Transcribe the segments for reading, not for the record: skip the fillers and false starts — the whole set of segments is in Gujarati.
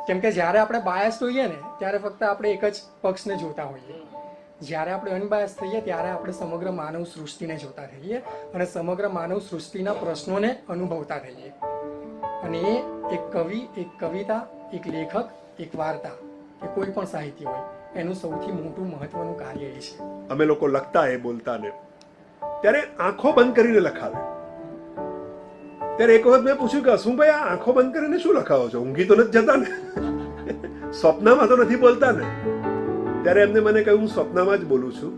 કેમ કે જ્યારે આપણે બાયસ હોઈએ ને ત્યારે ફક્ત આપણે એક જ પક્ષને જોતા હોઈએ. જ્યારે આપણે અનબાયસ થઈએ ત્યારે આપણે સમગ્ર માનવ સૃષ્ટિને જોતા થઈએ અને સમગ્ર માનવ સૃષ્ટિના પ્રશ્નોને અનુભવતા થઈએ. અને એ એક કવિ, એક કવિતા, એક લેખક, એક વાર્તા કે કોઈ પણ સાહિત્ય હોય એનું સૌથી મોટું મહત્વનું કાર્ય એ છે. અમે લોકો લખતા એ બોલતા ને ત્યારે આંખો બંધ કરીને લખાવે. ત્યારે એક વખત મેં પૂછ્યું કે અસુભાઈ આ આંખો બંધ કરીને શું લખાવો છો? ઊંઘી તો નથી જતા ને? સ્વપ્નમાં તો નથી બોલતા ને? ત્યારે એમને મને કહ્યું હું સ્વપ્નમાં જ બોલું છું.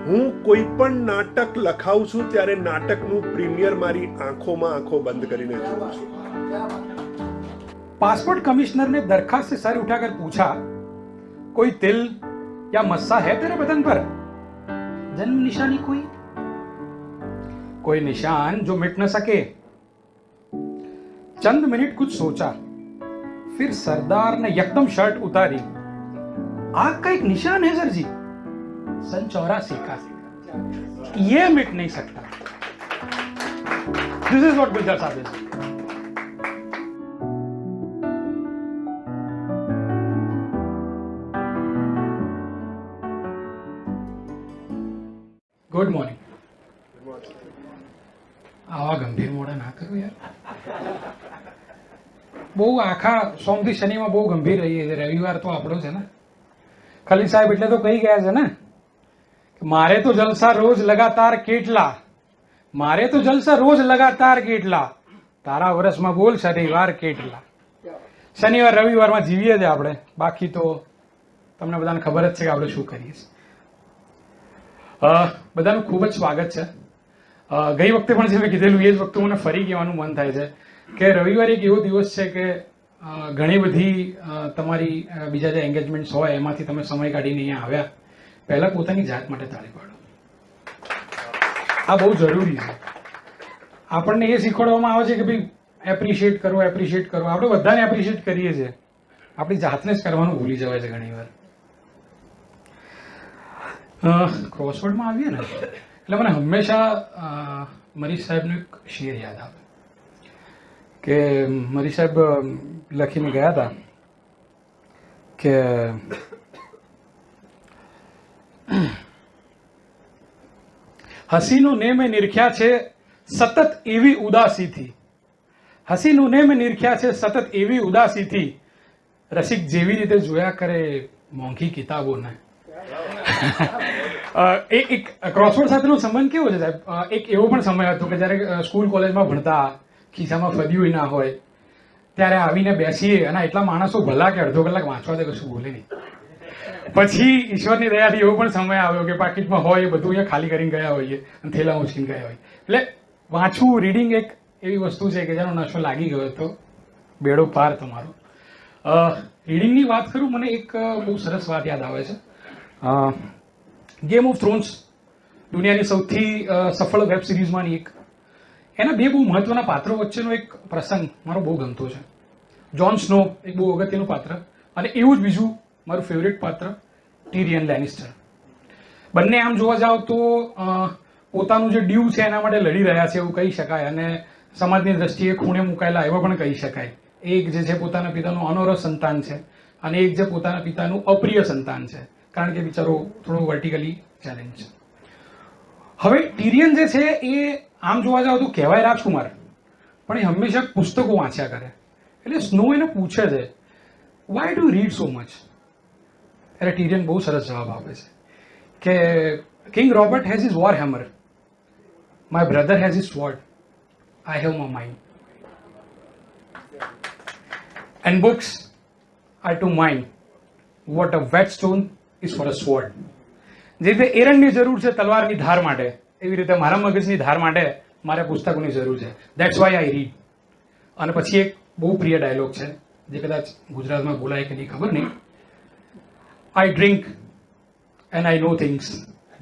હું કોઈ પણ નાટક લખાવું છું ત્યારે નાટકનું પ્રીમિયર મારી આંખોમાં આંખો બંધ કરીને જોઉં છું. पासपोर्ट कमिश्नर ने दरखास्त से सर उठाकर पूछा, कोई तिल या मस्सा है तेरे बदन पर? जन्म निशानी कोई निशान जो मिट न सके? चंद मिनट कुछ सोचा, फिर सरदार ने यकदम शर्ट उतारी. आग का एक निशान है सर जी, सन 84 का. ये मिट नहीं सकता. दिस इज व्हाट गुलजार साहब इज. Good morning. આવા ગંભીર મોડા ના કરો યાર. બહુ આખા સોમથી શનિમાં બહુ ગંભીર રહીએ છે. રવિવાર તો આપણો છે ને. ખલીલ સાહેબ એટલે તો કહી ગયા છે ને કે મારે તો જલસા રોજ લગાતાર કેટલા, મારે તો જલસા રોજ લગાતાર કેટલા, તારા વર્ષમાં બોલ શનિવાર કેટલા. શનિવાર રવિવારમાં જીવીએ છીએ આપણે, બાકી તો તમને બધાને ખબર જ છે કે આપણે શું કરીએ છીએ. બધાનું ખૂબ જ સ્વાગત છે. ગઈ વખતે પણ જે મેં કીધેલું એ જ વખતે મને ફરી કહેવાનું મન થાય છે કે રવિવાર એક એવો દિવસ છે કે ઘણી બધી તમારી બીજા જે એન્ગેજમેન્ટ્સ હોય એમાંથી તમે સમય કાઢીને અહીંયા આવ્યા. પહેલાં પોતાની જાત માટે તાળી પાડો. આ બહુ જરૂરી છે. આપણને એ શીખવાડવામાં આવે છે કે ભાઈ એપ્રિશિએટ કરો, એપ્રિશિએટ કરો. આપણે બધાને એપ્રિશિએટ કરીએ છીએ, આપણી જાતને જ કરવાનું ભૂલી જવાય છે ઘણી વાર. ક્રોસવર્ડમાં આવીએ ને એટલે મને હંમેશા મરીશ સાહેબનું એક શેર યાદ આવે કે મરીશ સાહેબ લખીને ગયા હતા કે હસીનું ને મેં નિરખ્યા છે સતત એવી ઉદાસીથી, હસીનું ને મેં નિરખ્યા છે સતત એવી ઉદાસીથી, રસિક જેવી રીતે જોયા કરે મોંઘી કિતાબોને. એક ક્રોસવર્ડ સાથેનો સંબંધ કેવો છે સાહેબ? એક એવો પણ સમય હતો કે જ્યારે સ્કૂલ કોલેજમાં ભણતા, ખિસ્સામાં ફદ્યું ના હોય, ત્યારે આવીને બેસીએ અને એટલા માણસો ભલા કે અડધો કલાક વાંચવા દે, કશું બોલે નહીં. પછી ઈશ્વરની દયાથી એવો પણ સમય આવ્યો કે પાકીટમાં હોય એ બધું અહીંયા ખાલી કરીને ગયા હોઈએ અને થેલા ઉંચકીને ગયા હોય. એટલે વાંચવું, રીડિંગ એક એવી વસ્તુ છે કે જેનો નશો લાગી ગયો તો બેડો પાર તમારો. રીડિંગની વાત કરું, મને એક બહુ સરસ વાત યાદ આવે છે. ગેમ ઓફ થ્રોન્સ દુનિયાની સૌથી સફળ વેબ સિરીઝમાંની એક. એના બે બહુ મહત્વના પાત્રો વચ્ચેનો એક પ્રસંગ મારો બહુ ગમતો છે. જોન સ્નો એક બહુ અગત્યનું પાત્ર, અને એવું જ બીજું મારું ફેવરેટ પાત્ર ટિરિયન લેનિસ્ટર. બંને આમ જોવા જાવ તો પોતાનું જે ડ્યુ છે એના માટે લડી રહ્યા છે એવું કહી શકાય, અને સમાજની દ્રષ્ટિએ ખૂણે મુકાયેલા એવા પણ કહી શકાય. એક જે છે પોતાના પિતાનું અનોરસ સંતાન છે, અને એક જે પોતાના પિતાનું અપ્રિય સંતાન છે, કારણ કે બિચારો થોડો વર્ટિકલી ચેલેન્જ છે. હવે ટિરિયન જે છે એ આમ જોવા જાવ તો કહેવાય રાજકુમાર, પણ એ હંમેશા પુસ્તકો વાંચ્યા કરે. એટલે સ્નો એને પૂછે છે, why do read so much? એટલે ટિરિયન બહુ સરસ જવાબ આપે છે કે king Robert has his war hammer, my brother has his sword, I have my mind, and books are to mind what a whetstone is for a sword. જે રીતે એરણની જરૂર છે તલવારની ધાર માટે, એવી રીતે મારા મગજની ધાર માટે મારે પુસ્તકોની જરૂર છે. That's why I read. અને પછી એક બહુ પ્રિય ડાયલોગ છે જે કદાચ ગુજરાતમાં બોલાય કે નહીં ખબર નહીં. I drink and I know things,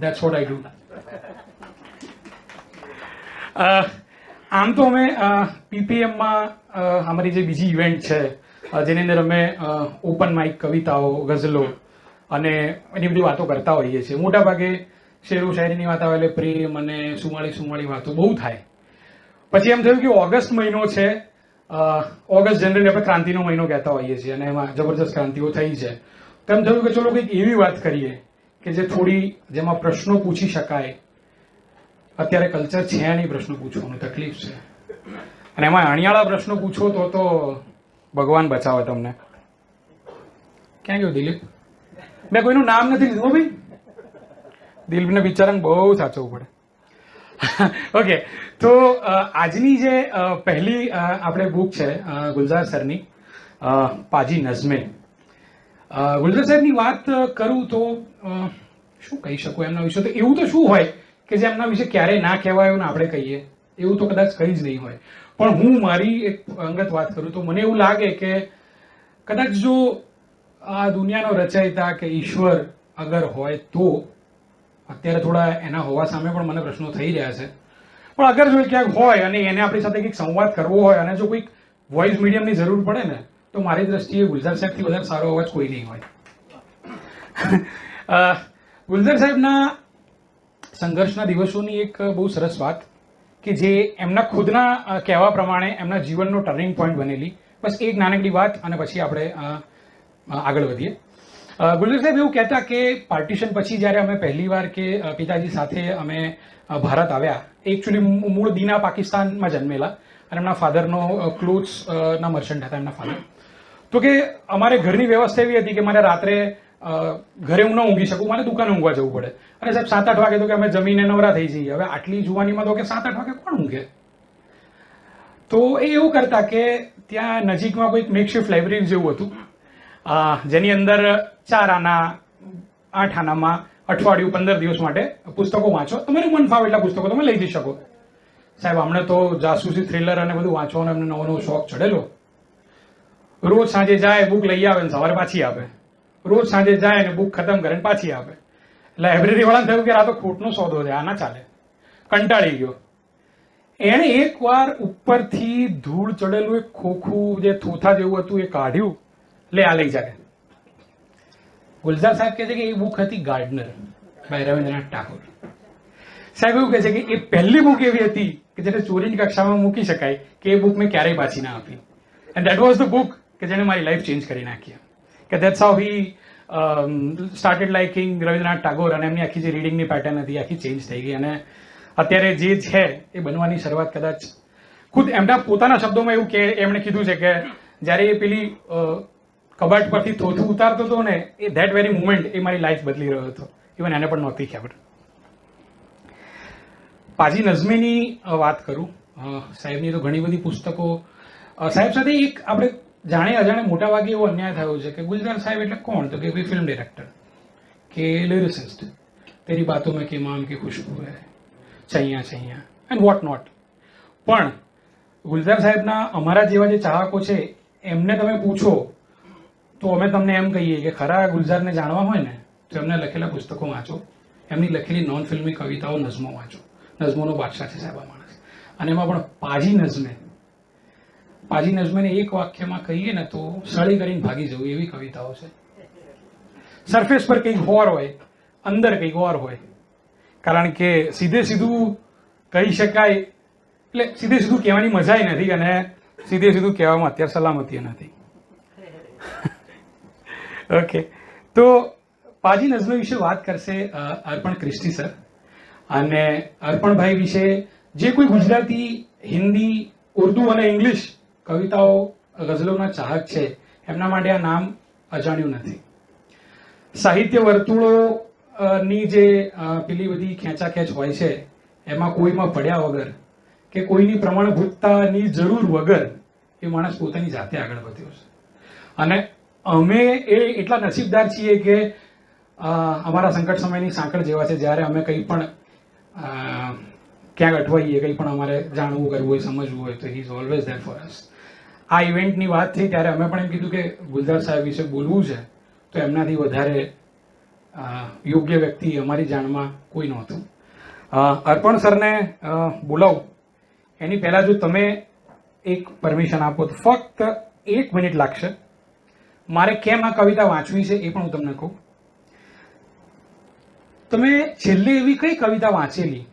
that's what I do. આમ તો અમે પીપીએમમાં અમારી જે બીજી ઇવેન્ટ છે જેની અંદર અમે ઓપન માઇક, કવિતાઓ, ગઝલો અને એની બધી વાતો કરતા હોઈએ છીએ. મોટાભાગે શેરો શાયરીની વાત આવે એટલે પ્રેમ અને સુમાળી વાતો બહુ થાય. પછી એમ થયું કે ઓગસ્ટ મહિનો છે, ઓગસ્ટ જનરલી આપણે ક્રાંતિનો મહિનો કહેતા હોઈએ છીએ અને એમાં જબરજસ્ત ક્રાંતિઓ થઈ છે. તો એમ થયું કે ચલો કંઈક એવી વાત કરીએ કે જે થોડી જેમાં પ્રશ્નો પૂછી શકાય. અત્યારે કલ્ચર છે નહીં પ્રશ્નો પૂછવાનું, તકલીફ છે, અને એમાં અણિયાળા પ્રશ્નો પૂછો તો ભગવાન બચાવે તમને. ક્યાં ગયો દિલીપ? મેં કોઈનું નામ નથી લીધું ભાઈ, દિલીપને બિચારાને બહુ સાચવવું પડે. ઓકે, તો આજની જે પહેલી આપણે બુક છે ગુલઝાર સરની, પાજી નઝમે. ગુલઝાર સાહેબની વાત કરું તો શું કહી શકું એમના વિશે? તો એવું તો શું હોય કે જે એમના વિશે ક્યારેય ના કહેવાયું ને આપણે કહીએ, એવું તો કદાચ કંઈ જ નહીં હોય. પણ હું મારી એક અંગત વાત કરું તો મને એવું લાગે કે કદાચ જો આ દુનિયાનો રચયિતા કે ઈશ્વર અગર હોય તો, અત્યારે થોડા એના હોવા સામે પણ મને પ્રશ્નો થઈ રહ્યા છે, પણ અગર જો ક્યાંક હોય અને એને આપણી સાથે કંઈક સંવાદ કરવો હોય અને જો કોઈક વોઇસ મીડિયમની જરૂર પડે ને, તો મારી દ્રષ્ટિએ ગુલઝાર સાહેબથી વધારે સારો અવાજ કોઈ નહીં હોય. ગુલઝાર સાહેબના સંઘર્ષના દિવસોની એક બહુ સરસ વાત કે જે એમના ખુદના કહેવા પ્રમાણે એમના જીવનનો ટર્નિંગ પોઈન્ટ બનેલી. બસ એક નાનકડી વાત અને પછી આપણે આગળ વધીએ. ગુલઝાર સાહેબ એવું કહેતા કે પાર્ટીશન પછી જ્યારે અમે પહેલી વાર કે પિતાજી સાથે અમે ભારત આવ્યા, એકચ્યુઅલી મૂળ દીના પાકિસ્તાનમાં જન્મેલા અને એમના ફાધરનો ક્લોથ્સના મર્ચન્ટ હતા એમના ફાધર. તો કે અમારે ઘરની વ્યવસ્થા એવી હતી કે મારે રાત્રે ઘરે હું ન ઊંઘી શકું, મારે દુકાને ઊંઘવા જવું પડે. અને સાહેબ 7-8 વાગે તો કે અમે જમીને નવરા થઈ જઈએ. હવે આટલી જુવાનીમાં તો કે 7-8 વાગે કોણ ઊંઘે? તો એ એવું કરતા કે ત્યાં નજીકમાં કોઈક મેકશિફ્ટ લાઇબ્રેરી જેવું હતું, જેની અંદર 4 આના 8 આનામાં અઠવાડિયું 15 દિવસ માટે પુસ્તકો વાંચો, તમારે મન ફાવે એટલા પુસ્તકો તમે લઈ જઈ શકો. સાહેબ અમને તો જાસૂસી થ્રિલર અને બધું વાંચવાનો એમને નવો નવો શોખ ચડેલો. રોજ સાંજે જાય, બુક લઈ આવે ને સવારે પાછી આપે. રોજ સાંજે જાય અને બુક ખતમ કરે ને પાછી આપે. લાઇબ્રેરી વાળાને થયું કે આ તો ખોટનો સોદો છે, આ ના ચાલે. કંટાળી ગયો. એણે એકવાર ઉપરથી ધૂળ ચડેલું એક ખોખું જે થોથા જેવું હતું એ કાઢ્યું, લે આ લઈ જાય. ગુલઝાર સાહેબ કહે છે કે એ બુક હતી ગાર્ડનર બાય રવિન્દ્રનાથ ટાગોર. સાહેબ એવું કહે છે કે એ પહેલી બુક એવી હતી કે જેને ચોરીની કક્ષામાં મૂકી શકાય કે એ બુક મેં ક્યારેય પાછી ના આપી. And that was the book કે જેને મારી લાઈફ ચેન્જ કરી નાખી. કે that's how he started liking Rabindranath Tagore, અને એમની આખી જે રીડિંગની પેટર્ન હતી આખી ચેન્જ થઈ ગઈ. અને અત્યારે જે છે એ બનવાની શરૂઆત કદાચ ખુદ એમના પોતાના શબ્દોમાં એવું કે એમણે કીધું છે કે જ્યારે એ પેલી કબાટ પરથી થોથું ઉતારતો હતો ને, એ ધેટ વેરી મુમેન્ટ એ મારી લાઈફ બદલી રહ્યો હતો. ઇવન એને પણ નહોતી ખબર. પાજી નઝમેની વાત કરું, સાહેબની તો ઘણી બધી પુસ્તકો. સાહેબ સાથે એક આપણે જાણે અજાણે મોટા ભાગે એવો અન્યાય થયો છે કે ગુલઝાર સાહેબ એટલે કોણ? તો કે ભાઈ ફિલ્મ ડિરેક્ટર કે લિરિસિસ્ટ, તેરી બાતો મેં કે ઇમામ की खुशबू है, ચૈયા ચૈયા એન્ડ વોટ નોટ. પણ ગુલઝાર સાહેબના અમારા જેવા જે ચાહકો છે એમને તમે પૂછો તો અમે તમને એમ કહીએ કે ખરા ગુલઝારને જાણવા હોય ને તો એમને લખેલા પુસ્તકો વાંચો, એમની લખેલી નોન ફિલ્મી કવિતાઓ, નઝમો વાંચો. નઝમોનો બાદશાહ છે સાહેબ આ માણસ. અને એમાં પણ પાજી નઝમેને એક વાક્યમાં કહીએ ને તો સળી કરીને ભાગી જવું એવી કવિતાઓ છે. સરફેસ પર કંઈક ઓર હોય, અંદર કંઈક ઓર હોય. કારણ કે સીધે સીધું કહી શકાય એટલે સીધે સીધું કહેવાની મજાય નથી, અને સીધે સીધું કહેવામાં અત્યારે સલામતી નથી. ઓકે, તો પાજી નઝમે વિશે વાત કરશે અર્પણ ક્રિસ્ટી સર. અને અર્પણભાઈ વિશે જે કોઈ ગુજરાતી, હિન્દી, ઉર્દુ અને ઇંગ્લિશ કવિતાઓ, ગઝલોના ચાહક છે એમના માટે આ નામ અજાણ્યું નથી. સાહિત્ય વર્તુળોની જે પેલી બધી ખેંચાખેંચ હોય છે એમાં કોઈમાં પડ્યા વગર કે કોઈની પ્રમાણભૂતતાની જરૂર વગર એ માણસ પોતાની જાતે આગળ વધ્યો છે. અને અમે એટલા નસીબદાર છીએ કે અમારા સંકટ સમયની સાંકળ જેવા છે. જ્યારે અમે કંઈ પણ ક્યાંક અટવાઈએ, કંઈ પણ અમારે જાણવું, કરવું હોય, સમજવું હોય તો he is always there for us. આ ઇવેન્ટની વાત થઈ ત્યારે અમે પણ એમ કીધું કે ગુલઝાર સાહેબ વિશે બોલવું છે તો એમનાથી વધારે યોગ્ય વ્યક્તિ અમારી જાણમાં કોઈ નહોતું. અર્પણ સરને બોલાવું એની પહેલાં જો તમે એક પરમિશન આપો તો ફક્ત 1 મિનિટ લાગશે. મારે કેમ આ કવિતા વાંચવી છે એ પણ હું તમને કહું. તમે છેલ્લે એવી કઈ કવિતા વાંચેલી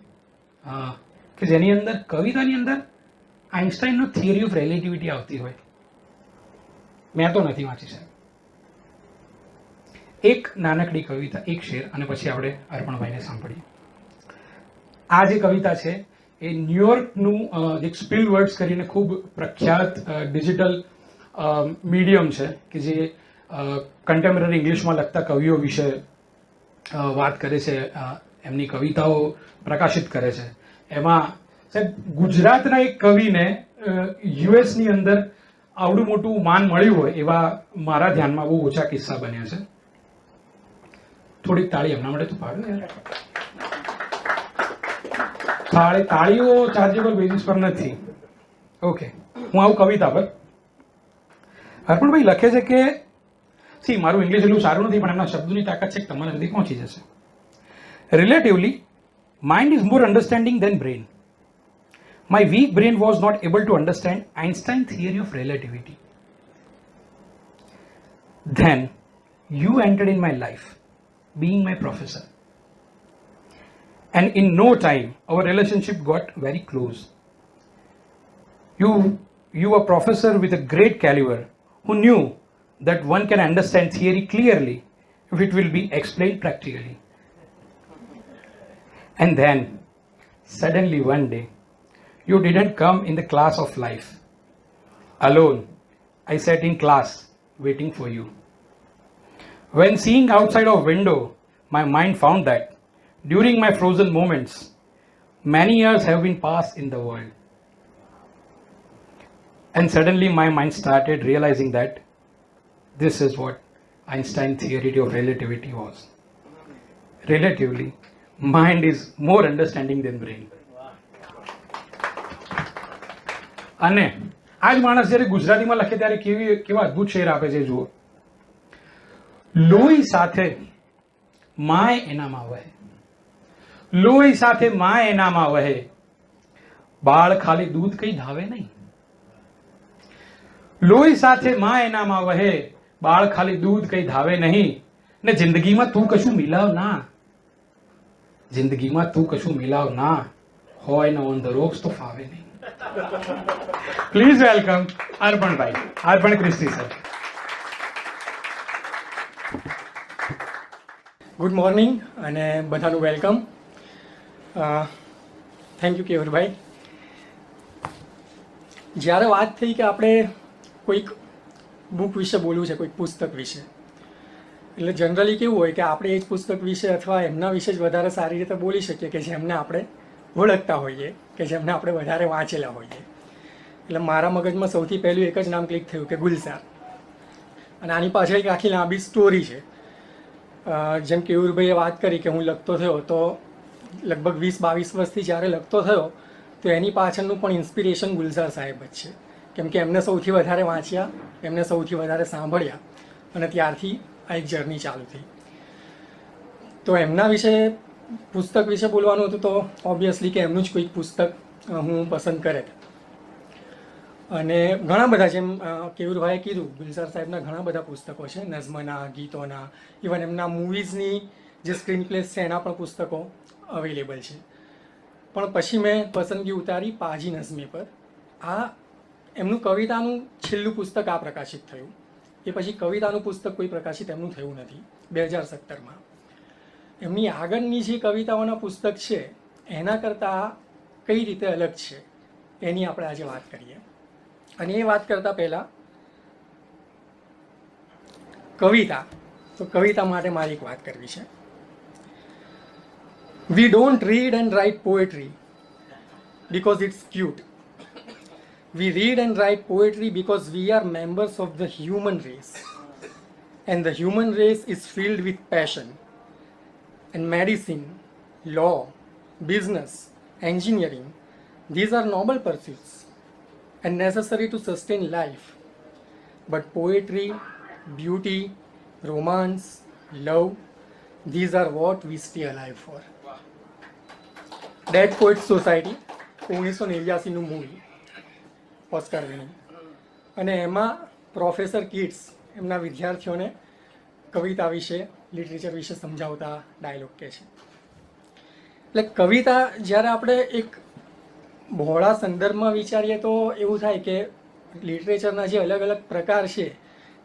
કે જેની અંદર કવિતાની અંદર આઇન્સ્ટાઈનનો થિયરી ઓફ રિલેટિવિટી આવતી હોય, મેં તો નથી વાંચી સાહેબ. એક નાનકડી કવિતા, એક શેર, અને પછી આપણે અર્પણભાઈને સાંભળીએ. આ જે કવિતા છે એ ન્યુયોર્કનું એક સ્પિલ વર્ડ્સ કરીને ખૂબ પ્રખ્યાત ડિજિટલ મીડિયમ છે કે જે કન્ટેમ્પરરી ઇંગ્લિશમાં લખતા કવિઓ વિશે વાત કરે છે, એમની કવિતાઓ પ્રકાશિત કરે છે. એમાં સાહેબ ગુજરાતના એક કવિને યુએસની અંદર આવડું મોટું માન મળ્યું હોય એવા મારા ધ્યાનમાં બહુ ઓછા કિસ્સા બન્યા છે. થોડીક તાળી એમના માટે તો પાડો. તાળીઓ ચાર્જેબલ બેઝિસ પર નથી. ઓકે, હું આવું કવિતા પર. હરપણભાઈ લખે છે કે સી મારું ઇંગ્લિશ એટલું સારું નથી પણ એમના શબ્દોની તાકાત છે કે તમારા સુધી પહોંચી જશે. Relatively mind is more understanding than brain. My weak brain was not able to understand Einstein's theory of relativity. Then you entered in my life, being my professor. And in no time, our relationship got very close. You a professor with a great caliber who knew that one can understand theory clearly if it will be explained practically. And then, suddenly one day, you didn't come in the class of life. Alone, I sat in class waiting for you. When seeing outside of window, my mind found that during my frozen moments, many years have been passed in the world. And suddenly my mind started realizing that this is what Einstein's theory of relativity was. Relatively, mind is more understanding than brain. અને આ જ માણસ જ્યારે ગુજરાતીમાં લખે ત્યારે કેવા અદ્ભુત શેર આપે છે જુઓ. લોહી સાથે માય એનામાં વહે, લોહી સાથે માય એનામાં વહે, બાળ ખાલી દૂધ કઈ ધાવે નહીં. લોહી સાથે માય એનામાં વહે, બાળ ખાલી દૂધ કઈ ધાવે નહીં. ને જિંદગીમાં તું કશું મિલાવ ના, જિંદગીમાં તું કશું મિલાવ ના હોય ને ઓન ધ રોક્સ તો ફાવે નહીં. પ્લીઝ વેલકમ અર્પણભાઈ, અર્પણ ક્રિસ્ટી સર. ગુડ મોર્નિંગ અને બધાનું વેલકમ. Thank you Kevarbhai. જ્યારે વાત થઈ કે આપણે કોઈક બુક વિશે બોલવું છે, કોઈક પુસ્તક વિશે, એટલે જનરલી કેવું હોય કે આપણે એ જ પુસ્તક વિશે અથવા એમના વિશે જ વધારે સારી રીતે બોલી શકીએ કે જેમને આપણે ઓળખતા હોઈએ, કે જેમને આપણે વધારે વાંચેલા હોઈએ. એટલે મારા મગજમાં સૌથી પહેલું એક જ નામ ક્લિક થયું કે ગુલઝાર. અને આની પાછળ એક આખી લાંબી સ્ટોરી છે. જેમ કેયુરભાઈએ વાત કરી કે હું લખતો થયો તો લગભગ 20-22 વર્ષથી જ્યારે લખતો થયો તો એની પાછળનું પણ ઇન્સ્પિરેશન ગુલઝાર સાહેબ જ છે. કેમ કે એમને સૌથી વધારે વાંચ્યા, એમને સૌથી વધારે સાંભળ્યા અને ત્યારથી આ એક જર્ની ચાલુ થઈ. તો એમના વિશે પુસ્તક વિશે બોલવાનું હતું તો ઓબ્વિયસલી કે એમનું જ કોઈક પુસ્તક હું પસંદ કરે. અને ઘણા બધા, જેમ કેયુરભાઈએ કીધું, ગુલઝાર સાહેબના ઘણા બધા પુસ્તકો છે, નઝમના, ગીતોના, ઇવન એમના મૂવીઝની જે સ્ક્રીન પ્લેસ છે એના પણ પુસ્તકો અવેલેબલ છે. પણ પછી મેં પસંદગી ઉતારી પાજી નઝમી પર. આ એમનું કવિતાનું છેલ્લું પુસ્તક આ પ્રકાશિત થયું. એ પછી કવિતાનું પુસ્તક કોઈ પ્રકાશિત એમનું થયું નથી 2017માં. એમની આગળની જે કવિતાઓના પુસ્તક છે એના કરતાં કઈ રીતે અલગ છે એની આપણે આજે વાત કરીએ. અને એ વાત કરતાં પહેલાં કવિતા, તો કવિતા માટે મારી એક વાત કરવી છે. We don't read and write poetry because it's cute. We read and write poetry because we are members of the human race. And the human race is filled with passion. And medicine, law, business, engineering, these are noble pursuits and necessary to sustain life. But poetry, beauty, romance, love, these are what we stay alive for. Dead Poets Society 1989નું મૂવી, ઓસ્કાર વિનિંગ. અને એમાં પ્રોફેસર કિટ્સ એમના વિદ્યાર્થીઓને કવિતા વિશે, લિટરેચર વિશે સમજાવતા ડાયલોગ કહે છે. એટલે કવિતા જ્યારે આપણે એક બહોળા સંદર્ભમાં વિચારીએ તો એવું થાય કે લિટરેચરના જે અલગ અલગ પ્રકાર છે,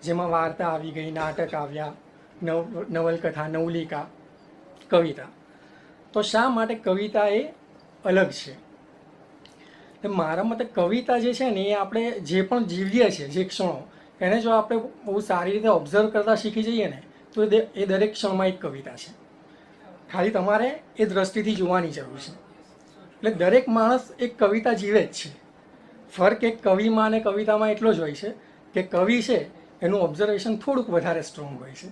જેમાં વાર્તા આવી ગઈ, નાટક આવ્યા, નવલકથા, નવલિકા, કવિતા, તો શા માટે કવિતા એ અલગ છે? તો મારા મતે કવિતા જે છે ને એ આપણે જે પણ જીવીએ છીએ, જે ક્ષણો, એને જો આપણે બહુ સારી રીતે ઓબ્ઝર્વ કરતા શીખી જઈએ ને તો એ દરેક ક્ષણમાં એક કવિતા છે. ખાલી તમારે એ દ્રષ્ટિથી જોવાની જરૂર છે. એટલે દરેક માણસ એક કવિતા જીવે જ છે. ફર્ક એક કવિમાં અને કવિતામાં એટલો જ હોય છે કે કવિ છે એનું ઓબ્ઝર્વેશન થોડુંક વધારે સ્ટ્રોંગ હોય છે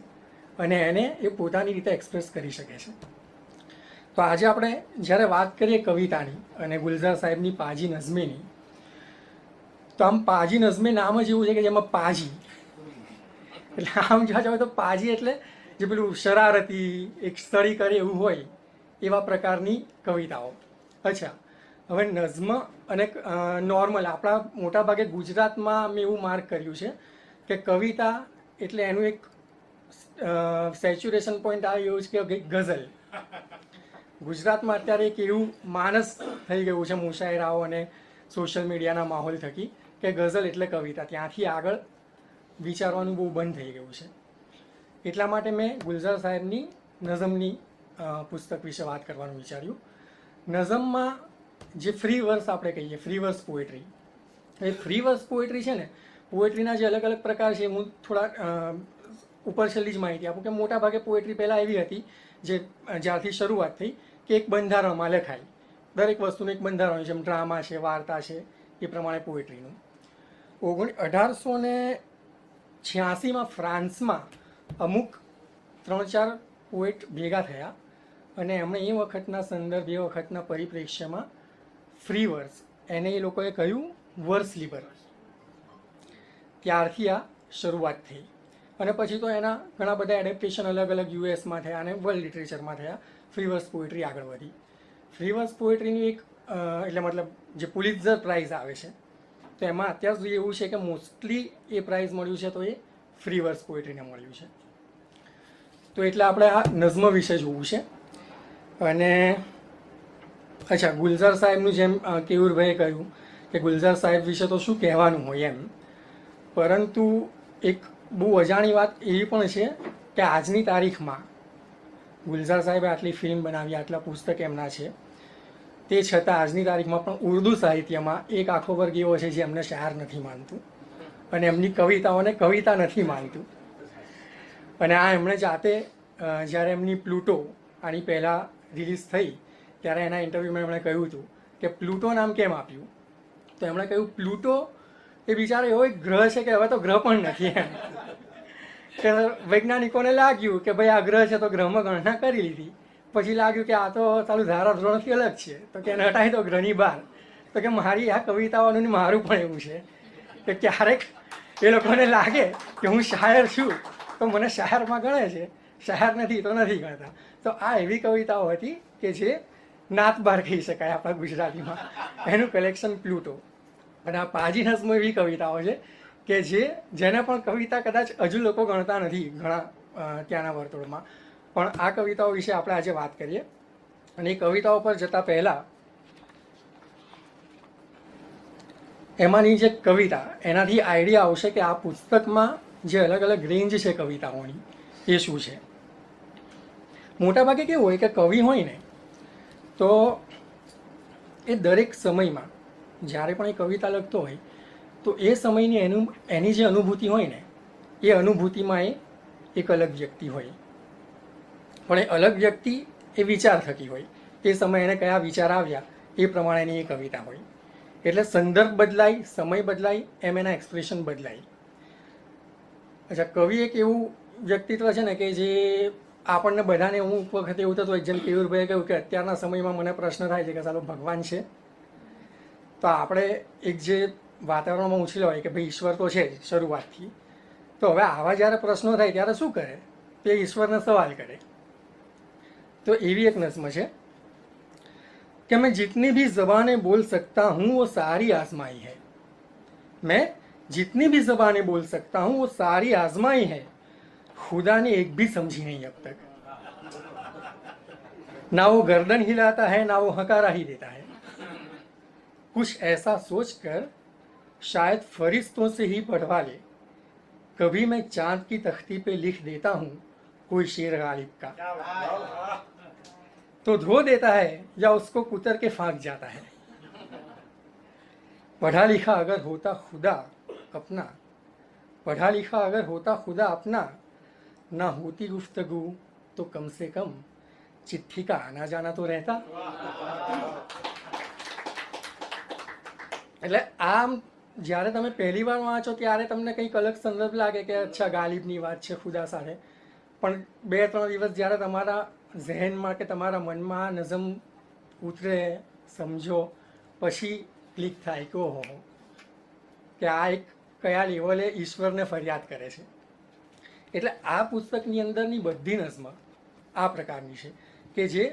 અને એને એ પોતાની રીતે એક્સપ્રેસ કરી શકે છે. તો આજે આપણે જ્યારે વાત કરીએ કવિતાની અને ગુલઝાર સાહેબની પાજી નઝમીની, તો આમ પાજી નઝમી નામ જ એવું છે કે જેમાં પાજી, એટલે આમ જોવા જાવ તો પાજી એટલે જે પેલું શરારતી, એક સ્ટડી કરે એવું હોય એવા પ્રકારની કવિતાઓ. અચ્છા, હવે નઝમ અને નોર્મલ આપણા મોટાભાગે ગુજરાતમાં મેં એવું માર્ક કર્યું છે કે કવિતા એટલે એનું એક સેચ્યુરેશન પોઈન્ટ આવે એવું છે કે ગઝલ. ગુજરાતમાં અત્યારે એક એવું માનસ થઈ ગયું છે મુશાયરાઓ અને સોશિયલ મીડિયાના માહોલ થકી કે ગઝલ એટલે કવિતા, ત્યાંથી આગળ વિચારવાનું બહુ બંધ થઈ ગયું છે. એટલા માટે મેં ગુલઝાર સાહેબની નઝમની પુસ્તક વિશે વાત કરવાનું વિચાર્યું. નઝમમાં જે ફ્રી વર્સ આપણે કહીએ, ફ્રી વર્સ પોએટ્રી, એ ફ્રી વર્સ પોએટ્રી છે ને, પોએટ્રીના જે અલગ અલગ પ્રકાર છે હું થોડા ઉપર છેલ્લી જ માહિતી આપું કે મોટા ભાગે પોએટ્રી પહેલાં એવી હતી જે જ્યારથી શરૂઆત થઈ કે એક બંધારણમાં લખાય, દરેક વસ્તુનું એક બંધારણ હોય, જેમ ડ્રામા છે, વાર્તા છે, એ પ્રમાણે પોએટ્રીનું. 1886માં ફ્રાન્સમાં અમુક 3-4 પોએટ ભેગા થયા અને એમણે એ વખતના સંદર્ભ, એ વખતના પરિપ્રેક્ષ્યમાં ફ્રી વર્સ, એને એ લોકોએ કહ્યું વર્સ લિબર. ત્યારથી આ શરૂઆત થઈ અને પછી તો એના ઘણા બધા એડેપ્ટેશન અલગ અલગ યુએસમાં થયા અને વર્લ્ડ લિટરેચરમાં થયા. ફ્રી વર્સ પોએટ્રી આગળ વધી. ફ્રી વર્સ પોએટ્રીની એક એટલે મતલબ જે પુલિત્ઝર પ્રાઇઝ આવે છે, તો એમાં અત્યાર સુધી એવું છે કે મોસ્ટલી એ પ્રાઇઝ મળ્યું છે તો એ ફ્રી વર્સ પોએટ્રીને મળ્યું છે. તો એટલે આપણે આ નઝમ વિશે જોવું છે. અને અચ્છા, ગુલઝાર સાહેબનું જેમ કેયુરભાઈએ કહ્યું કે ગુલઝાર સાહેબ વિશે તો શું કહેવાનું હોય એમ, પરંતુ એક બહુ અજાણી વાત એવી પણ છે કે આજની તારીખમાં ગુલઝાર સાહેબે આટલી ફિલ્મ બનાવી, આટલા પુસ્તક એમના છે, તે છતાં આજની તારીખમાં પણ ઉર્દૂ સાહિત્યમાં એક આખો વર્ગ એવો છે જે એમને શાયર નથી માનતું અને એમની કવિતાઓને કવિતા નથી માનતું. અને આ એમણે જાતે જ્યારે એમની પ્લુટો આની પહેલાં રિલીઝ થઈ ત્યારે એના ઇન્ટરવ્યૂમાં એમણે કહ્યું હતું કે પ્લુટો નામ કેમ આપ્યું, તો એમણે કહ્યું પ્લુટો એ બિચારો એવો એક ગ્રહ છે કે હવે તો ગ્રહ પણ નથી એમ. કે વૈજ્ઞાનિકોને લાગ્યું કે ભાઈ આ ગ્રહ છે તો ગ્રહમાં ગણના કરી લીધી, પછી લાગ્યું કે આ તો ચાલુ ધારા ધોરણથી અલગ છે તો કે એને હટાવી દો ગ્રહની બહાર. તો કે મારી આ કવિતાઓનું મારું પણ એવું છે કે ક્યારેક એ લોકોને લાગે કે હું શાયર છું તો મને શાયરમાં ગણે છે, શાયર નથી તો નથી ગણતા. તો આ એવી કવિતાઓ હતી કે જે નાત બાર કહી શકાય આપણા ગુજરાતીમાં, એનું કલેક્શન પ્લુટો. અને આ પાજી નઝમ એવી કવિતાઓ છે કે જેને પણ કવિતા કદાચ હજુ લોકો ગણતા નથી ઘણા ત્યાંના વર્તુળમાં, પણ આ કવિતાઓ વિશે આપણે આજે વાત કરીએ. અને એ કવિતાઓ પર જતાં પહેલાં એમાંની જે કવિતા, એનાથી આઈડિયા આવશે કે આ પુસ્તકમાં જે અલગ અલગ રેન્જ છે કવિતાઓની એ શું છે. મોટાભાગે કેવું હોય કે કવિ હોય ને તો એ દરેક સમયમાં જ્યારે પણ એ કવિતા લખતો હોય તો એ સમયની એની જે અનુભૂતિ હોય ને એ અનુભૂતિમાં એ એક અલગ વ્યક્તિ હોય, પણ એ અલગ વ્યક્તિ એ વિચાર થકી હોય. એ સમયે એને કયા વિચાર આવ્યા એ પ્રમાણેની એ કવિતા હોય. એટલે સંદર્ભ બદલાય, સમય બદલાય, એમ એના એક્સપ્રેશન બદલાય. અચ્છા, કવિ એક એવું વ્યક્તિત્વ છે ને કે જે આપણને બધાને, હું વખતે એવું થતું હોય, જેમ કેયુરભાઈએ કહ્યું કે અત્યારના સમયમાં મને પ્રશ્ન થાય છે કે ચાલો ભગવાન છે, તો આપણે એક જે વાતાવરણમાં ઉછરેલા હોય કે ભાઈ ઈશ્વર તો છે જ શરૂઆતથી, તો હવે આવા જ્યારે પ્રશ્નો થાય ત્યારે શું કરે, તે ઈશ્વરને સવાલ કરે. તો એવી એક નઝમ છે कि मैं जितनी भी ज़बानें बोल सकता हूँ वो सारी आजमाई है, मैं जितनी भी ज़बानें बोल सकता हूँ वो सारी आजमाई है, खुदा ने एक भी समझी नहीं अब तक. ना वो गर्दन हिलाता है ना वो हकारा ही देता है. कुछ ऐसा सोचकर शायद फरिश्तों से ही पढ़वा ले, कभी मैं चांद की तख्ती पे लिख देता हूँ कोई शेर गालिब का, तो धो देता है या उसको कुतर के फांक जाता है। पढ़ा लिखा अगर होता खुदा अपना, पढ़ा लिखा अगर होता खुदा अपना, ना होती गुफ्तगू तो कम से कम चिट्ठी का आना जाना तो रहता। એટલે આમ જ્યારે તમે પહેલી વાર વાંચો ત્યારે તમને કંઈક અલગ સંદર્ભ લાગે કે અચ્છા ગાલિબની વાત છે ખુદા સાથે, પણ 2-3 દિવસ જ્યારે તમારા ઝહેનમાં કે તમારા મનમાં નઝમ ઉતરે, સમજો, પછી ક્લિક થાય કે ઓહો કે આ એક કયા લેવલે ઈશ્વરને ફરિયાદ કરે છે. એટલે આ પુસ્તકની અંદરની બધી નઝમ આ પ્રકારની છે કે જે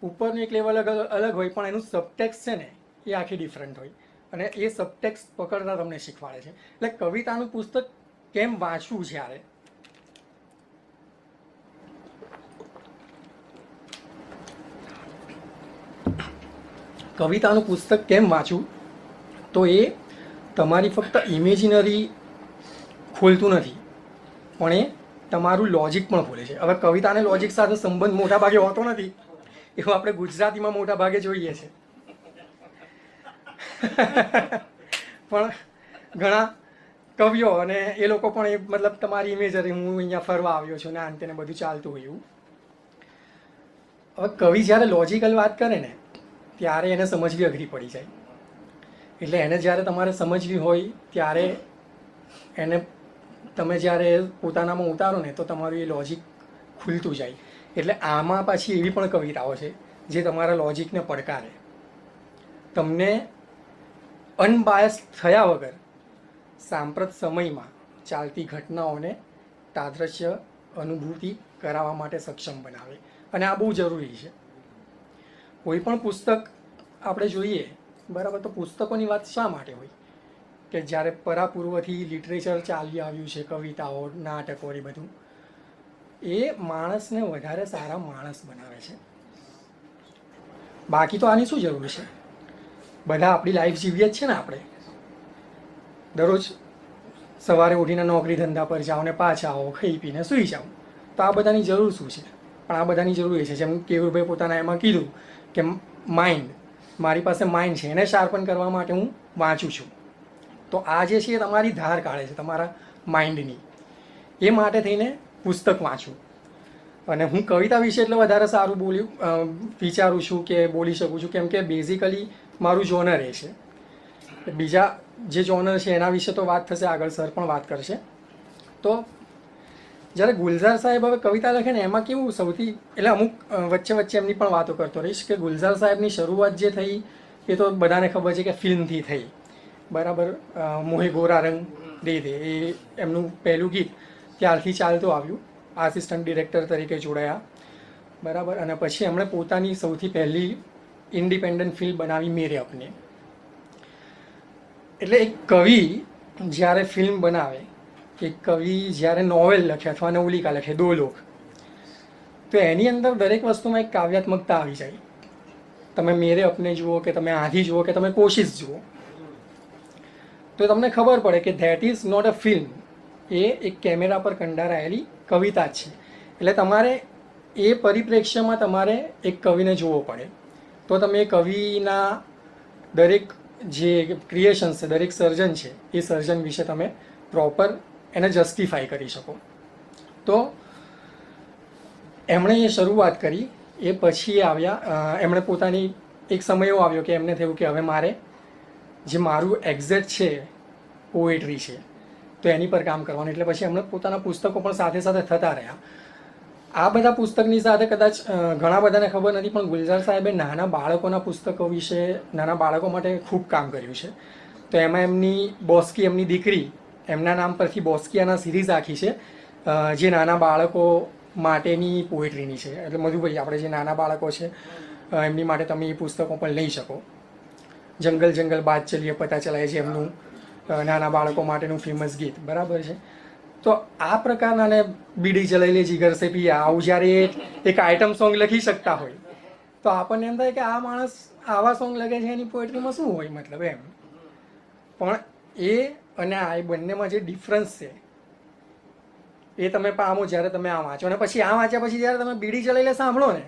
ઉપરનું એક લેવલ અલગ હોય પણ એનું સબટેક્સ છે ને એ આખી ડિફરન્ટ હોય અને એ સબટેક્સ પકડતા તમને શીખવાડે છે. એટલે કવિતાનું પુસ્તક કેમ વાંચવું જ્યારે, કવિતાનું પુસ્તક કેમ વાંચવું, તો એ તમારી ફક્ત ઇમેજિનરી ખોલતું નથી પણ એ તમારું લોજિક પણ ખોલે છે. હવે કવિતાને લોજિક સાથે સંબંધ મોટા ભાગે હોતો નથી, એવું આપણે ગુજરાતીમાં મોટા ભાગે જોઈએ છે. પણ ઘણા કવિઓ અને એ લોકો પણ એ મતલબ તમારી ઇમેજરી, હું અહીંયા ફરવા આવ્યો છું ને અંતે બધું ચાલતું હોય એવું. હવે કવિ જ્યારે લોજિકલ વાત કરે ને ત્યારે એને સમજવી અઘરી પડી જાય. એટલે એને જ્યારે તમારે સમજવી હોય ત્યારે એને તમે જ્યારે પોતાનામાં ઉતારો ને તો તમારું એ લોજિક ખુલતું જાય. એટલે આમાં પાછી એવી પણ કવિતાઓ છે જે તમારા લોજિકને પડકારે, તમને અનબાયસ થયા વગર સાંપ્રત સમયમાં ચાલતી ઘટનાઓને તાદ્રશ્ય અનુભૂતિ કરાવવા માટે સક્ષમ બનાવે. અને આ બહુ જરૂરી છે. કોઈ પણ પુસ્તક આપણે જોઈએ બરાબર, તો પુસ્તકોની વાત શા માટે હોય કે જ્યારે પરાપૂર્વથી લિટરેચર ચાલી આવ્યું છે, કવિતાઓ, નાટકો એ બધું, એ માણસને વધારે સારા માણસ બનાવે છે. બાકી તો આની શું જરૂર છે? બધા આપણી લાઈફ જીવીએ જ છે ને. આપણે દરરોજ સવારે ઉઠીને નોકરી ધંધા પર જાઓ ને પાછા આવો, ખાઈ પીને સૂઈ જાઓ, તો આ બધાની જરૂર શું છે? પણ આ બધાની જરૂર એ છે, જેમ કેવુરભાઈ પોતાના એમાં કીધું કે માઇન્ડ, મારી પાસે માઇન્ડ છે, એને શાર્પન કરવા માટે હું વાંચું છું. તો આ જે છે એ તમારી ધાર કાઢે છે તમારા માઇન્ડની. એ માટે થઈને પુસ્તક વાંચું. અને હું કવિતા વિશે એટલે વધારે સારું વિચારું છું કે બોલી શકું છું, કેમ કે બેઝિકલી મારું જોનર એ છે. બીજા જે જોનર છે એના વિશે તો વાત થશે આગળ, સર પણ વાત કરશે. તો જ્યારે ગુલઝાર સાહેબ હવે કવિતા લખે ને એમાં કેવું સૌથી, એટલે અમુક વચ્ચે એમની પણ વાતો કરતો રહીશ કે ગુલઝાર સાહેબની શરૂઆત જે થઈ એ તો બધાને ખબર છે કે ફિલ્મથી થઈ, બરાબર. મોહે ગોરા રંગ દે દે એ એમનું પહેલું ગીત ત્યારથી ચાલતું આવ્યું. આસિસ્ટન્ટ ડિરેક્ટર તરીકે જોડાયા, બરાબર. અને પછી એમણે પોતાની સૌથી પહેલી ઇન્ડિપેન્ડન્ટ ફિલ્મ બનાવી મેરે અપને. એટલે એક કવિ જ્યારે ફિલ્મ બનાવે, એક કવિ જ્યારે નોવેલ લખે અથવા નવલિકા લખે, દો લોક, તો એની અંદર દરેક વસ્તુમાં એક કાવ્યાત્મકતા આવી જાય. તમે મેરે અપને જુઓ કે તમે આંધી જુઓ કે તમે કોશિશ જુઓ, તો તમને ખબર પડે કે that is not a film, એ એક કેમેરા પર કંડારાયેલી કવિતા જ છે. એટલે તમારે એ પરિપ્રેક્ષ્યમાં તમારે એક કવિને જોવો પડે, તો તમે એ કવિના દરેક જે ક્રિએશન્સ છે, દરેક સર્જન છે, એ સર્જન વિશે તમે પ્રોપર એને જસ્ટિફાઈ કરી શકો. તો એમણે એ શરૂઆત કરી, એ પછી આવ્યા, એમણે પોતાની એક સમય એવો આવ્યો કે એમને થયું કે હવે મારે જે મારું એક્ઝેક્ટ છે પોએટ્રી છે તો એની પર કામ કરવાનું. એટલે પછી એમણે પોતાના પુસ્તકો પણ સાથે સાથે થતા રહ્યા. આ બધા પુસ્તકની સાથે કદાચ ઘણા બધાને ખબર નથી પણ ગુલઝાર સાહેબે નાના બાળકોના પુસ્તકો વિશે, નાના બાળકો માટે ખૂબ કામ કર્યું છે. તો એમાં એમની બોસ્કી, એમની દીકરી, એમના નામ પરથી બોસ્કિયાના સિરીઝ આખી છે જે નાના બાળકો માટેની પોએટ્રીની છે. એટલે મધુભાઈ, આપણે જે નાના બાળકો છે એમની માટે તમે એ પુસ્તકો પણ લઈ શકો. જંગલ જંગલ બાદ ચલીએ પતા ચલાય છે એમનું નાના બાળકો માટેનું ફેમસ ગીત, બરાબર છે. તો આ પ્રકારના ને બીડી જલાઈ લે જીગર સે પિયા, આવું જ્યારે એક આઇટમ સોંગ લખી શકતા હોય તો આપણને એમ થાય કે આ માણસ આવા સોંગ લગે છે એની પોએટ્રીમાં શું હોય મતલબ એમ. પણ એ અને આ એ બંનેમાં જે ડિફરન્સ છે એ તમે પામો જ્યારે તમે આ વાંચો. અને પછી આ વાંચ્યા પછી જ્યારે તમે બીડી ચલાવીને સાંભળો ને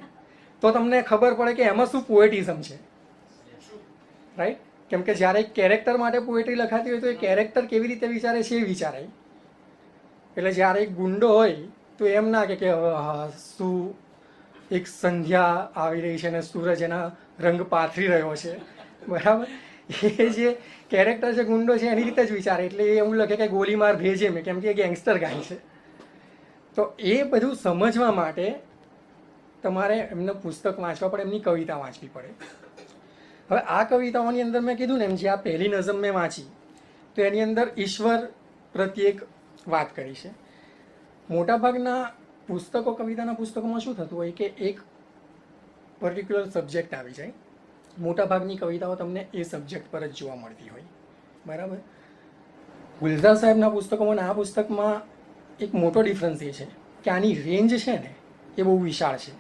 તો તમને ખબર પડે કે એમાં શું પોએટિઝમ છે, રાઈટ. કેમ કે જ્યારે એક કેરેક્ટર માટે પોએટ્રી લખાતી હોય તો એ કેરેક્ટર કેવી રીતે વિચારે છે એ વિચારાય. એટલે જ્યારે એક ગુંડો હોય તો એમ ના કે શું એક સંધ્યા આવી રહી છે અને સૂરજ એના રંગ પાથરી રહ્યો છે, બરાબર. એ જે કેરેક્ટર છે ગુંડો છે એની રીતે જ વિચારે. એટલે એ એવું લખે કે ગોલી માર ભેજે મેં, કેમ કે એ ગેંગસ્ટર ગાય છે. તો એ બધું સમજવા માટે તમારે એમનું પુસ્તક વાંચવા પડે, એમની કવિતા વાંચવી પડે. હવે આ કવિતાઓની અંદર મેં કીધું ને એમ, જે આ પહેલી નઝમ મેં વાંચી તો એની અંદર ઈશ્વર પ્રત્યે એક વાત કરી છે. મોટાભાગના પુસ્તકો, કવિતાના પુસ્તકોમાં શું થતું હોય કે એક પર્ટિક્યુલર સબ્જેક્ટ આવી જાય. મોટાભાગની કવિતાઓ તમને એ સબ્જેક્ટ પર જ જોવા મળતી હોય, બરાબર. ગુલઝાર સાહેબના પુસ્તકોમાં આ પુસ્તકમાં એક મોટો ડિફરન્સ એ છે કે આની રેન્જ છે ને એ બહુ વિશાળ છે.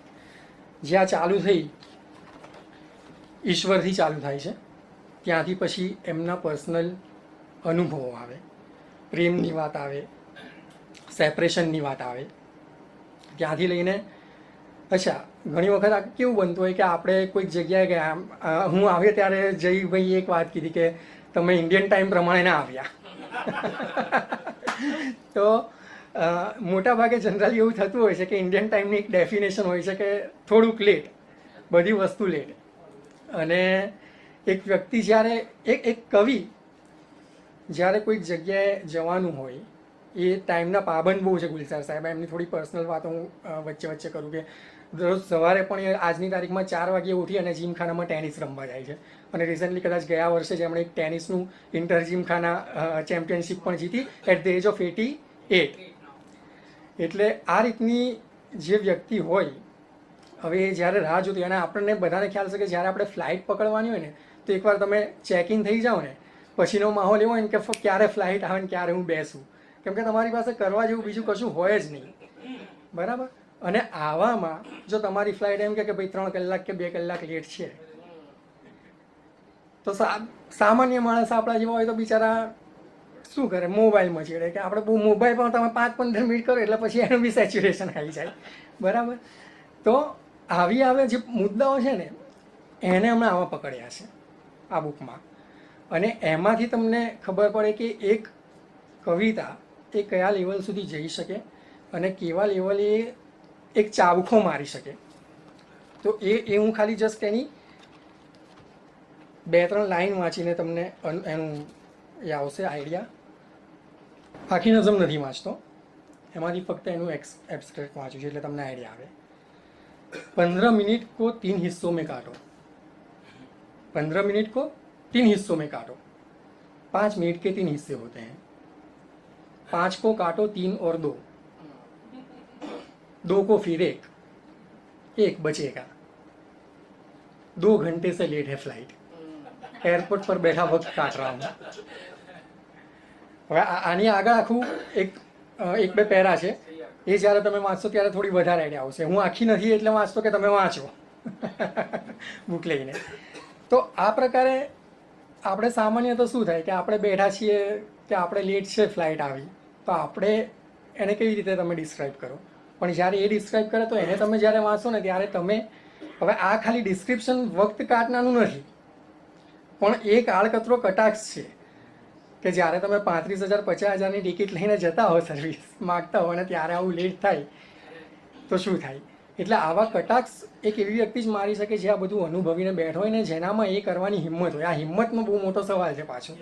જ્યાં ચાલુ થઈ ઈશ્વરથી ચાલુ થાય છે, ત્યાંથી પછી એમના પર્સનલ અનુભવો આવે, પ્રેમની વાત આવે, સેપરેશનની વાત આવે, ત્યાંથી લઈને અચ્છા ઘણી વખત આ કેવું બનતું હોય કે આપણે કોઈક જગ્યાએ ગયા, હું આવ્યો ત્યારે જયભાઈ એક વાત કીધી કે તમે ઇન્ડિયન ટાઈમ પ્રમાણે ના આવ્યા. તો મોટા ભાગે જનરલી એવું થતું હોય છે કે ઇન્ડિયન ટાઈમની એક ડેફિનેશન હોય છે કે થોડુંક લેટ, બધી વસ્તુ લેટ. અને એક વ્યક્તિ જ્યારે એક કવિ જ્યારે કોઈક જગ્યાએ જવાનું હોય એ ટાઈમના પાબંદ બહુ છે ગુલઝાર સાહેબ. એમની થોડી પર્સનલ વાતો હું વચ્ચે વચ્ચે કરું કે દરરોજ સવારે પણ એ આજની તારીખમાં 4 વાગે ઉઠી અને જીમખાનામાં ટેનિસ રમવા જાય છે. અને રિસન્ટલી કદાચ ગયા વર્ષે જ એમણે એક ટેનિસનું ઇન્ટર જીમખાના ચેમ્પિયનશિપ પણ જીતી એટ ધ એજ ઓફ 88. એટલે આ રીતની જે વ્યક્તિ હોય, હવે એ જ્યારે રાહ જોતી, અને આપણને બધાને ખ્યાલ છે કે જ્યારે આપણે ફ્લાઇટ પકડવાની હોય ને તો એકવાર તમે ચેક ઇન થઈ જાઓ ને પછીનો માહોલ એવો હોય ને કે ક્યારે ફ્લાઇટ આવે ને ક્યારે હું બેસું, કેમ કે તમારી પાસે કરવા જેવું બીજું કશું હોય જ નહીં, બરાબર. અને આવામાં જો તમારી ફ્લાઇટ એમ કે ભાઈ 3 કલાક કે 2 કલાક લેટ છે તો સામાન્ય માણસ આપણા જેવા હોય તો બિચારા શું કરે, મોબાઈલમાં છેડે કે આપણે બહુ મોબાઈલ પણ તમે 5-15 મિનિટ કરો એટલે પછી એનું બી સેચ્યુરેશન આવી જાય, બરાબર. તો આવે જે મુદ્દાઓ છે ને એને અમે આવા પકડ્યા છે આ બુકમાં. અને એમાંથી તમને ખબર પડે કે એક કવિતા એ કયા લેવલ સુધી જઈ શકે અને કેવા લેવલે એક ચાબખો મારી શકે. તો એ હું ખાલી જસ્ટ એની 2-3 લાઈન વાંચીને તમને એનું એ આવશે આઈડિયા. આખી નઝમ નથી વાંચતો, એમાંથી ફક્ત એનું એબ્સ્ટ્રેક્ટ વાંચ્યું છે એટલે તમને આઈડિયા આવે. 15 मिनट को 3 हिस्सों में काटो, 15 मिनट को 3 हिस्सों में काटो, 5 मिनट के 3 हिस्से होते हैं. 5 को काटो 3 और 2, 2 को फिर 1 बचेगा. 2 घंटे से लेट है फ्लाइट, एयरपोर्ट पर बैठा वक्त काट रहा हूँ. હવે આની આગળ આખું એક બે પેરા છે, એ જ્યારે તમે વાંચશો ત્યારે થોડી વધારે આઈડિયા આવશે. હું આખી નથી એટલે વાંચતો કે તમે વાંચો બુક લઈને. તો આ પ્રકારે આપણે સામાન્ય તો શું થાય કે આપણે બેઠા છીએ કે આપણે લેટ છે ફ્લાઇટ આવી, તો આપણે એને કેવી રીતે તમે ડિસ્ક્રાઇબ કરો. પણ જ્યારે એ ડિસ્ક્રાઇબ કરે તો એને તમે જ્યારે વાંચો ને ત્યારે તમે, હવે આ ખાલી ડિસ્ક્રિપ્શન વખત કાઢનાનું નથી, પણ એક આડકતરો કટાક્ષ છે કે જ્યારે તમે 35,000-50,000ની ટિકિટ લઈને જતા હો, સર્વિસ માગતા હો, અને ત્યારે આવું લેટ થાય તો શું થાય. એટલે આવા કટાક્ષ એક એવી વ્યક્તિ જ મારી શકે જે આ બધું અનુભવીને બેઠો હોય ને જેનામાં એ કરવાની હિંમત હોય. આ હિંમતનો બહુ મોટો સવાલ છે પાછો,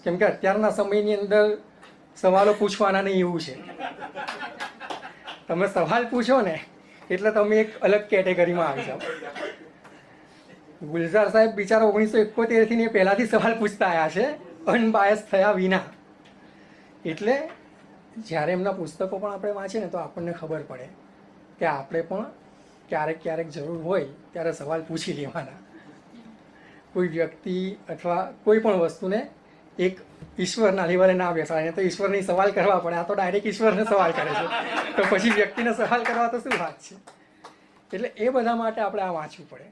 કેમ કે અત્યારના સમયની અંદર સવાલો પૂછવાના નહીં એવું છે. તમે સવાલ પૂછો ને એટલે તમે એક અલગ કેટેગરીમાં આવી જાઓ. ગુલઝાર સાહેબ બિચારા 1971થી ને પહેલાંથી સવાલ પૂછતા આવ્યા છે, અનબાયસ થયા વિના. એટલે જ્યારે એમના પુસ્તકો પણ આપણે વાંચીએ ને તો આપણને ખબર પડે કે આપણે પણ ક્યારેક જરૂર હોય ત્યારે સવાલ પૂછી લેવાના. કોઈ વ્યક્તિ અથવા કોઈ પણ વસ્તુને એક ઈશ્વરના લેવલે ના બેસાડે, તો ઈશ્વરની સવાલ કરવા પડે. આ તો ડાયરેક્ટ ઈશ્વરને સવાલ કરે છે, તો પછી વ્યક્તિને સવાલ કરવા તો શું વાત છે. એટલે એ બધા માટે આપણે આ વાંચવું પડે.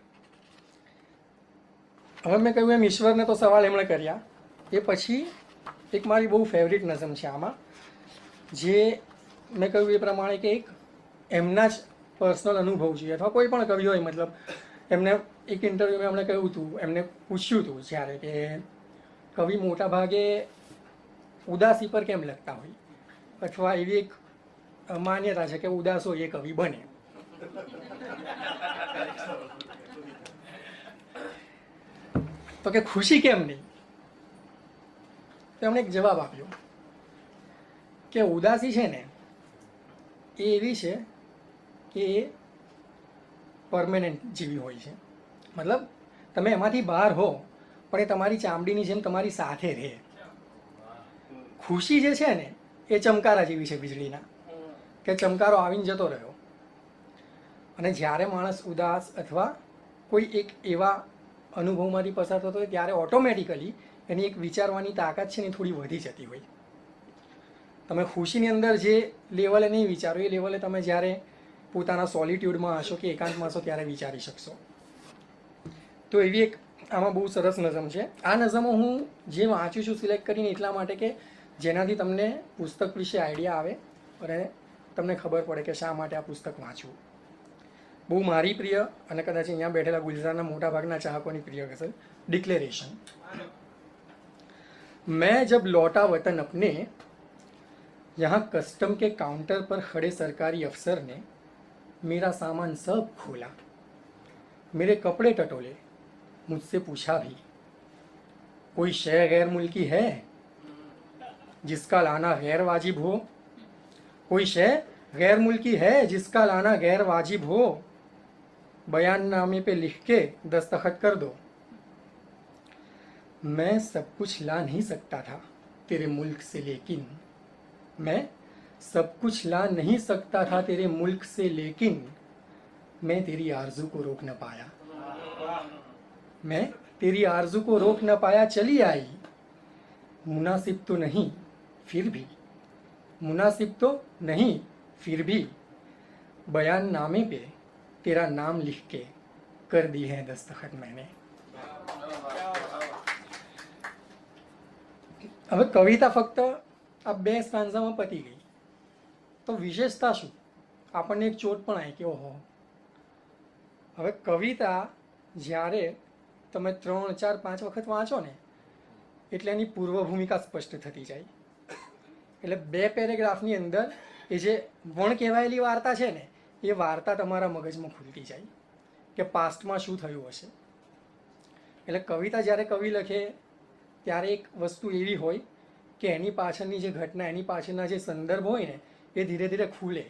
હવે મેં કહ્યું એમ ઈશ્વરને તો સવાલ એમણે કર્યા, એ પછી એક મારી બહુ ફેવરિટ નઝમ છે આમાં, જે મેં કહ્યું એ પ્રમાણે કે એક એમના જ પર્સનલ અનુભવ છે, અથવા કોઈ પણ કવિ હોય, મતલબ એમને એક ઇન્ટરવ્યૂમાં એમણે કહ્યું હતું, એમને પૂછ્યું હતું જ્યારે કે કવિ મોટા ભાગે ઉદાસી પર કેમ લખતા હોય, અથવા એવી એક માન્યતા છે કે ઉદાસ હોય એ કવિ બને. તો કે ખુશી કેમ નહીં? તો એમણે એક જવાબ આપ્યો કે ઉદાસી છે ને એ એવી છે કે એ પરમેનન્ટ જેવી હોય છે, મતલબ તમે એમાંથી બહાર હો પણ એ તમારી ચામડીની જેમ તમારી સાથે રહે. ખુશી જે છે ને એ ચમકારા જેવી છે વીજળીના, કે ચમકારો આવીને જતો રહ્યો, અને જ્યારે માણસ ઉદાસ અથવા કોઈ એક એવા અનુભવમાંથી પસાર થતો હોય ત્યારે ઓટોમેટિકલી એની એક વિચારવાની તાકાત છે ને થોડી વધી જતી હોય. તમે ખુશીની અંદર જે લેવલે નહીં વિચારો એ લેવલે તમે જ્યારે પોતાના સોલિટ્યુડમાં હશો કે એકાંતમાં હશો ત્યારે વિચારી શકશો. તો એવી એક આમાં બહુ સરસ નઝમ છે. આ નઝમો હું જે વાંચું છું સિલેક્ટ કરીને એટલા માટે કે જેનાથી તમને પુસ્તક વિશે આઈડિયા આવે અને તમને ખબર પડે કે શા માટે આ પુસ્તક વાંચવું. બહુ મારી પ્રિય અને કદાચ અહીંયા બેઠેલા ગુલઝારના મોટા ભાગના ચાહકોની પ્રિય ગઝલ, डिक्लेरेशन. मैं जब लौटा वतन अपने, यहाँ कस्टम के काउंटर पर खड़े सरकारी अफसर ने मेरा सामान सब खोला, मेरे कपड़े टटोले, मुझसे पूछा भी कोई शय गैर मुल्की है जिसका लाना गैर वाजिब हो, कोई शय गैर मुल्की है जिसका लाना गैर वाजिब हो, बयाननामे पे लिख के दस्तखत कर दो. मैं सब कुछ ला नहीं सकता था तेरे मुल्क से लेकिन, मैं सब कुछ ला नहीं सकता था तेरे मुल्क से लेकिन मैं तेरी आरज़ू को रोक न पाया, मैं तेरी आरज़ू को रोक न पाया चली आई. मुनासिब तो नहीं फिर भी, मुनासिब तो नहीं फिर भी बयान नामे पे तेरा नाम लिख के कर दी है दस्तखत मैंने. હવે કવિતા ફક્ત આ 2 સ્ટાન્ઝામાં પતી ગઈ, તો વિશેષતા શું? આપણને એક ચોટ પણ આવી કે ઓહો, હવે કવિતા જ્યારે તમે 3, 4, 5 વખત વાંચો ને એટલે એની પૂર્વ ભૂમિકા સ્પષ્ટ થતી જાય. એટલે 2 પેરેગ્રાફની અંદર એ જે વણ કહેવાયેલી વાર્તા છે ને એ વાર્તા તમારા મગજમાં ખુલતી જાય કે પાસ્ટમાં શું થયું હશે. એટલે કવિતા જ્યારે કવિ લખે ત્યારે એક વસ્તુ એવી હોય કે એની પાછળની જે ઘટના, એની પાછળના જે સંદર્ભ હોય ને એ ધીરે ધીરે ખુલે.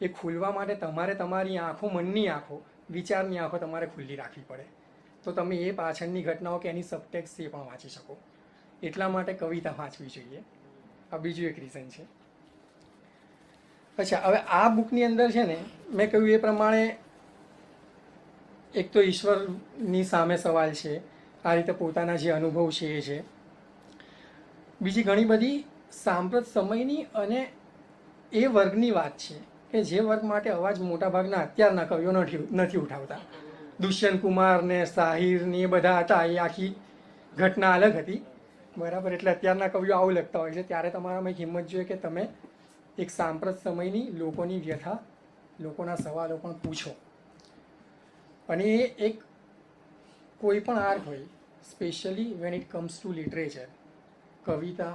એ ખુલવા માટે તમારે તમારી આંખો, મનની આંખો, વિચારની આંખો તમારે ખુલ્લી રાખવી પડે, તો તમે એ પાછળની ઘટનાઓ કે એની સબટેક્સ્ટ એ પણ વાંચી શકો. એટલા માટે કવિતા વાંચવી જોઈએ. આ બીજું એક રીઝન છે. અચ્છા, હવે આ બુકની અંદર છે ને મેં કહ્યું એ પ્રમાણે એક તો ઈશ્વરની સામે સવાલ છે, આ રીતે પોતાના જે અનુભવ છે એ છે, બીજી ઘણી બધી સાંપ્રત સમયની અને એ વર્ગની વાત છે કે જે વર્ગ માટે અવાજ મોટાભાગના અત્યારના કવિઓ નથી ઉઠાવતા. દુષ્યંત કુમાર ને સાહિર ને એ બધા હતા, એ આખી ઘટના અલગ હતી, બરાબર. એટલે અત્યારના કવિઓ આવું લખતા હોય છે. ત્યારે તમારામાં એક હિંમત જોઈએ કે તમે એક સાંપ્રત સમયની લોકોની વ્યથા, લોકોના સવાલો પણ પૂછો. અને એ એક કોઈ પણ આર્ટ હોય, specially when it comes to literature, કવિતા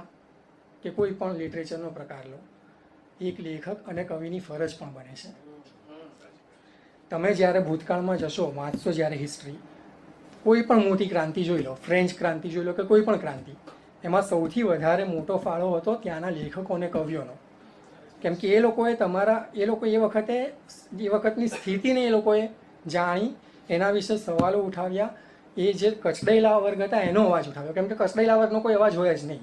કે કોઈ પણ લિટરેચરનો પ્રકાર લો, એક લેખક અને કવિની ફરજ પણ બને છે. તમે જ્યારે ભૂતકાળમાં જશો, વાંચશો જ્યારે હિસ્ટ્રી, કોઈ પણ મોટી ક્રાંતિ જોઈ લો, ફ્રેન્ચ ક્રાંતિ જોઈ લો કે કોઈ પણ ક્રાંતિ, એમાં સૌથી વધારે મોટો ફાળો હતો ત્યાંના લેખકો અને કવિઓનો. કેમ કે એ લોકો એ વખતની સ્થિતિને એ લોકોએ જાણી, એના વિશે સવાલો ઉઠાવ્યા, એ જે કચડાયેલા વર્ગ હતા એનો અવાજ ઉઠાવ્યો. કેમ કે કચડાયેલા વર્ગનો કોઈ અવાજ હોય જ નહીં,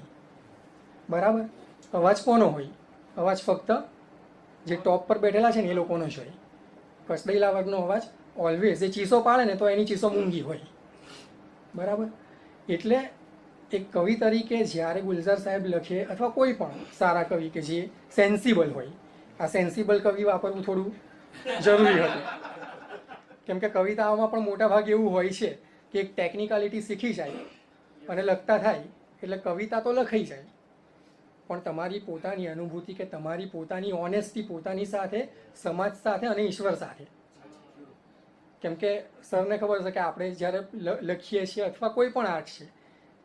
બરાબર. અવાજ કોનો હોય? અવાજ ફક્ત જે ટોપ પર બેઠેલા છે ને એ લોકોનો જ હોય. કચડાયેલા વર્ગનો અવાજ ઓલવેઝ, એ ચીસો પાડે ને તો એની ચીસો મૂંગી હોય, બરાબર. એટલે એક કવિ તરીકે જ્યારે ગુલઝાર સાહેબ લખે, અથવા કોઈ પણ સારા કવિ કે જે સેન્સિબલ હોય, આ સેન્સિબલ કવિ વાપરવું થોડું જરૂરી હતું. કેમ કે કવિતાઓમાં પણ મોટા ભાગે એવું હોય છે કે એક ટેકનિકાલિટી શીખી જાય અને લખતા થાય એટલે કવિતા તો લખાઈ જાય, પણ તમારી પોતાની અનુભૂતિ કે તમારી પોતાની ઓનેસ્ટી પોતાની સાથે, સમાજ સાથે અને ઈશ્વર સાથે. કેમ કે સરને ખબર છે કે આપણે જ્યારે લખીએ છીએ અથવા કોઈ પણ આર્ટ છે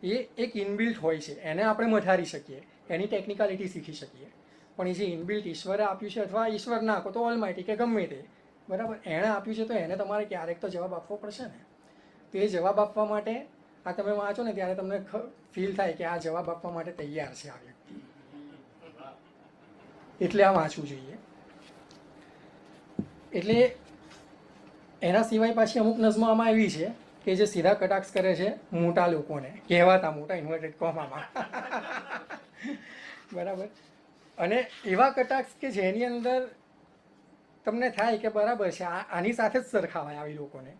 એ એક ઇનબિલ્ટ હોય છે, એને આપણે મઠારી શકીએ, એની ટેકનિકાલિટી શીખી શકીએ, પણ એ જે ઇનબિલ્ટ ઈશ્વરે આપ્યું છે અથવા ઈશ્વર ના કહો તો ઓલમાઇટી કે ગમે તે, બરાબર, એણે આપ્યું છે તો એને તમારે ક્યારેક તો જવાબ આપવો પડશે ને. તો એ જવાબ આપવા માટે આ તમે વાંચો ને ત્યારે તમને ફીલ થાય કે આ જવાબ આપવા માટે તૈયાર છે આ વ્યક્તિ, એટલે આ વાંચવું જોઈએ. એટલે એના સિવાય પાછી અમુક નઝમો આમાં એવી છે કે જે સીધા કટાક્ષ કરે છે મોટા લોકોને, કહેવાતા મોટા ઇન્વર્ટેડ કોમામાં, બરાબર. અને એવા કટાક્ષ કે જેની અંદર તમને થાય કે બરાબર છે આની સાથે જ સરખાવાય, આવી લોકોને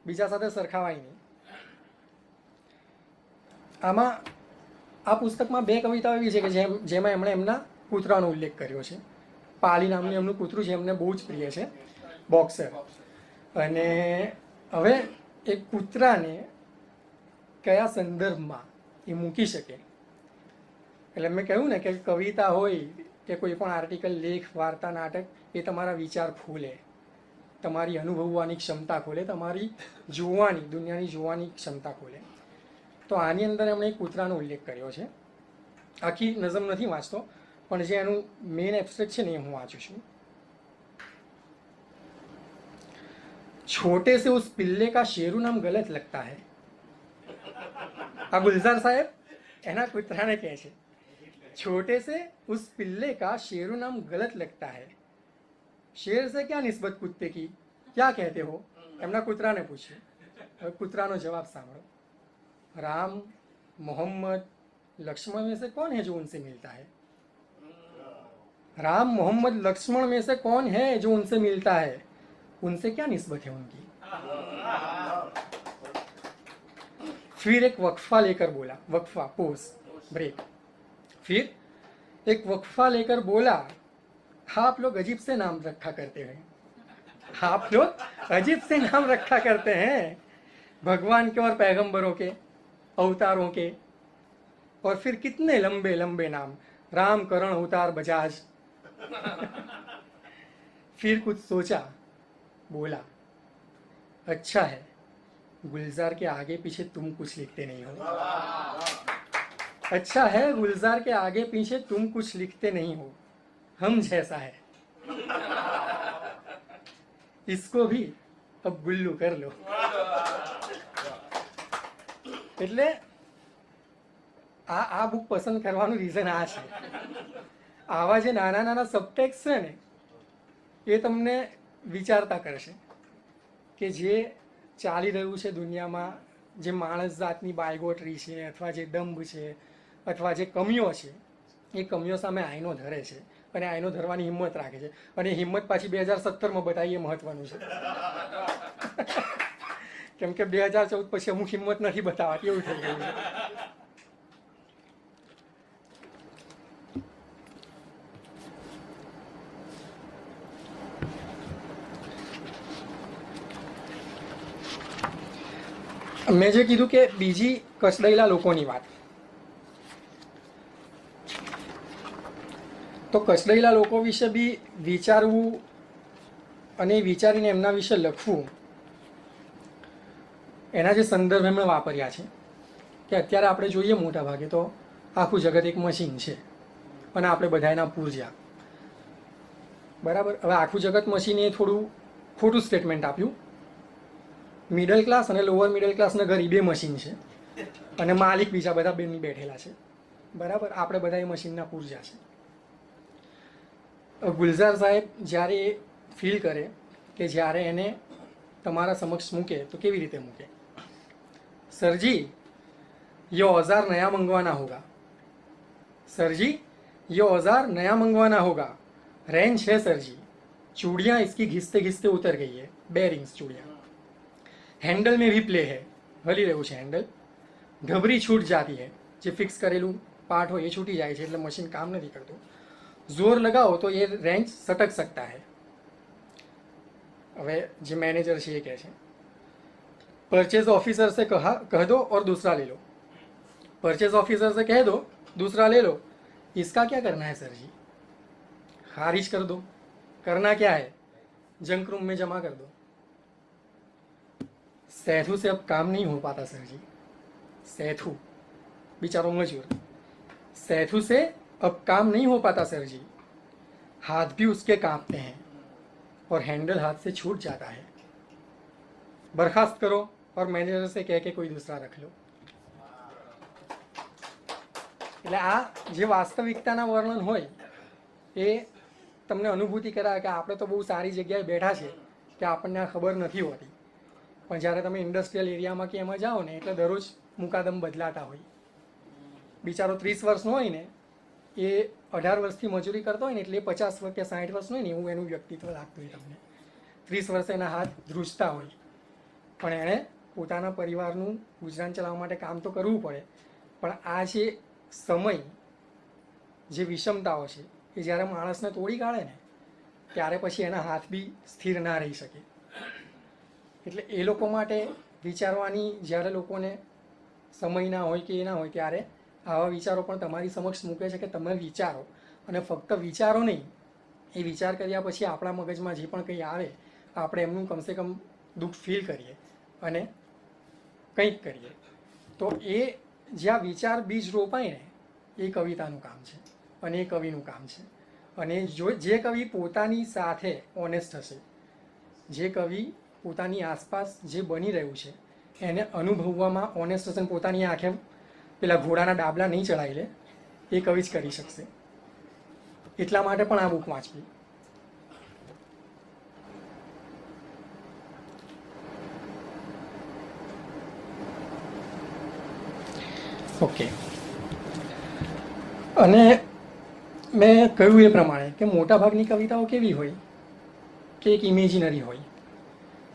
બીજા સાથે સરખાવાય નહીં. આમાં આ પુસ્તકમાં 2 કવિતાઓ એવી છે કે જેમાં એમણે એમના કૂતરાનો ઉલ્લેખ કર્યો છે. પાલી નામનું એમનું કૂતરું છે, એમને બહુ જ પ્રિય છે, બોક્સર. અને હવે એ કૂતરાને કયા સંદર્ભમાં એ મૂકી શકે, એટલે મેં કહ્યું ને કે કવિતા હોય કે કોઈ પણ આર્ટિકલ, લેખ, વાર્તા, નાટક એ તમારા વિચાર ખોલે, તમારી અનુભવવાની ક્ષમતા ખોલે, તમારી જોવાની, દુનિયાની જોવાની ક્ષમતા ખોલે. તો આની અંદર એમણે એક કૂતરાનો ઉલ્લેખ કર્યો છે. આખી નઝમ નથી વાંચતો, પણ જે એનું મેઇન એબ્સ્ટ્રેક્ટ છે ને એ હું વાંચું છું. छोटे से उस पिल्ले का शेरू नाम गलत लगता है. આ ગુલઝાર સાહેબ એના કૂતરાને કહે છે, छोटे से उस पिल्ले का शेरू नाम गलत लगता है. शेर से क्या निस्बत कुत्ते की, क्या कहते हो? એમના કૂતરાને પૂછ્યું. હવે કૂતરાનો જવાબ સાંભળો. राम, मोहम्मद, लक्ष्मण में से कौन है जो उनसे मिलता है? राम, मोहम्मद, लक्ष्मण में से कौन है जो उनसे मिलता है? उनसे क्या निस्बत है उनकी? फिर एक वक्फा लेकर बोला, वक्फा, पोज, ब्रेक. फिर एक वक्फा लेकर बोला, आप लोग अजीब से नाम रखा करते हैं, आप लोग अजीब से नाम रखा करते हैं भगवान के और पैगंबरों के, अवतारों के, और फिर कितने लंबे लंबे नाम, राम, करण, अवतार, बजाज. फिर कुछ सोचा, बोला, अच्छा है गुलजार के आगे पीछे तुम कुछ लिखते नहीं हो. अच्छा है गुलजार के आगे पीछे तुम कुछ लिखते नहीं हो, हम जैसा है. इसको भी अब गुल्लू कर लो. એટલે આ બુક પસંદ કરવાનું રીઝન આ છે. આવા જે નાના નાના સબટેક્સ છે ને એ તમને વિચારતા કરશે કે જે ચાલી રહ્યું છે દુનિયામાં, જે માણસ જાતની બાયગોટરી છે અથવા જે દંભ છે અથવા જે કમીઓ છે, એ કમીઓ સામે આઈનો ધરે છે અને આઈનો ધરવાની હિંમત રાખે છે. અને હિંમત પાછી 2017માં બતાવીએ મહત્વનું છે. કેમ કે 2014 પછી અમુક હિંમત નથી બતાવતી, એવું થઈ ગયું છે. મેં જે કીધું કે બીજી કસડાયેલા લોકોની વાત, તો કસડાયેલા લોકો વિશે બી વિચારવું અને વિચારીને એમના વિશે લખવું, એના જે સંદર્ભ એમણે વાપર્યા છે કે અત્યારે આપણે જોઈએ મોટા ભાગે તો આખું જગત એક મશીન છે અને આપણે બધા એના પૂરજા, બરાબર. હવે આખું જગત મશીન એ થોડું ખોટું સ્ટેટમેન્ટ આપ્યું. મિડલ ક્લાસ અને લોઅર મિડલ ક્લાસના ઘર બે મશીન છે અને માલિક બીજા બધા બેઠેલા છે, બરાબર. આપણે બધા એ મશીનના પૂરજા છે. ગુલઝાર સાહેબ જ્યારે એ ફીલ કરે કે જ્યારે એને તમારા સમક્ષ મૂકે તો કેવી રીતે મૂકે. सर जी ये औजार नया मंगवाना होगा, सर जी ये औजार नया मंगवाना होगा. रेंज है सर जी, चूड़ियाँ इसकी घिसते घिसते उतर गई है, 2 रिंग्स चूड़ियाँ. हैंडल में भी प्ले है, હલી રહ્યું છે હેન્ડલ. ઢબરી છૂટ જાતી है, જે ફિક્સ કરેલું પાર્ટ હોય એ છૂટી જાય છે એટલે મશીન કામ નથી કરતું. જોર લગાવો તો એ રેન્જ સટક सकता है. હવે જે મેનેજર છે એ કહે છે परचेज ऑफिसर से कह दो और दूसरा ले लो, परचेज ऑफिसर से कह दो दूसरा ले लो, इसका क्या करना है सर जी? खारिज कर दो। करना क्या है? जंक रूम में जमा कर दो। सेठू से अब काम नहीं हो पाता सर जी। सेठू बेचारो मजूर, सेठू से अब काम नहीं हो पाता सर जी। हाथ भी उसके कांपते हैं और हैंडल हाथ से छूट जाता है। बर्खास्त करो और मैनेजर से कह के कोई दूसरा रख लो। એટલે આ જે વાસ્તવિકતાના વર્ણન હોય એ તમને અનુભૂતિ કરાવે કે આપણે તો બહુ સારી જગ્યાએ બેઠા છે કે આપણને આ ખબર નથી હોતી, પણ જ્યારે તમે ઇન્ડસ્ટ્રીયલ એરિયામાં કે એમાં જાઓ ને એટલે દરરોજ મુકાદમ બદલાતા હોય. બિચારો 30 વર્ષનો હોય ને એ 18 વર્ષથી મજૂરી કરતો હોય ને એટલે 50 વર્ષ કે 60 વર્ષનો હોય ને એવું એનું વ્યક્તિત્વ લાગતું હોય તમને. 30 વર્ષે એના હાથ ધ્રુજતા હોય, પણ એણે પોતાના પરિવારનું ગુજરાન ચલાવવા માટે કામ તો કરવું પડે. પણ આ જે સમય, જે વિષમતાઓ છે એ જ્યારે માણસને તોડી કાઢે ને ત્યારે પછી એના હાથ બી સ્થિર ના રહી શકે. એટલે એ લોકો માટે વિચારવાની જ્યારે લોકોને સમય ના હોય કે એ ના હોય ત્યારે આવા વિચારો પણ તમારી સમક્ષ મૂકે છે કે તમે વિચારો, અને ફક્ત વિચારો નહીં, એ વિચાર કર્યા પછી આપણા મગજમાં જે પણ કંઈ આવે આપણે એમનું કમસે કમ દુઃખ ફીલ કરીએ અને કંઈક કરીએ. તો એ જ્યાં વિચાર બીજ રોપાય ને એ કવિતાનું કામ છે અને એ કવિનું કામ છે. અને જે કવિ પોતાની સાથે ઓનેસ્ટ હશે, જે કવિ પોતાની આસપાસ જે બની રહ્યું છે એને અનુભવવામાં ઓનેસ્ટ હશે, પોતાની આંખે પેલા ઘોડાના ડાબલા નહીં ચડાવી લે, એ કવિ જ કરી શકશે. એટલા માટે પણ આ બુક વાંચવી. ઓકે. અને મેં કહ્યું એ પ્રમાણે કે મોટાભાગની કવિતાઓ કેવી હોય કે એક ઇમેજિનરી હોય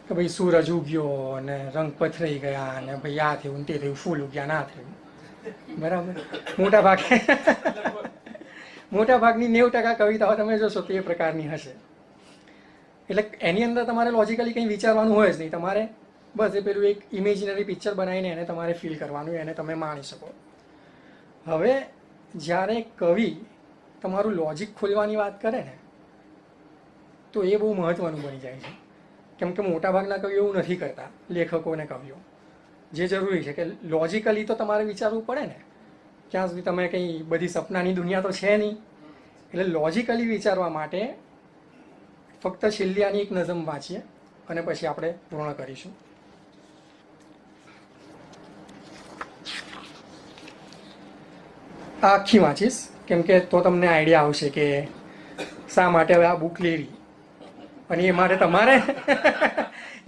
કે ભાઈ સૂરજ ઉગ્યો અને રંગ પથરાઈ ગયા અને ભાઈ આ થયું તે થયું, ફૂલ ઉગ્યા ના થયું, બરાબર. મોટાભાગની 90% કવિતાઓ તમે જોશો તો એ પ્રકારની હશે. એટલે એની અંદર તમારે લોજિકલી કંઈ વિચારવાનું હોય જ નહીં. તમારે બસ એ પેલું એક ઇમેજિનરી પિક્ચર બનાવીને એને તમારે ફીલ કરવાનું, એને તમે માણી શકો. હવે જ્યારે કવિ તમારું લોજિક ખોલવાની વાત કરે ને તો એ બહુ મહત્ત્વનું બની જાય છે. કેમ કે મોટાભાગના કવિઓ એવું નથી કરતા, લેખકો અને કવિઓ. જે જરૂરી છે કે લોજિકલી તો તમારે વિચારવું પડે ને. ક્યાં સુધી તમે કંઈ બધી સપનાની દુનિયા તો છે નહીં. એટલે લોજિકલી વિચારવા માટે ફક્ત છેલ્લી આની એક નઝમ વાંચીએ અને પછી આપણે પૂર્ણ કરીશું. આ આખી વાંચીશ કેમ કે તો તમને આઈડિયા આવશે કે શા માટે હવે આ બુક લેવી. અને એ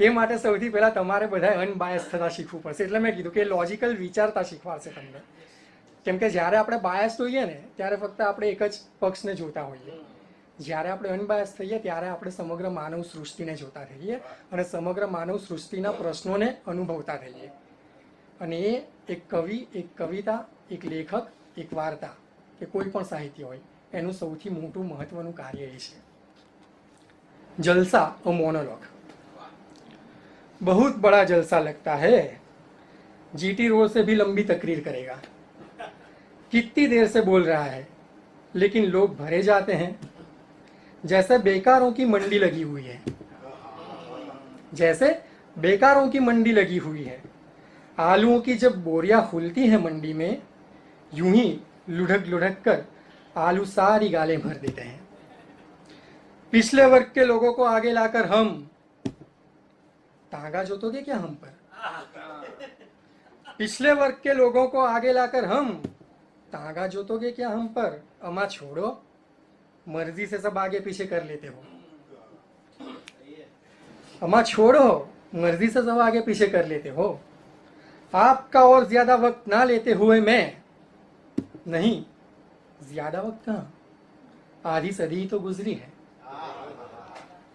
માટે સૌથી પહેલાં તમારે બધાએ અનબાયસ થતા શીખવું પડશે. એટલે મેં કીધું કે લોજિકલ વિચારતા શીખવાડશે તમને. કેમ કે જ્યારે આપણે બાયસ હોઈએ ને ત્યારે ફક્ત આપણે એક જ પક્ષને જોતા હોઈએ. જ્યારે આપણે અનબાયસ થઈએ ત્યારે આપણે સમગ્ર માનવ સૃષ્ટિને જોતા થઈએ અને સમગ્ર માનવ સૃષ્ટિના પ્રશ્નોને અનુભવતા થઈએ. અને એ એક કવિ, એક કવિતા, એક લેખક, એક વાર્તા કે કોઈ પણ સાહિત્ય હોય એનું સૌથી મોટું મહત્વનું કાર્ય એ છે. जलसा और मोनोलॉग. बहुत बड़ा जलसा लगता है, जीटी रोड से भी लंबी तकरीर करेगा. कितनी देर से बोल रहा है लेकिन लोग भरे जाते हैं जैसे बेकारों की मंडी लगी हुई है. जैसे बेकारों की मंडी लगी हुई है. आलूओं की जब बोरियां खुलती हैं मंडी में, यूं ही लुढ़क लुढ़क कर आलू सारी गालें भर देते हैं. पिछले वर्ग के लोगों को आगे लाकर हम तांगा जोतोगे क्या हम पर. पिछले वर्ग के लोगों को आगे लाकर हम तांगा जोतोगे क्या हम पर. अमा छोड़ो, मर्जी से सब आगे पीछे कर लेते हो. अमा छोड़ो, मर्जी से सब आगे पीछे कर लेते हो. आपका और ज्यादा वक्त ना लेते हुए मैं, नहीं ज्यादा वक्त कहाँ, आधी सदी ही तो गुजरी है.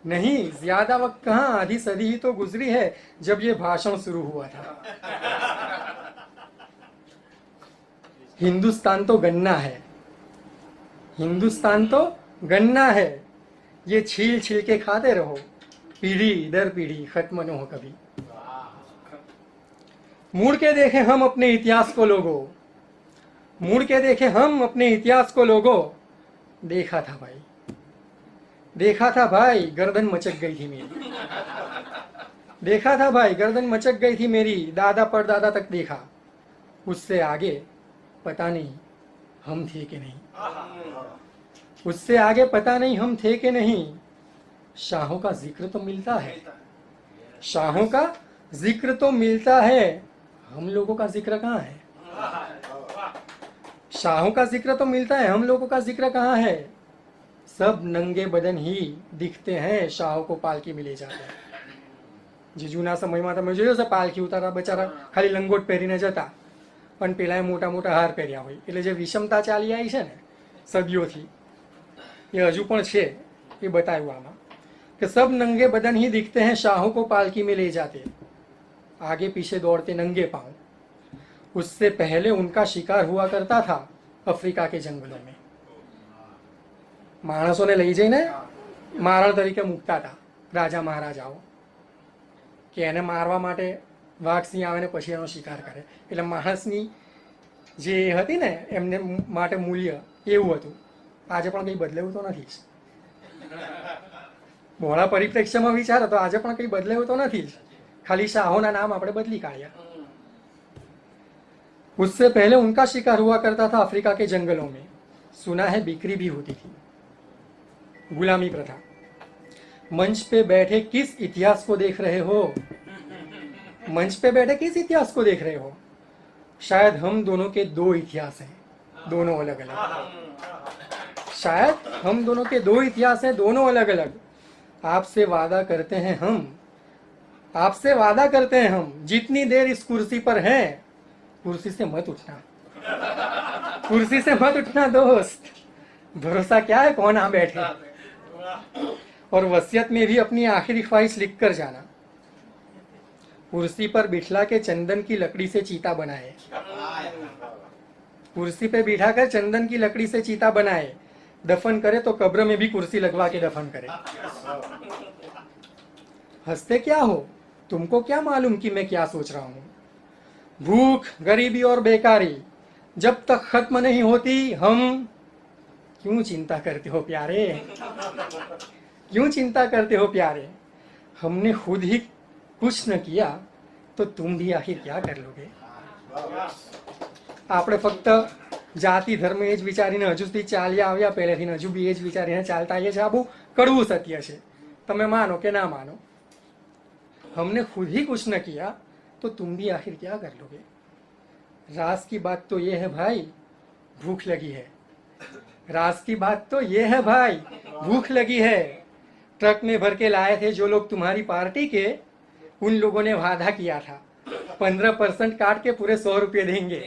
नहीं ज्यादा वक्त कहाँ, आधी सदी ही तो गुजरी है जब ये भाषण शुरू हुआ था. हिंदुस्तान तो गन्ना है, हिंदुस्तान तो गन्ना है. ये छील छील के खाते रहो, पीढ़ी दर पीढ़ी खत्म न हो कभी. मुड़ के देखे हम अपने इतिहास को लोगों, मुड़ के देखे हम अपने इतिहास को लोगों, देखा था भाई, देखा था भाई गर्दन मचक गई थी मेरी, देखा था भाई गर्दन मचक गई थी मेरी, दादा परदादा तक देखा, उससे आगे पता नहीं हम थे कि नहीं, उससे आगे पता नहीं हम थे कि नहीं। शाहों का जिक्र तो मिलता है, शाहों का जिक्र तो मिलता है, हम लोगों का जिक्र कहाँ है? शाहों का जिक्र तो मिलता है, हम लोगों का जिक्र कहाँ है? सब नंगे बदन ही दिखते हैं, शाहों को पालकी में ले जाते हैं। જે જૂના સમયમાં તમે જોયો છે પાલખી ઉતારા બચારા ખાલી લંગોટ પહેરીને જતા, પણ પેલાએ મોટા મોટા હાર પહેર્યા હોય, એટલે જે વિષમતા ચાલી આવી છે ને સદીઓથી એ હજુ પણ છે, એ બતાવ્યું આમાં કે सब नंगे बदन ही दिखते हैं, शाहों को पालकी में ले जाते, आगे पीछे दौड़ते नंगे पांव, उससे पहले उनका शिकार हुआ करता था अफ्रीका के जंगलों में। માણસોને લઈ જઈને મારણ તરીકે મૂકતા હતા રાજા મહારાજાઓ, કે એને મારવા માટે વાઘ સિંહ આવે ને પછી એનો શિકાર કરે, એટલે માણસની જે હતી ને એમને માટે મૂલ્ય એવું હતું. આજે પણ કંઈ બદલાયું તો નથી જ. બહોળા પરિપ્રેક્ષ્યમાં વિચારો તો આજે પણ કંઈ બદલાયું તો નથી જ, ખાલી શાહોના નામ આપણે બદલી કાઢ્યા. उससे पहले उनका शिकार हुआ करता था अफ्रीका के जंगलों में, सुना है बिक्री भी होती थी, गुलामी प्रथा। मंच पे बैठे किस इतिहास को देख रहे हो? मंच पे बैठे किस इतिहास को देख रहे हो? शायद हम दोनों के दो इतिहास हैं, दोनों अलग अलग। शायद हम दोनों के दो इतिहास हैं, दोनों अलग अलग। आपसे वादा करते हैं हम, आपसे वादा करते हैं हम, जितनी देर इस कुर्सी पर हैं, कुर्सी से मत उठना, कुर्सी से मत उठना दोस्त, भरोसा क्या है कौन आ बैठे। और वसीयत में भी अपनी आखिरी ख्वाहिश लिख कर जाना, कुर्सी पर बिठला के चंदन की लकड़ी से चीता बनाए, कुर्सी पे बिठाकर चंदन की लकड़ी से चीता बनाए, दफन करे तो कब्र में भी कुर्सी लगवा के दफन करे। हंसते क्या हो, तुमको क्या मालूम कि मैं क्या सोच रहा हूं? भूख, गरीबी और बेकारी जब तक खत्म नहीं होती, हम क्यों चिंता करते हो प्यारे, क्यों चिंता करते हो प्यारे। हमने खुद ही कुछ न किया तो तुम भी आखिर क्या कर लोगे। આપણે ફક્ત જાતિ ધર્મ એ જ વિચારીને હજુ સુધી ચાલ્યા આવ્યા પહેલેથી હજુ બી એ જ વિચારીને ચાલતા આવીએ છીએ. આ બહુ કડવું સત્ય છે, તમે માનો કે ના માનો. हमने खुद ही कुछ न किया तो तुम भी आखिर क्या कर लोगे। राज की बात तो ये है भाई, भूख लगी है, राज की बात तो ये है भाई, भूख लगी है। ट्रक में भर के लाए थे जो लोग तुम्हारी पार्टी के, उन लोगों ने वादा किया था 15% काट के पूरे 100 रुपये देंगे।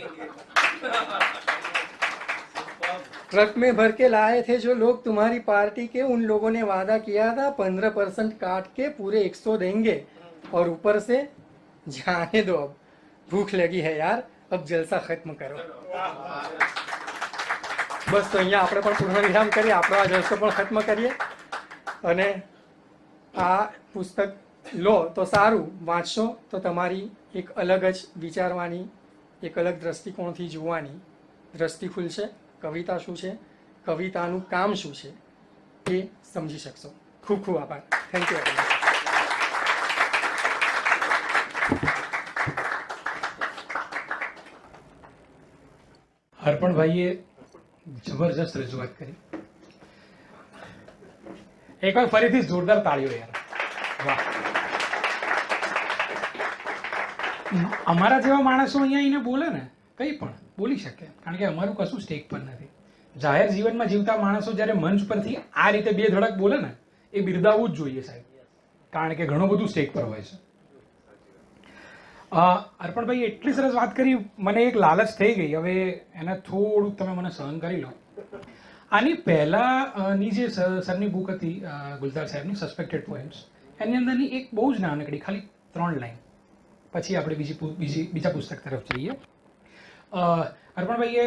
ट्रक में भर के लाए थे जो लोग तुम्हारी पार्टी के, उन लोगों ने वादा किया था 15% काट के पूरे 100 देंगे, और ऊपर से जाने दो, अब भूख लगी है यार, अब जलसा खत्म करो। बस तो અહીંયા આપણે પણ પૂર્ણ વિરામ કરીએ, આપણો આ જલસો પણ ખત્મ કરીએ. અને આ પુસ્તક લો તો સારું, વાંચશો તો તમારી એક અલગ જ વિચારવાની, એક અલગ દ્રષ્ટિકોણથી જોવાની દ્રષ્ટિ ખુલશે. કવિતા શું છે, કવિતાનું કામ શું છે એ સમજી શકશો. ખૂબ ખૂબ આભાર. Thank you. હરપણભાઈએ જબરજસ્ત રજૂઆત કરી. એકવાર ફરીથી જોરદાર તાળીઓ યાર, વાહ. અમારા જેવા માણસો અહીંયા આવીને બોલે ને, કંઈ પણ બોલી શકે, કારણ કે અમારું કશું સ્ટેક પર નથી. જાહેર જીવનમાં જીવતા માણસો જ્યારે મંચ પરથી આ રીતે બે ધડક બોલે ને, એ બિરદાવવું જ જોઈએ સાહેબ, કારણ કે ઘણું બધું સ્ટેક પર હોય છે. અર્પણભાઈ એટલી સરસ વાત કરી, મને એક લાલચ થઈ ગઈ, હવે એને થોડુંક તમે મને સહન કરી લો. આની પહેલાંની જે સરની બુક હતી ગુલઝાર સાહેબની સસ્પેક્ટેડ પોએમ્સ, એની અંદરની એક બહુ જ નાનકડી ખાલી 3 લાઈન, પછી આપણે બીજા પુસ્તક તરફ જઈએ. અર્પણભાઈએ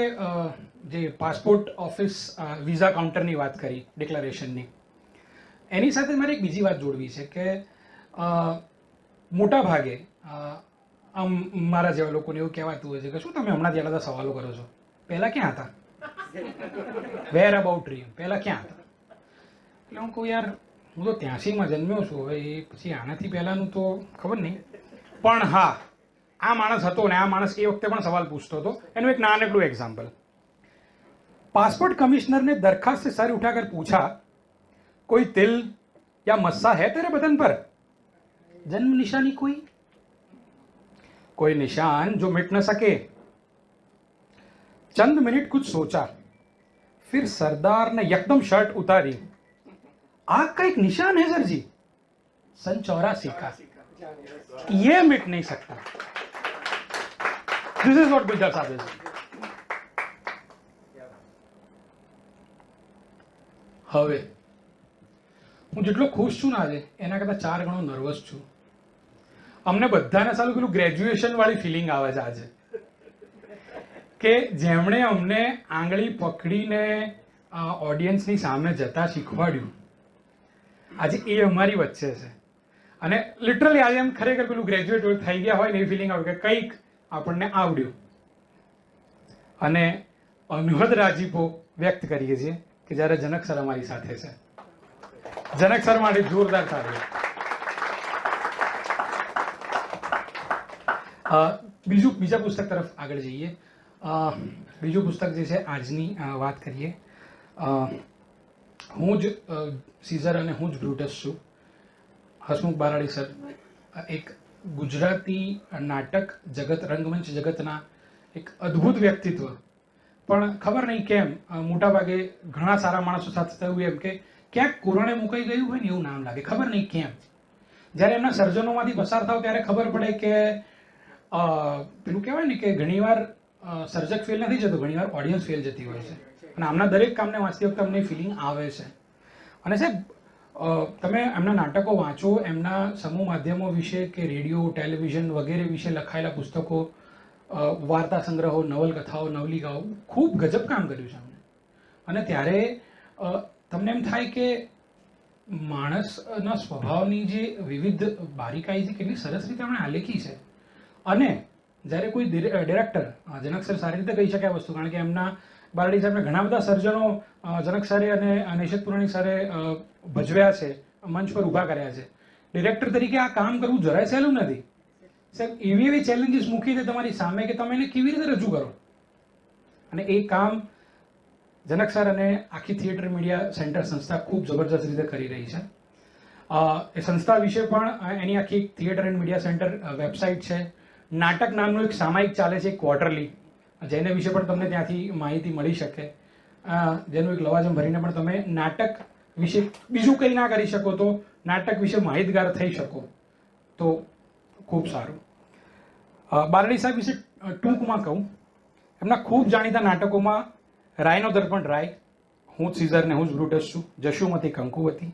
જે પાસપોર્ટ ઓફિસ વિઝા કાઉન્ટરની વાત કરી, ડિક્લેરેશનની, એની સાથે મારે એક બીજી વાત જોડવી છે કે મોટા ભાગે આમ મારા જેવા લોકોને એવું કહેવાતું હોય છે કે શું તમે હમણાં જ બધા સવાલો કરો છો, પહેલા ક્યાં હતા? વેર અબાઉટ ડ્રીમ, પહેલા ક્યાં હતા? એટલે હું કહું યાર હું તો 83માં જન્મ્યો છું, હવે એ પછી આનાથી પહેલાંનું તો ખબર નહીં, પણ હા આ માણસ હતો ને આ માણસ એ વખતે પણ સવાલ પૂછતો હતો. એનું એક નાનકડું એક્ઝામ્પલ. पासपोर्ट कमिश्नर ने दरखास्त से सर उठाकर पूछा, कोई तिल या मस्सा है तेरे बदन पर? जन्म निशानी कोई निशान जो मिट न सके. चंद मिनट कुछ सोचा, फिर सरदार ने यकदम शर्ट उतारी. आग का एक निशान है सर जी, सन 84 का, ये मिट नहीं सकता. दिस इज व्हाट गुजर साहब इज. હવે હું જેટલો ખુશ છું ને આજે એના કરતાં 4 ગણો નર્વસ છું. અમને બધાને સાલું પેલું ગ્રેજ્યુએશન વાળી ફિલિંગ આવે છે આજે, કે જેમણે અમને આંગળી પકડીને ઓડિયન્સની સામે જતા શીખવાડ્યું, આજે એ અમારી વચ્ચે છે. અને લિટરલી આજે એમ ખરેખર પેલું ગ્રેજ્યુએટ થઈ ગયા હોય ને એવી ફિલિંગ આવે કે કંઈક આપણને આવડ્યું. અને અનહદ રાજીપો વ્યક્ત કરીએ છીએ કે જ્યારે જનક સર અમારી સાથે છે. જનક સર માટે જોરદાર તાળીઓ. બીજા પુસ્તક તરફ આગળ જઈએ. બીજું પુસ્તક જે છે આજની વાત કરીએ. હું જ સીઝર અને હું જ બ્રુટસ છું. હસમુખ બારાડી સર એક ગુજરાતી નાટક જગત, રંગમંચ જગતના એક અદ્ભુત વ્યક્તિત્વ, પણ ખબર નહીં કેમ મોટાભાગે ઘણા સારા માણસો સાથે થયું એમ કે ક્યાંક કોરોણે મુકાઈ ગયું હોય ને એવું નામ લાગે. ખબર નહીં કેમ જ્યારે એમના સર્જનોમાંથી પસાર થાવ ત્યારે ખબર પડે કે પેલું કહેવાય ને કે ઘણીવાર સર્જક ફેલ નથી જતો, ઘણીવાર ઓડિયન્સ ફેલ જતી હોય છે. અને આમના દરેક કામને વાંચતી વખતે અમને ફિલિંગ આવે છે. અને સાહેબ તમે એમના નાટકો વાંચો, એમના સમૂહ માધ્યમો વિશે કે રેડિયો, ટેલિવિઝન વગેરે વિશે લખાયેલા પુસ્તકો, વાર્તા સંગ્રહો, નવલકથાઓ, નવલિકાઓ, ખૂબ ગજબ કામ કર્યું છે અમને. અને ત્યારે તમને એમ થાય કે માણસના સ્વભાવની જે વિવિધ બારીકાઈ છે કેટલી સરસ રીતે એમણે આલેખી છે. અને જ્યારે કોઈ ડિરેક્ટર, જનક સર સારી રીતે કહી શકે આ વસ્તુ, કારણ કે એમના બારડી સાહેબને ઘણા બધા સર્જનો જનક સરે અને નિષેધ પુરાણી સરે ભજવ્યા છે, મંચ પર ઊભા કર્યા છે. ડિરેક્ટર તરીકે આ કામ કરવું જરાય સહેલું નથી સાહેબ. એવી એવી ચેલેન્જીસ મૂકી છે તમારી સામે કે તમે એને કેવી રીતે રજૂ કરો. અને એ કામ જનક સર અને આખી થિયેટર મીડિયા સેન્ટર સંસ્થા ખૂબ જબરજસ્ત રીતે કરી રહી છે. એ સંસ્થા વિશે પણ એની આખી theatre and media centre website છે. નાટક નામનું એક સામાયિક ચાલે છે ક્વાર્ટરલી, જેને વિશે પણ તમને ત્યાંથી માહિતી મળી શકે. જેનું એક લવાજમ ભરીને પણ તમે નાટક વિશે બીજું કંઈ ના કરી શકો તો નાટક વિશે માહિતગાર થઈ શકો તો ખૂબ સારું. બારડી સાહેબ વિશે ટૂંકમાં કહું, એમના ખૂબ જાણીતા નાટકોમાં રાયનો દર્પણ રાય, હું જ સીઝર ને હું જ બ્રુટસ છું, જશુમતી કંકુવતી,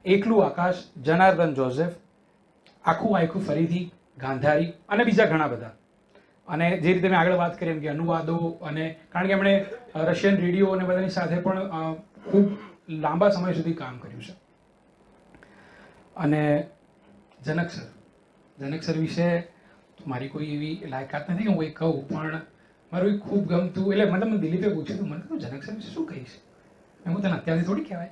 એકલું આકાશ, જનાર્દન જોઝેફ, આખું આખું ફરીથી, ગાંધારી અને બીજા ઘણા બધા. અને જે રીતે મેં આગળ વાત કરી એમ કે અનુવાદો, અને કારણ કે એમણે રશિયન રેડિયો અને બધાની સાથે પણ ખૂબ લાંબા સમય સુધી કામ કર્યું છે. અને જનક સર વિશે મારી કોઈ એવી લાયકાત નથી કે હું એ કહું, પણ મારું એક ખૂબ ગમતું, એટલે મતલબ દિલીપે પૂછ્યું હતું મને, જનક સર વિશે શું કહીશ? હું તને અત્યારથી થોડી કહેવાય,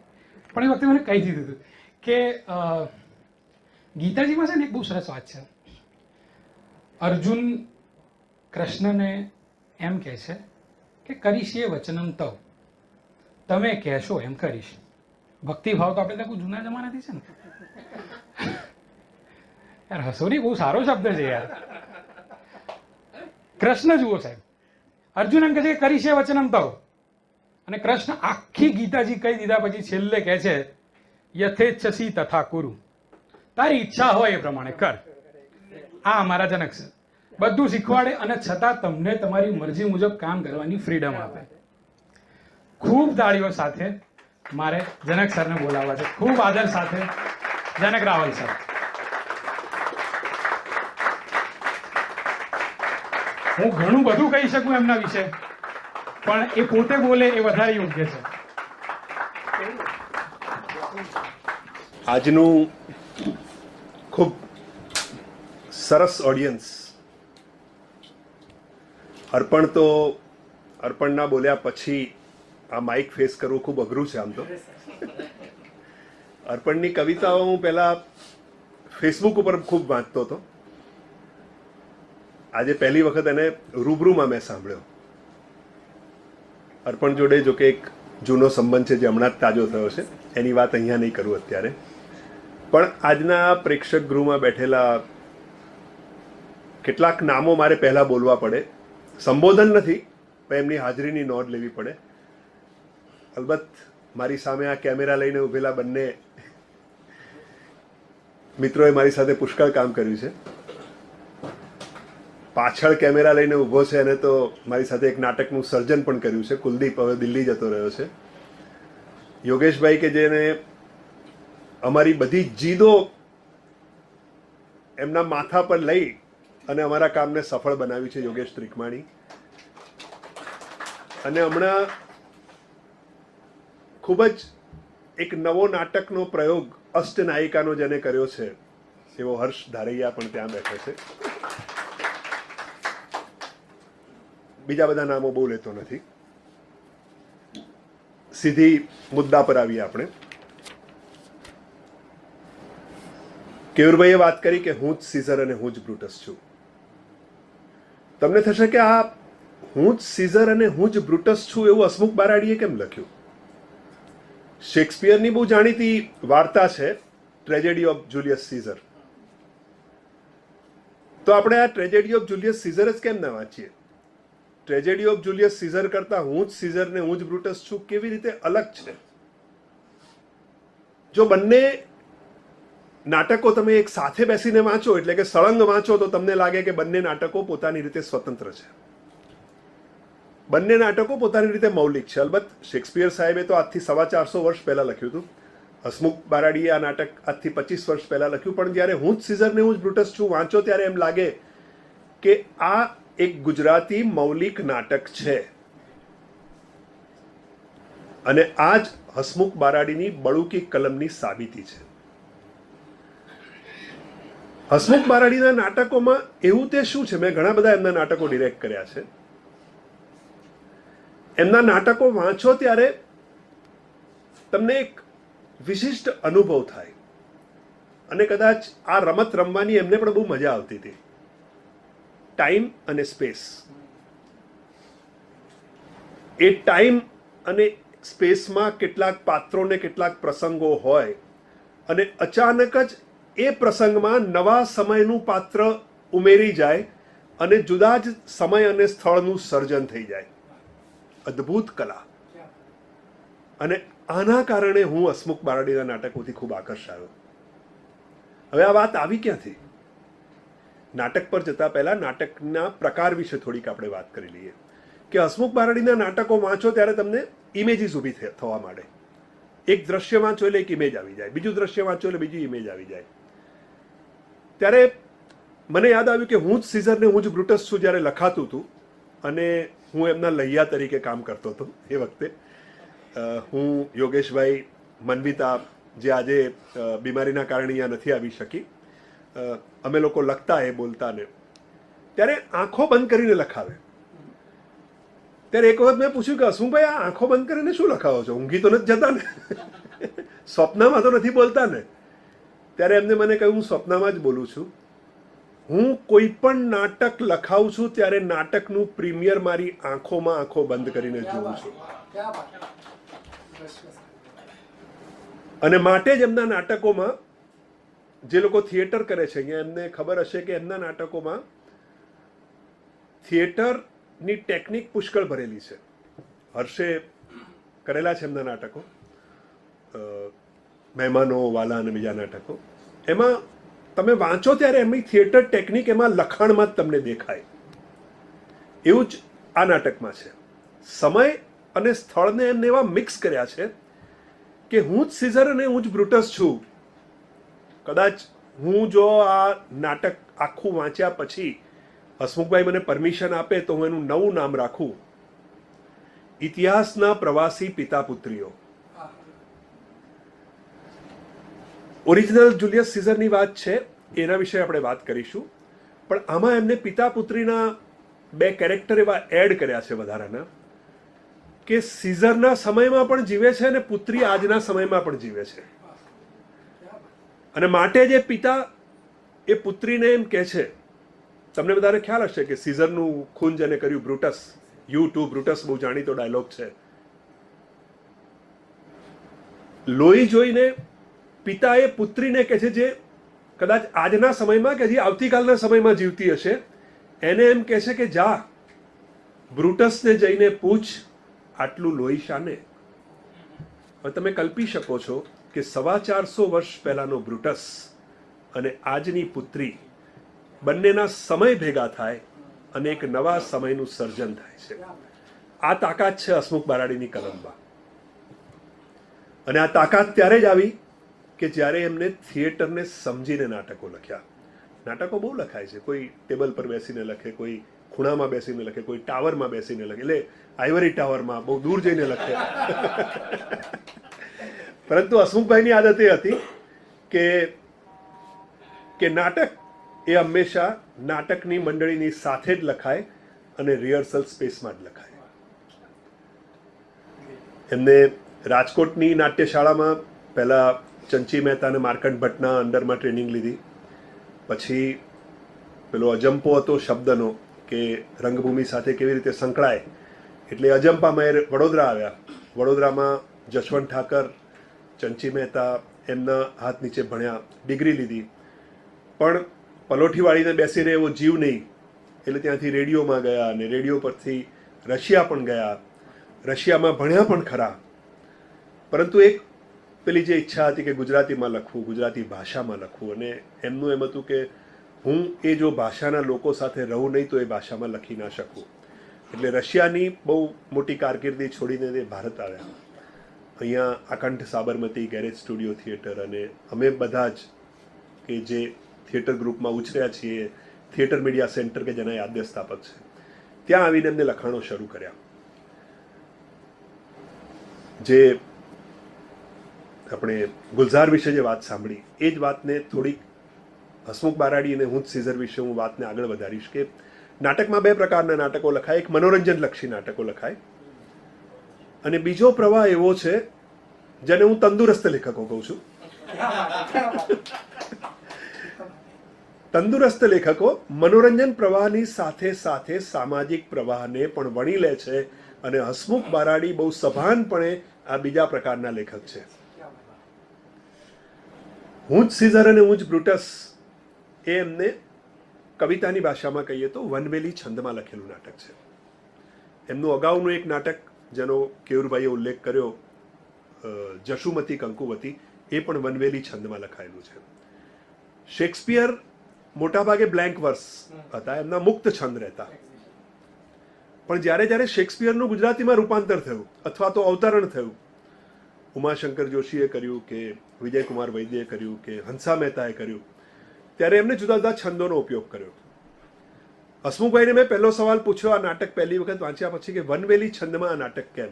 પણ એ વખતે મને કહી દીધું હતું કે ગીતાજીમાં છે ને એક બહુ સરસ વાત છે. અર્જુન કૃષ્ણને એમ કહે છે કે કરીશ એ વચનમ તવ, તમે કહેશો એમ કરીશ. ભક્તિભાવ તો આપણે ત્યાં જૂના જમાનાથી છે ને યાર. હસોની બહુ સારો શબ્દ છે યાર. કૃષ્ણ જુઓ સાહેબ, અર્જુન એમ કહે છે કે કરીશ એ વચનમ તવ, અને કૃષ્ણ આખી ગીતાજી કહી દીધા પછી છેલ્લે કહે છે યથેચ્છસી તથા કુરુ, તારી ઈચ્છા હોય એ પ્રમાણે કર. આ અમારા જનક છે, બધું શીખવાડે અને છતાં તમને તમારી મરજી મુજબ કામ કરવાની ફ્રીડમ આપે. ખૂબ તાળીઓ સાથે મારે જનક સરને બોલાવવા છે, ખૂબ આદર સાથે જનક રાવલ સર. હું ઘણું બધું કહી શકું એમના વિશે, પણ એ પોતે બોલે એ વધારે યોગ્ય છે. આજનું ખૂબ સરસ ઓડિયન્સ અર્પણના બોલ્યા પછી આ માઇક ફેસ કરવું ખૂબ અઘરું છે આમ તો. અર્પણની કવિતાઓ હું પહેલા ફેસબુક ઉપર ખૂબ વાંચતો હતો. આજે પહેલી વખત એને રૂબરૂમાં મેં સાંભળ્યો. અર્પણ જોડે જો કે એક જૂનો સંબંધ છે જે હમણાં જ તાજો થયો છે, એની વાત અહીંયા નહીં કરું અત્યારે. પણ આજના પ્રેક્ષક ગૃહમાં બેઠેલા કેટલાક નામો મારે પહેલા બોલવા પડે. સંબોધન નથી, પણ એમની હાજરીની નોંધ લેવી પડે. અલબત્ત મારી સામે આ કેમેરા લઈને ઉભેલા બંને મિત્રોએ મારી સાથે પુષ્કળ કામ કર્યું છે. પાછળ કેમેરા લઈને ઊભો છે અને તો મારી સાથે એક નાટકનું સર્જન પણ કર્યું છે. કુલદીપ હવે દિલ્હી જતો રહ્યો છે. યોગેશભાઈ કે જેને અમારી બધી જીદો એમના માથા પર લઈ અને અમારા કામને સફળ બનાવ્યું છે, યોગેશ ત્રિકમાણી. અને હમણાં ખૂબ જ એક નવો નાટકનો પ્રયોગ અષ્ટનાયિકાનો જેને કર્યો છે એવો હર્ષ ધારૈયા પણ ત્યાં બેઠો છે. બીજા બધા નામો બહુ લેતો નથી. સીધી મુદ્દા પર આવીએ આપણે. કેયુરભાઈએ વાત કરી કે હું જ સીઝર અને હું જ બ્રુટસ છું. તમને થશે કે આ હું જ સીઝર અને હું જ બ્રુટસ છું એવું હસમુખ બારાડીએ કેમ લખ્યું? શેક્સપિયરની બહુ જાણીતી વાર્તા છે ટ્રેજેડી ઓફ જુલિયસ સીઝર. તો આપણે આ ટ્રેજેડી ઓફ જુલિયસ સીઝર જ કેમ ના વાંચીએ? ટ્રેજેડી ઓફ જુલિયસ સીઝર કરતા હું જ સીઝર ને હું જ બ્રુટસ છું કેવી રીતે અલગ છે? જો બંને નાટકો તમે એક સાથે બેસીને વાંચો એટલે કે સળંગ વાંચો તો તમને લાગે કે બંને નાટકો પોતાની રીતે સ્વતંત્ર છે. બંને નાટકો પોતાની રીતે મૌલિક છે. અલબત્ત શેક્સપિયર સાહેબે તો આજથી 450 વર્ષ પહેલા લખ્યું હતું. હસમુખ બારાડીએ આ નાટક આજથી 25 વર્ષ પહેલા લખ્યું. પણ જ્યારે હું જ સીઝર ને હું જ બ્રુટસ છું વાંચો ત્યારે એમ લાગે કે આ એક ગુજરાતી મૌલિક નાટક છે. અને આ જ હસમુખ બારાડીની બળુકી કલમની સાબિતી છે. હસમુખ બારાડીના નાટકોમાં એવું તે શું છે? મેં ઘણા બધા એમના નાટકો ડિરેક્ટ કર્યા છે. એમના નાટકો વાંચો ત્યારે તમને એક વિશિષ્ટ અનુભવ થાય. અને કદાચ આ રમત રમવાની એમને પણ બહુ મજા આવતી હતી. ટાઈમ અને સ્પેસ. એ ટાઈમ અને સ્પેસમાં કેટલાક પાત્રો ને કેટલાક પ્રસંગો હોય અને અચાનક જ એ પ્રસંગમાં નવા સમયનું પાત્ર ઉમેરી જાય અને જુદા જ સમય અને સ્થળનું સર્જન થઈ જાય. અદ્ભુત કલા. અને આના કારણે હું હસમુખ બારાડીના નાટકોથી ખૂબ આકર્ષાયો. હવે આ વાત આવી ક્યાંથી? નાટક પર જતા પહેલા નાટકના પ્રકાર વિશે થોડીક આપણે વાત કરી લઈએ કે હસમુખ બારાડીના નાટકો વાંચો ત્યારે તમને ઇમેજીસ ઊભી થવા માંડે. એક દ્રશ્ય વાંચો એટલે એક ઇમેજ આવી જાય, બીજું દ્રશ્ય વાંચો એટલે બીજી ઇમેજ આવી જાય. ત્યારે મને યાદ આવ્યું કે હું જ સીઝર ને હું જ બ્રુટસ છું જ્યારે લખાતું હતું અને હું એમના લૈયા તરીકે કામ કરતો હતો એ વખતે. હું, યોગેશભાઈ, મનવિતા જે આજે બીમારીના કારણે અહીંયા નથી આવી શકી, અમે લોકો લખતા એ બોલતા ને ત્યારે આંખો બંધ કરીને લખાવે. ત્યારે એક વખત મેં પૂછ્યું કે હસમુખભાઈ આ આંખો બંધ કરીને શું લખાવો છો? ઊંઘી તો નથી જતા ને? સ્વપ્નમાં તો નથી બોલતા ને? ત્યારે એમને મને કહ્યું હું સ્વપ્નમાં જ બોલું છું. હું કોઈ પણ નાટક લખાવું છું ત્યારે નાટકનું પ્રીમિયર મારી આંખોમાં આંખો બંધ કરીને જોઉં છું. અને માટે જ એમના નાટકોમાં જે લોકો થિયેટર કરે છે અહીંયા એમને ખબર હશે કે એમના નાટકોમાં થિયેટરની ટેકનિક પુષ્કળ ભરેલી છે. હર્ષે કરેલા છે એમના નાટકો, મહેમાનો, વાલા અને બીજા નાટકો. એમાં તમે વાંચો ત્યારે એમની થિયેટર ટેકનિક એમાં લખાણમાં જ તમને દેખાય. એવું જ આ નાટકમાં છે. સમય અને સ્થળને એમને એવા મિક્સ કર્યા છે કે હું જ સીઝર અને હું જ બ્રુટસ છું. કદાચ હું જો આ નાટક આખું વાંચ્યા પછી હસમુખભાઈ મને પરમિશન આપે તો હું એનું નવું નામ રાખું, ઇતિહાસના પ્રવાસી પિતા પુત્રીઓ. ઓરિજિનલ જુલિયસ સીઝરની વાત છે, એના વિશે આપણે વાત કરીશું. પણ આમાં એમને પિતા પુત્રીના બે કેરેક્ટર એવા એડ કર્યા છે વધારાના કે સીઝરના સમયમાં પણ જીવે છે અને પુત્રી આજના સમયમાં પણ જીવે છે. અને માટે જે પિતા એ પુત્રીને એમ કહે છે, તમને બધાને ખ્યાલ હશે કે સીઝરનું ખૂન જેને કર્યું બ્રુટસ, યુ ટુ બ્રુટસ બહુ જાણીતો ડાયલોગ છે. લોહી જોઈને પિતા એ પુત્રીને કહે છે, જે કદાચ આજના સમયમાં કે હજી આવતીકાલના સમયમાં જીવતી હશે, એને એમ કહે છે કે જા બ્રુટસને જઈને પૂછ આટલું લોહી શાને. હવે તમે કલ્પી શકો છો કે 450 વર્ષ પહેલાનો બ્રુટસ અને આજની પુત્રી બંનેના સમય ભેગા થાય અને એક નવા સમયનું સર્જન થાય છે. આ તાકાત છે હસમુખ બારાડીની કલમમાં. અને આ તાકાત ત્યારે જ આવી કે જ્યારે એમને થિયેટરને સમજીને નાટકો લખ્યા. નાટકો બહુ લખાય છે, કોઈ ટેબલ પર બેસીને લખે, કોઈ ખૂણામાં બેસીને લખે, કોઈ ટાવરમાં બેસીને લખે, એટલે આઇવરી ટાવરમાં બહુ દૂર જઈને લખે. પરંતુ હસમુખભાઈની આદત એ હતી કે નાટક એ હંમેશા નાટકની મંડળીની સાથે જ લખાય અને રિહર્સલ સ્પેસમાં જ લખાય. એમને રાજકોટની નાટ્યશાળામાં પહેલા ચંચી મહેતા અને માર્કંડ ભટ્ટના અંડરમાં ટ્રેનિંગ લીધી. પછી પેલો અજંપો હતો શબ્દનો કે રંગભૂમિ સાથે કેવી રીતે સંકળાય, એટલે અજંપામાં એ વડોદરા આવ્યા. વડોદરામાં જશવંત ઠાકર, ચંચી મહેતા એમના હાથ નીચે ભણ્યા, ડિગ્રી લીધી. પણ પલોઠી વાળીને બેસી રહે એવો જીવ નહીં, એટલે ત્યાંથી રેડિયોમાં ગયા અને રેડિયો પરથી રશિયા પણ ગયા. રશિયામાં ભણ્યા પણ ખરા, પરંતુ એક પેલી જે ઈચ્છા હતી કે ગુજરાતીમાં લખવું, ગુજરાતી ભાષામાં લખવું. અને એમનું એમ હતું કે હું એ જો ભાષાના લોકો સાથે રહું નહીં તો એ ભાષામાં લખી ના શકું. એટલે રશિયાની બહુ મોટી કારકિર્દી છોડીને તે ભારત આવ્યા. અહીંયા આકંઠ સાબરમતી ગેરેજ સ્ટુડિયો થિયેટર, અને અમે બધા જ કે જે થિયેટર ગ્રુપમાં ઉછર્યા છીએ, થિયેટર મીડિયા સેન્ટર કે જેના આદ્ય સ્થાપક છે, ત્યાં આવીને એમને લખાણો શરૂ કર્યા. જે આપણે ગુલઝાર વિશે જે વાત સાંભળી, એ જ વાતને થોડીક હસમુખ બારાડી અને હું જ સીઝર વિશે હું વાતને આગળ વધારીશ કે નાટકમાં બે પ્રકારના નાટકો લખાય. એક મનોરંજનલક્ષી નાટકો લખાય, અને બીજો પ્રવાહ એવો છે જેને હું તંદુરસ્ત લેખકો કહું છું. તંદુરસ્ત લેખકો મનોરંજન પ્રવાહની સાથે સાથે સામાજિક પ્રવાહને પણ વણી લે છે, અને હસમુખ બારાડી બહુ સભાનપણે આ બીજા પ્રકારના લેખક છે. હું જ સીઝર અને હું જ બ્રુટસ એ એમને કવિતાની ભાષામાં કહીએ તો વનવેલી છંદમાં લખેલું નાટક છે. એમનું અગાઉનું એક નાટક જેનો કેયુરભાઈએ ઉલ્લેખ કર્યો, જશુમતી કંકુવતી, એ પણ વનવેલી છંદમાં લખાયેલું છે. શેક્સપિયર મોટાભાગે બ્લેન્ક વર્સ હતા, એમના મુક્ત છંદ રહેતા. પણ જ્યારે જ્યારે શેક્સપિયરનું ગુજરાતીમાં રૂપાંતર થયું અથવા તો અવતરણ થયું, ઉમાશંકર જોશીએ કર્યું કે વિજયકુમાર વૈદ્યએ કર્યું કે હંસા મહેતાએ કર્યું, ત્યારે એમને જુદા જુદા છંદોનો ઉપયોગ કર્યો. હસમુખભાઈને મેં પહેલો સવાલ પૂછ્યો આ નાટક પહેલી વખત વાંચ્યા પછી કે વનવેલી છંદમાં આ નાટક કેમ?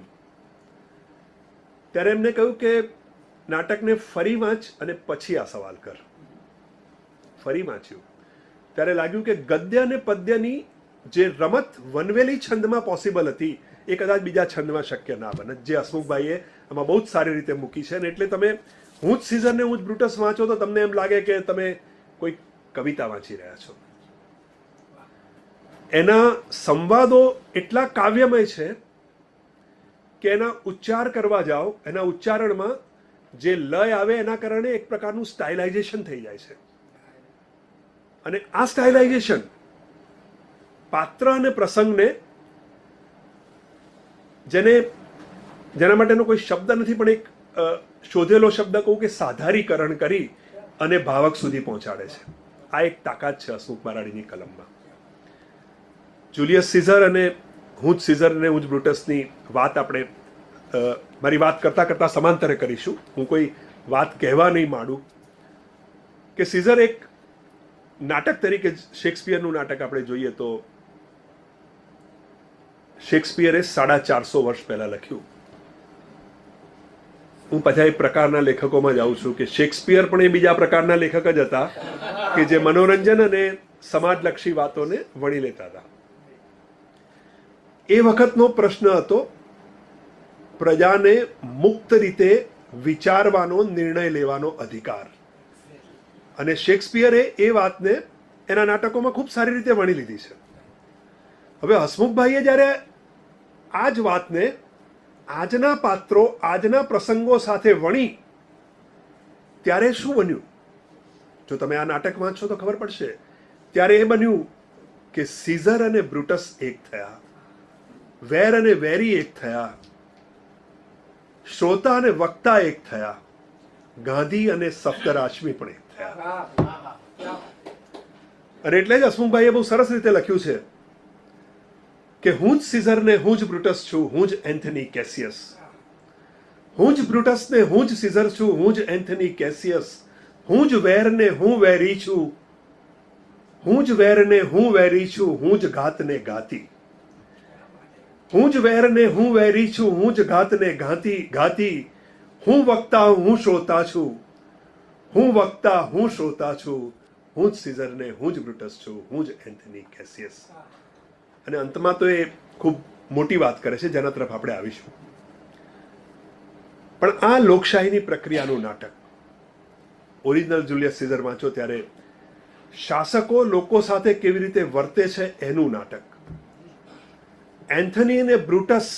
ત્યારે એમને કહ્યું કે નાટકને ફરી વાંચ અને પછી આ સવાલ કર. ફરી વાંચ્યું ત્યારે લાગ્યું કે ગદ્ય અને પદ્યની જે રમત વનવેલી છંદમાં પોસિબલ હતી એ કદાચ બીજા છંદમાં શક્ય ના બને, જે હસમુખભાઈએ આમાં બહુ જ સારી રીતે મૂકી છે. અને એટલે તમે હું જ સીઝર ને હું જ બ્રુટસ વાંચો તો તમને એમ લાગે કે તમે કોઈ કવિતા વાંચી રહ્યા છો. એના સંવાદો એટલા કાવ્યમય છે કે એના ઉચ્ચાર કરવા જાઓ, એના ઉચ્ચારણમાં જે લય આવે એના કારણે એક પ્રકારનું સ્ટાઇલાઇઝેશન થઈ જાય છે. અને આ સ્ટાઇલાઇઝેશન પાત્ર અને પ્રસંગને, જેના માટેનો કોઈ શબ્દ નથી પણ એક શોધેલો શબ્દ કહું કે સાધારીકરણ કરી અને ભાવક સુધી પહોંચાડે છે. આ એક તાકાત છે હસમુખ બારાડીની કલમમાં. જુલિયસ સીઝર અને હું જ સીઝર અને હું જ બ્રુટસની વાત આપણે મારી વાત કરતા કરતા સમાંતરે કરીશું. હું કોઈ વાત કહેવા નહીં માંડું કે સીઝર એક નાટક તરીકે શેક્સપિયરનું નાટક આપણે જોઈએ તો શેક્સપિયરે 450 વર્ષ પહેલા લખ્યું. હું પછી એક પ્રકારના લેખકોમાં જાઉં છું કે શેક્સપિયર પણ એ બીજા પ્રકારના લેખક જ હતા કે જે મનોરંજન અને સમાજલક્ષી વાતોને વણી લેતા હતા. એ વખતનો પ્રશ્ન હતો પ્રજાને મુક્ત રીતે વિચારવાનો, નિર્ણય લેવાનો અધિકાર. અને શેક્સપિયરે એ વાતને એના નાટકોમાં ખૂબ સારી રીતે વણી લીધી છે. હવે હસમુખભાઈએ જ્યારે આ જ વાતને આજના પાત્રો, આજના પ્રસંગો સાથે વણી, ત્યારે શું બન્યું? જો તમે આ નાટક વાંચશો તો ખબર પડશે. ત્યારે એ બન્યું કે સીઝર અને બ્રુટસ એક થયા, વેર અને વેરી એક થયા, શ્રોતા અને વક્તા એક થયા, ગાંધી અને સપ્તરાશ્મી પણ એક થયા. અને એટલે જ હસમુખભાઈએ બહુ સરસ રીતે લખ્યું છે કે હું જ સીઝર ને હું જ બ્રુટસ છું, હું જ એન્થની કેસિયસ. હું જ બ્રુટસ ને હું જ સીઝર છું, હું જ એન્થની કેસિયસ. હું જ વેર ને હું વેરી છું, હું જ વેર ને હું વેરી છું, હું જ ઘાત ને ગાતી. હું જ વેર ને હું વેરી છું, હું જ ઘાત ને ગાતી. હું વક્તા હું શ્રોતા છું, હું વક્તા હું શ્રોતા છું, હું જ સીઝર ને હું જ બ્રુટસ છું, હું જ એન્થની કેસિયસ. અને અંતમાં તો એ ખૂબ મોટી વાત કરે છે જેના તરફ આપણે આવીશું. પણ આ લોકશાહીની પ્રક્રિયાનું નાટક ઓરિજિનલ જુલિયસ સીઝર વાંચો ત્યારે શાસકો લોકો સાથે કેવી રીતે વર્તે છે એનું નાટક. એન્થની અને બ્રુટસ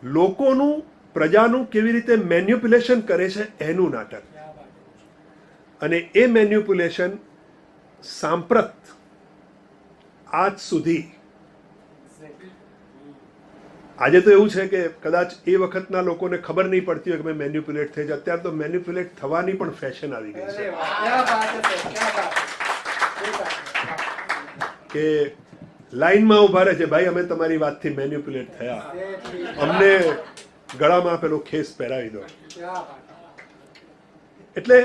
લોકોનું, પ્રજાનું કેવી રીતે મેન્યુપ્યુલેશન કરે છે એનું નાટક. અને એ મેન્યુપ્યુલેશન સાંપ્રત આજ સુધી, આજે તો એવું છે કે કદાચ એ વખતના લોકોને ખબર નહીં પડતી હોય કે મેન્યુપ્યુલેટ થઈ જાય. અત્યારે તો મેન્યુપ્યુલેટ થવાની પણ ફેશન આવી ગઈ છે કે લાઈનમાં ઉભા રહે છે, ભાઈ અમે તમારી વાતથી મેન્યુપ્યુલેટ થયા, અમને ગળામાં પેલો ખેસ પહેરાવી દો. એટલે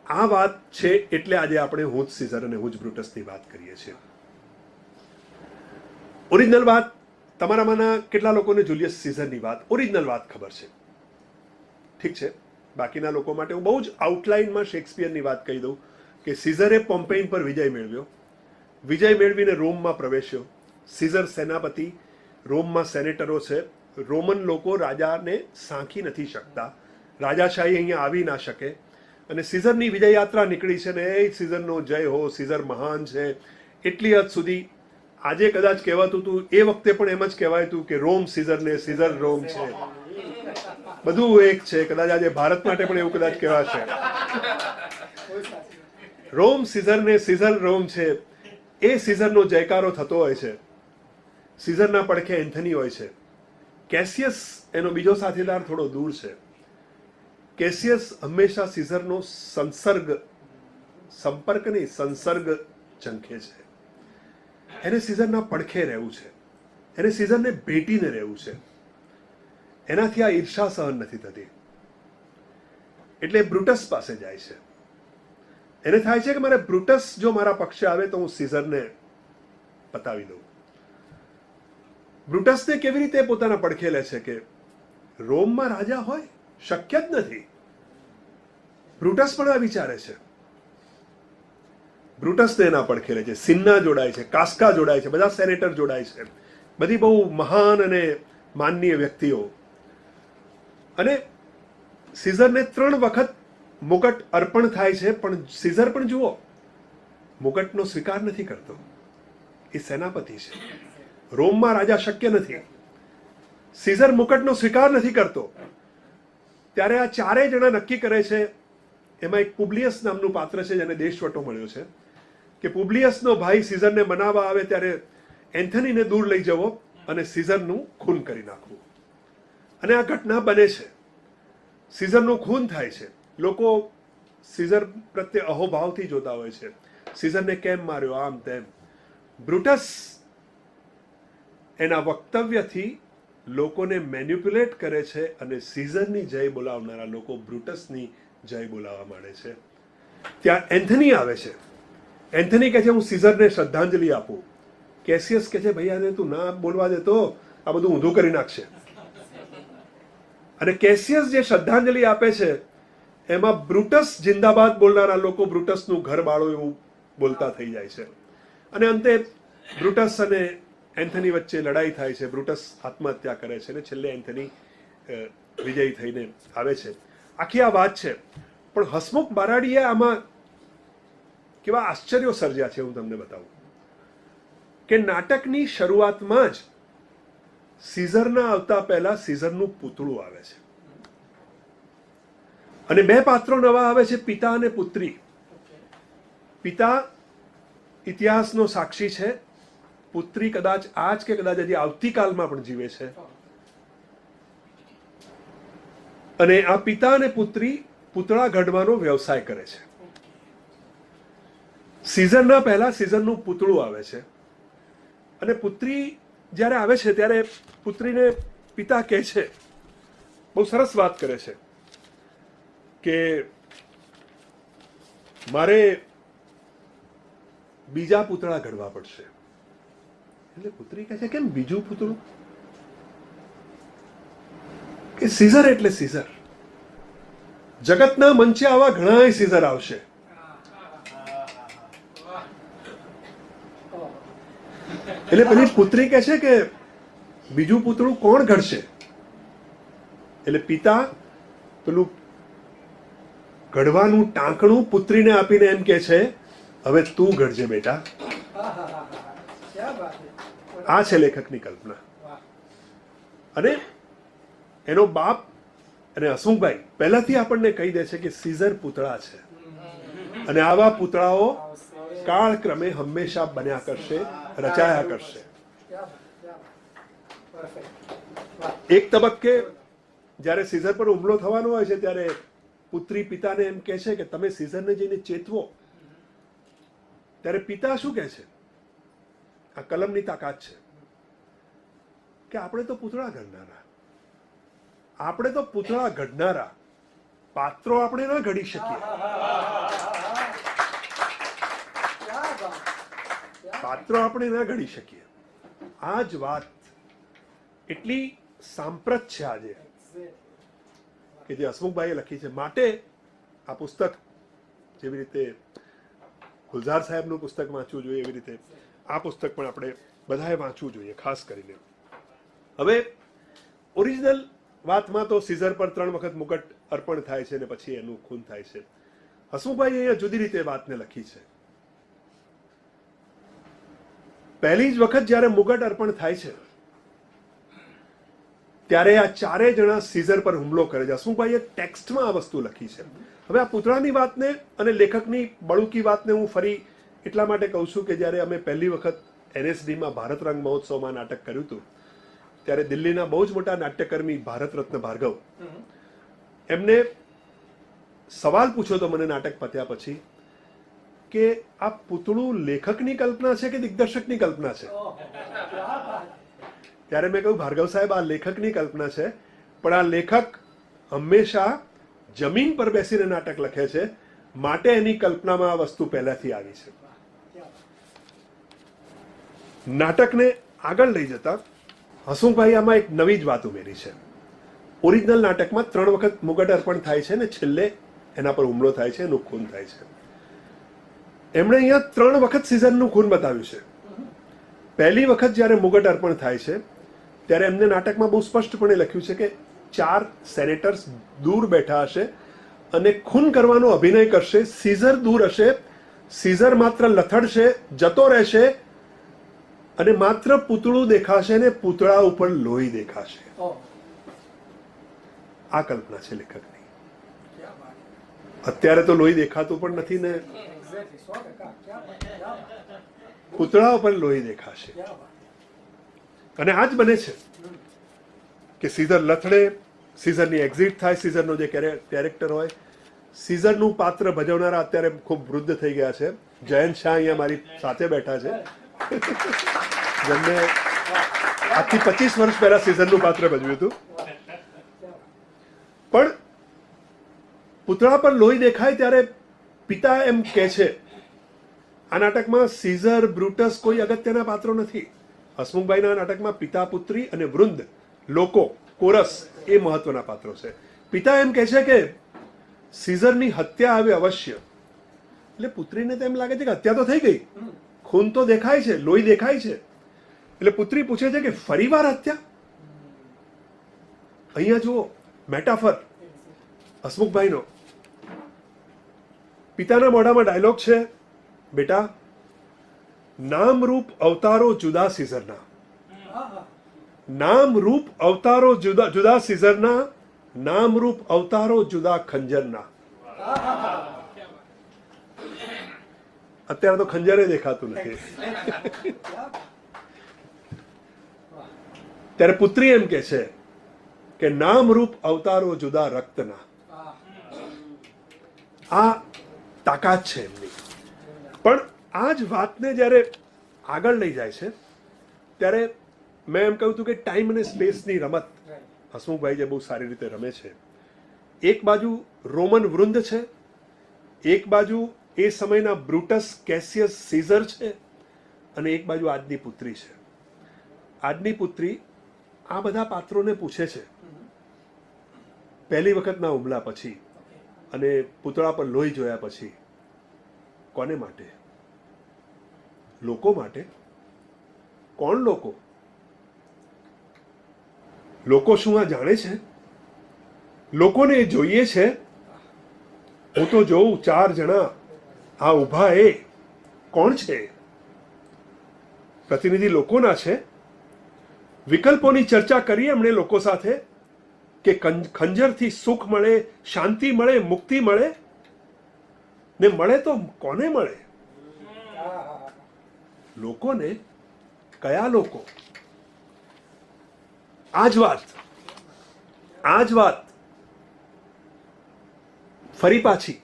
આ વાત છે, એટલે આજે આપણે હું જ સીઝર અને હું જ બ્રુટસની વાત કરીએ છીએ. ઓરિજિનલ વાત તમારામાંના કેટલા લોકોને જુલિયસ સીઝરની વાત, ઓરિજિનલ વાત ખબર છે? ઠીક છે, બાકીના લોકો માટે હું બહુ જ આઉટલાઇનમાં શેક્સપિયરની વાત કહી દઉં કે સીઝરે પોમ્પેઇન પર વિજય મેળવ્યો, વિજય મેળવીને રોમમાં પ્રવેશ્યો. સીઝર સેનાપતિ, રોમમાં સેનેટરો છે, રોમન લોકો રાજાને સાંખી નથી શકતા, રાજાશાહી અહીંયા આવી ના શકે. અને સીઝરની વિજય યાત્રા નીકળી છે ને એ સીઝરનો જય હો, સીઝર મહાન છે, એટલી હદ સુધી આજે કદાચ કહેવાતું હતું, એ વખતે પણ એમ જ કહેવાય હતું કે રોમ સીઝર ને સીઝર રોમ છે, બધું એક છે. કદાચ આજે ભારત માટે પણ એવું કદાચ કહેવાશે, રોમ સીઝર ને સીઝર રોમ છે. એ સીઝરનો જયકારો થતો હોય છે. સીઝરના પડખે એન્થની હોય છે. કેસિયસ એનો બીજો સાથીદાર થોડો દૂર છે. કેસિયસ હંમેશા સીઝરનો સંપર્ક નહીં, સંસર્ગ ઝંખે છે. એને સીઝરના પડખે રહેવું છે, એને સીઝરને ભેટીને રહેવું છે. એનાથી આ ઈર્ષા સહન નથી થતી, એટલે બ્રુટસ પાસે જાય છે. એને થાય છે કે મારે બ્રુટસ જો મારા પક્ષે આવે તો હું સીઝરને પતાવી દઉં. બ્રુટસને કેવી રીતે પોતાના પડખે લે છે કે રોમમાં રાજા હોય, શક્ય જ નથી. બ્રુટસ પણ આ વિચારે છે. બ્રુટસને એના પડખે લે છે. સિન્ના જોડાય છે, કાસ્કા જોડાય છે, બધા સેનેટર જોડાય છે, બધી બહુ મહાન અને માનનીય વ્યક્તિઓ. અને સીઝરને 3 વખત મુગટ અર્પણ થાય છે, પણ સીઝર પણ જુઓ મુગટનો સ્વીકાર નથી કરતો. એ સેનાપતિ છે, રોમમાં રાજા શક્ય નથી. સીઝર મુકટનો સ્વીકાર નથી કરતો. ત્યારે આ ચારેય જણા નક્કી કરે છે, એમાં એક પુબ્લિયસ નામનું પાત્ર છે જેને દેશવટો મળ્યો છે, કે પુબ્લિયસનો ભાઈ સીઝરને મનાવવા આવે ત્યારે એન્થનીને દૂર લઈ જવો અને સીઝરનું ખૂન કરી નાખવું. અને આ ઘટના બને છે. સીઝરનું ખૂન થાય છે. લોકો સીઝર પ્રત્યે અહોભાવથી જોતા હોય છે, સીઝરને કેમ માર્યો, આમ તેમ. બ્રુટસ એના વક્તવ્યથી લોકોને મેન્યુપ્યુલેટ કરે છે અને સીઝરની જય બોલાવનારા લોકો બ્રુટસની જય બોલાવવા માંડે છે. ત્યાં એન્થની આવે છે. એન્થની કહે છે હું સીઝરને શ્રદ્ધાંજલિ આપું. કેસિયસ કહે છે ભાઈ આને તું ના બોલવા દેતો, આ બધું ઊંધું કરી નાખશે. અને કેસિયસ જે શ્રદ્ધાંજલિ આપે છે એમાં બ્રુટસ જિંદાબાદ બોલનારા લોકો બ્રુટસનું ઘર બાળો એવું બોલતા થઈ જાય છે. અને અંતે બ્રુટસ અને એન્થની વચ્ચે લડાઈ થાય છે, બ્રુટસ આત્મહત્યા કરે છે અને છેલ્લે એન્થની વિજયી થઈને આવે છે. આખી આ વાત છે. પણ હસમુખ બારાડીએ આમાં કેવા આશ્ચર્યો સર્જ્યા છે હું તમને બતાવું કે નાટકની શરૂઆતમાં જ સીઝરના આવતા પહેલા સીઝરનું પૂતળું આવે છે અને બે પાત્રો નવા આવે છે, પિતા અને પુત્રી. પિતા ઇતિહાસનો સાક્ષી છે, પુત્રી કદાચ આજ કે કદાચ હજી આવતીકાલમાં પણ જીવે છે. અને આ પિતા અને પુત્રી પૂતળા ઘડવાનો વ્યવસાય કરે છે. સીઝનના પહેલા સીઝનનું પૂતળું આવે છે અને પુત્રી જ્યારે આવે છે ત્યારે પુત્રીને પિતા કહે છે, બહુ સરસ વાત કરે છે કે મારે બીજા પૂતળા ઘડવા પડશે. એટલે પુત્રી કહે છે કેમ બીજું પૂતળું? કે સીઝર એટલે સીઝર. જગતના મંચે આવા ઘણા સીઝર આવશે. એટલે પેલી પુત્રી કહે છે કે બીજું પૂતળું કોણ ઘડશે? એટલે પિતા પેલું ઘડવાનું ટાંકણું પુત્રીને આપીને એમ કે છે, હવે તું ઘડજે બેટા. આ છે લેખકની કલ્પના. અને એનો બાપ અને હસમુખભાઈ પહેલાથી આપણને કહી દે છે કે સીઝર પૂતળા છે અને આવા પૂતળાઓ કાળક્રમે હંમેશા બન્યા કરશે, રચાયા કરશે. એક તબક્કે જ્યારે સીઝર પર હુમલો થવાનો હોય છે ત્યારે પુત્રી પિતાને એમ કહે છે કે તમે સીઝરને જઈને ચેતવો. ત્યારે પિતા શું કહે છે? આ કલમની તાકાત છે કે આપણે તો પૂતળા ઘડનારા, પાત્રો આપણે ના ઘડી શકીએ. આ જ વાત એટલી સાંપ્રત છે આજે કે જે હસમુખભાઈએ લખી છે. માટે આ પુસ્તક જેવી રીતે ગુલઝાર સાહેબનું પુસ્તક વાંચવું જોઈએ એવી રીતે આ પુસ્તક પણ આપણે બધાએ વાંચવું જોઈએ, ખાસ કરીને. હવે ઓરિજિનલ વાતમાં તો સીઝર પર 3 વખત મુકટ અર્પણ થાય છે અને પછી એનું ખૂન થાય છે. હસમુખભાઈએ અહીંયા જુદી રીતે વાતને લખી છે. પહેલી જ વખત જ્યારે મુગટ અર્પણ થાય છે ત્યારે આ ચારેય જણા સીઝર પર હુમલો કરે છે. હસમુખભાઈએ ટેક્સ્ટમાં આ વસ્તુ લખી છે. હવે આ પૂતળાની વાતને અને લેખકની બળુકી વાતને હું ફરી એટલા માટે કહું છું કે જ્યારે અમે પહેલી વખત NSDમાં ભારત રંગ મહોત્સવમાં નાટક કર્યું હતું ત્યારે દિલ્હીના બહુ જ મોટા નાટ્યકર્મી ભારત રત્ન ભાર્ગવ એમને સવાલ પૂછ્યો તો મને નાટક પત્યા પછી કે આ પૂતળું લેખકની કલ્પના છે કે દિગ્દર્શકની કલ્પના છે? ત્યારે મેં કહ્યું ભાર્ગવ સાહેબ આ લેખકની કલ્પના છે, પણ આ લેખક હંમેશા જમીન પર બેસીને નાટક લખે છે, માટે એની કલ્પનામાં આ વસ્તુ પહેલાથી આવી છે. નાટકને આગળ લઈ જતા હસમુખભાઈ આમાં એક નવી જ વાત ઉમેરી છે. ઓરિજિનલ નાટકમાં 3 વખત મુગટ અર્પણ થાય છે ને છેલ્લે એના પર હુમલો થાય છે, એનું ખૂન થાય છે. એમણે અહીંયા 3 વખત સીઝનનું ખૂન બતાવ્યું છે. પહેલી વખત જ્યારે મુગટ અર્પણ થાય છે ત્યારે એમને નાટકમાં બહુ સ્પષ્ટપણે લખ્યું છે કે 4 સેનેટર્સ દૂર બેઠા હશે અને ખૂન કરવાનો અભિનય કરશે. સીઝર દૂર હશે, સીઝર માત્ર લથડશે, જતો રહેશે અને માત્ર પૂતળું દેખાશે ને પૂતળા ઉપર લોહી દેખાશે. આ કલ્પના છે લેખકની. અત્યારે તો લોહી દેખાતું પણ નથી ને પૂતળા ઉપર લોહી દેખાશે. અને આ જ બને છે કે સીઝર લથડે, સીઝરની એક્ઝિટ થાય, સીઝરનો જે કેરેક્ટર હોય. સીઝરનું પાત્ર ભજવનારા અત્યારે ખૂબ વૃદ્ધ થઈ ગયા છે. જયંત શાહ અહીંયા મારી સાથે બેઠા છે જેમને આજથી 25 વર્ષ પહેલા સીઝરનું પાત્ર ભજવ્યું હતું. પણ પૂતળા પર લોહી દેખાય ત્યારે પિતા એમ કહે છે આ નાટકમાં સીઝર, બ્રુટસ કોઈ અગત્યના પાત્રો નથી. હસમુખભાઈના નાટકમાં પિતા, પુત્રી અને વૃંદ, લોકો, કોરસ એ મહત્વના પાત્રો છે. પિતા એમ કહે છે કે સીઝરની હત્યા આવે અવશ્ય. એટલે પુત્રીને તેમ લાગે છે કે હત્યા તો થઈ ગઈ, ખૂન તો દેખાય છે, લોહી દેખાય છે. એટલે પુત્રી પૂછે છે કે ફરીવાર હત્યા? અહીંયા જુઓ મેટાફર હસમુખભાઈનો. પિતાના મોઢામાં ડાયલોગ છે, બેટા નામ રૂપ અવતારો જુદા સીઝરના, નામ રૂપ અવતારો જુદા જુદા સીઝરના, નામ રૂપ અવતારો જુદા ખંજરના. અત્યારે તો ખંજરે દેખાતું નથી. ત્યારે પુત્રી એમ કે છે કે નામ રૂપ અવતારો જુદા રક્તના. આ તાકાત છે એમની. પણ આ જ વાતને જ્યારે આગળ લઈ જાય છે ત્યારે મેં એમ કહ્યું હતું કે ટાઈમ અને સ્પેસની રમત હસમુખભાઈ જે બહુ સારી રીતે રમે છે. એક બાજુ રોમન વૃંદ છે, એક બાજુ એ સમયના બ્રુટસ કેસિયસ સીઝર છે, અને એક બાજુ આજની પુત્રી છે. આજની પુત્રી આ બધા પાત્રોને પૂછે છે પહેલી વખતના હુમલા પછી અને પૂતળા પર લોહી જોયા પછી, કોને માટે? લોકો માટે. કોણ લોકો? લોકો શું આ જાણે છે? લોકોને એ જોઈએ છે. હું તો જોઉં 4 જણા આ ઊભા, એ કોણ છે? પ્રતિનિધિ લોકોના છે. વિકલ્પોની ચર્ચા કરીએ એમણે લોકો સાથે કે ખંજરથી સુખ મળે, શાંતિ મળે, મુક્તિ મળે, ને મળે તો કોને મળે? લોકોને. કયા લોકો? આ જ વાત ફરી પાછી.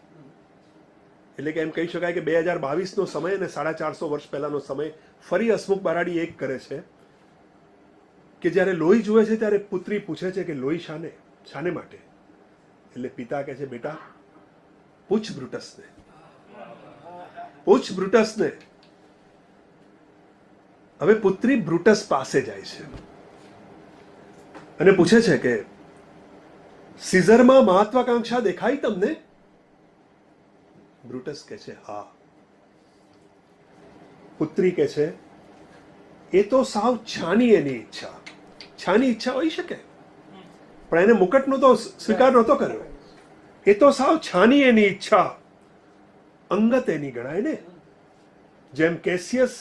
એટલે કે એમ કહી શકાય કે 2022નો સમય અને 450 વર્ષ પહેલાનો સમય ફરી હસમુખ બારાડી એક કરે છે કે જ્યારે લોહી જુએ છે ત્યારે પુત્રી પૂછે છે કે લોહી શાને માટે? એટલે પિતા કહે છે, બેટા પૂછ બ્રુટસને, પૂછ બ્રુટસને. હવે પુત્રી બ્રુટસ પાસે જાય છે અને પૂછે છે કે સીઝરમાં મહત્વાકાંક્ષા દેખાઈ તમને? બ્રુટસ કહે છે હા. પુત્રી કહે છે એ તો સાવ છાની એની ઈચ્છા. છાની ઈચ્છા હોઈ શકે, પણ એને મુકટનો તો સ્વીકાર નહોતો કર્યો. એ તો સાવ છાની એની ઈચ્છા, અંગત એની ગણાય ને. જેમ કેસિયસ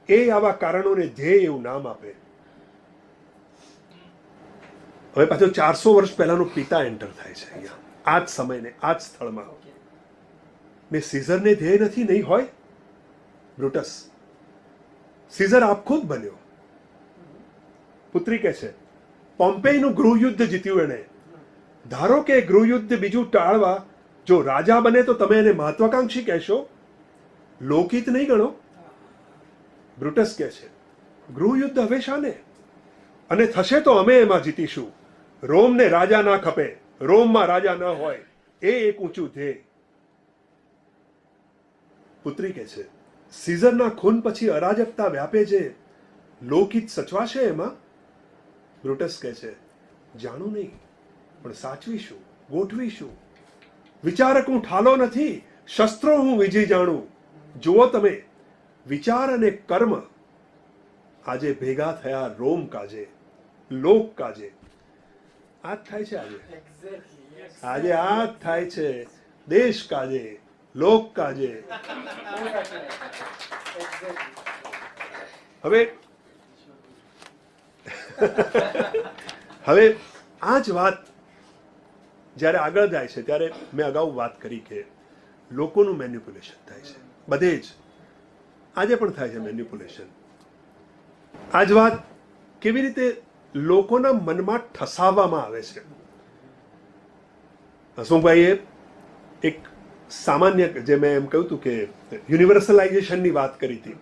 એ આવા કારણોને ધ્યેય એવું નામ આપે. હવે પાછો 400 વર્ષ પહેલાનો પિતા એન્ટર થાય છે અહીંયા, આ જ સમયને આ જ સ્થળમાં. ને સીઝરને ધ્યેય નથી, નહીં હોય બ્રુટસ. સીઝર આપખુદ બન્યો. પુત્રી કહે છે પોમ્પેઈનું ગૃહયુદ્ધ જીત્યું એણે. ધારો કે ગૃહયુદ્ધ બીજું ટાળવા જો રાજા બને તો તમે એને મહત્વાકાંક્ષી કહેશો, લોકહિત નહીં ગણો. બ્રુટસ કહે છે ગૃહયુદ્ધ હવે શાને? અને થશે તો અમે એમાં જીતીશું. રોમને રાજા ના ખપે, રોમમાં રાજા ન હોય, એ એક ઊંચું ધ્યેય. પુત્રી કહે છે સીઝરના ખૂન પછી અરાજકતા વ્યાપે છે, લોકહિત સચવાશે એમાં? બ્રુટસ કહે છે જાણું નહીં, પણ સાચવીશું, ગોઠવીશું. વિચારક હું ઠાલો નથી, શસ્ત્રો હું વિજય જાણું. જુઓ તમે, વિચાર અને કર્મ આજે ભેગા થયા રોમ કાજે, લોક કાજે. આ જ થાય છે આજે આ જ થાય છે. દેશ કાજે, લોક કાજે. હવે આ જ વાત જ્યારે આગળ જાય છે ત્યારે મેં અગાઉ વાત કરી કે લોકોનું મેન્યુપ્યુલેશન થાય છે બધે જ. આજે પણ થાય છે મેન્યુપ્યુલેશન. આ જ વાત કેવી રીતે લોકોના મનમાં ઠસાવવામાં આવે છે. હસમુખભાઈએ એક સામાન્ય, જે મેં એમ કહ્યું હતું કે યુનિવર્સલાઇઝેશનની વાત કરી હતી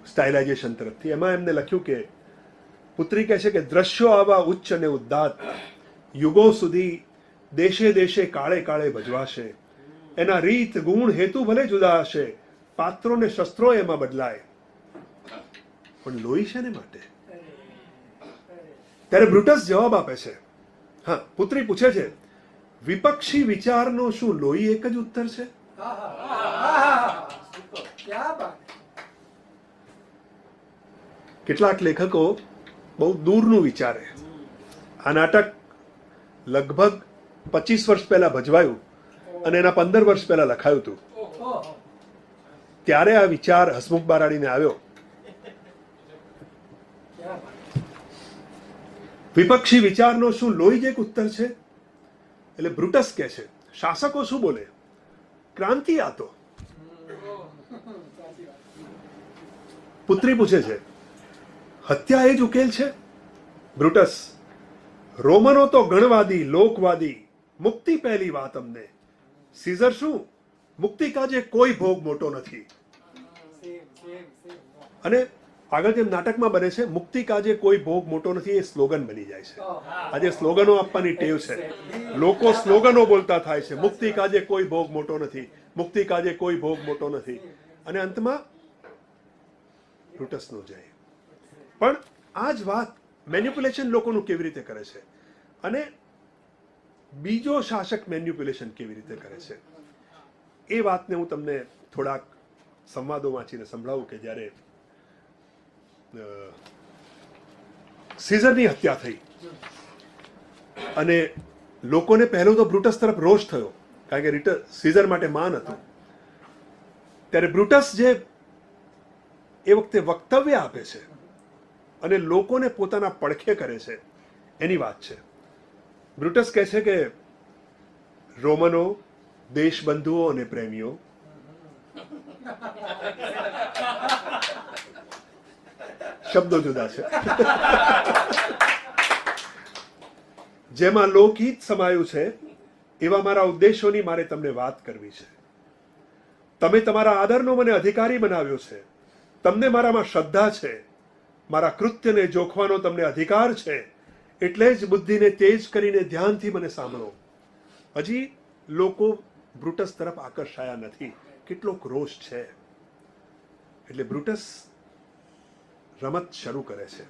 સ્ટાઇલાઇઝેશન તરફથી, એમાં એમને લખ્યું કે પુત્રી કહે છે કે દ્રશ્યો આવા ઉચ્ચ અને ઉદ્દાત યુગો સુધી દેશે દેશે કાળે કાળે ભજવાશે. એના રીત ગુણ હેતુ ભલે જુદા હશે, પાત્રો ને શસ્ત્રો એમાં બદલાય, પણ લોહી શેને માટે? ત્યારે બ્રુટસ જવાબ આપે છે. હા, પુત્રી પૂછે છે વિપક્ષી વિચારનો શું લોહી એક જ ઉત્તર છે? કેટલાક લેખકો બહુ દૂરનું વિચારે. આ નાટક લગભગ 25 વર્ષ પહેલા ભજવાયું અને એના 15 વર્ષ પહેલા લખાયું હતું. ત્યારે આ વિચાર હસમુખ બારાડીને આવ્યો. વિપક્ષી વિચારનો શું લોહી જ એક ઉત્તર છે? એટલે બ્રુટસ કહે છે શાસકો શું બોલે, ક્રાંતિ આ તો. પુત્રી પૂછે છે હત્યા એ જ ઉકેલ છે? બ્રુટસ રોમનો તો ગણવાદી લોકવાદી, મુક્તિ પહેલી વાત અમને. સીઝર શું, મુક્તિ કાજે કોઈ ભોગ મોટો નથી. અને આગળ જેમ નાટકમાં બને છે મુક્તિ કાજે કોઈ ભોગ મોટો નથી, એ સ્લોગન બની જાય છે. આજે સ્લોગનો આપવાની ટેવ છે, લોકો સ્લોગનો બોલતા થાય છે, મુક્તિ કાજે કોઈ ભોગ મોટો નથી, મુક્તિ કાજે કોઈ ભોગ મોટો નથી, અને અંતમાં બ્રુટસનો જય. પણ આ જ વાત મેન્યુપ્યુલેશન લોકોનું કેવી રીતે કરે છે અને બીજો શાસક મેન્યુપ્યુલેશન કેવી રીતે કરે છે, એ વાતને હું તમને થોડાક સંવાદો વાંચીને સંભળાવું કે જ્યારે સીઝરની હત્યા થઈ અને લોકોને પહેલો તો બ્રુટસ તરફ રોષ થયો, કારણ કે સીઝર માટે માન હતું. ત્યારે બ્રુટસ જે એ વખતે વક્તવ્ય આપે છે અને લોકોને પોતાના પડખે કરે છે એની વાત છે. બ્રુટસ કહે છે કે રોમનો, દેશબંધુઓ અને પ્રેમીઓ, શબ્દો જુદા છે, જેમાં લોકહિત સમાયું છે એવા મારા ઉદ્દેશોની મારે તમને વાત કરવી છે. તમે તમારા આદરનો મને અધિકારી બનાવ્યો છે, તમને મારામાં શ્રદ્ધા છે, મારા કૃત્યને જોખવાનો તમને અધિકાર છે, એટલે જ બુદ્ધિને તેજ કરીને ધ્યાનથી મને સાંભળો. હજી લોકો બ્રુટસ તરફ આકર્ષાયા નથી, કેટલોક રોષ છે. એટલે બ્રુટસ રમત શરૂ કરે છે.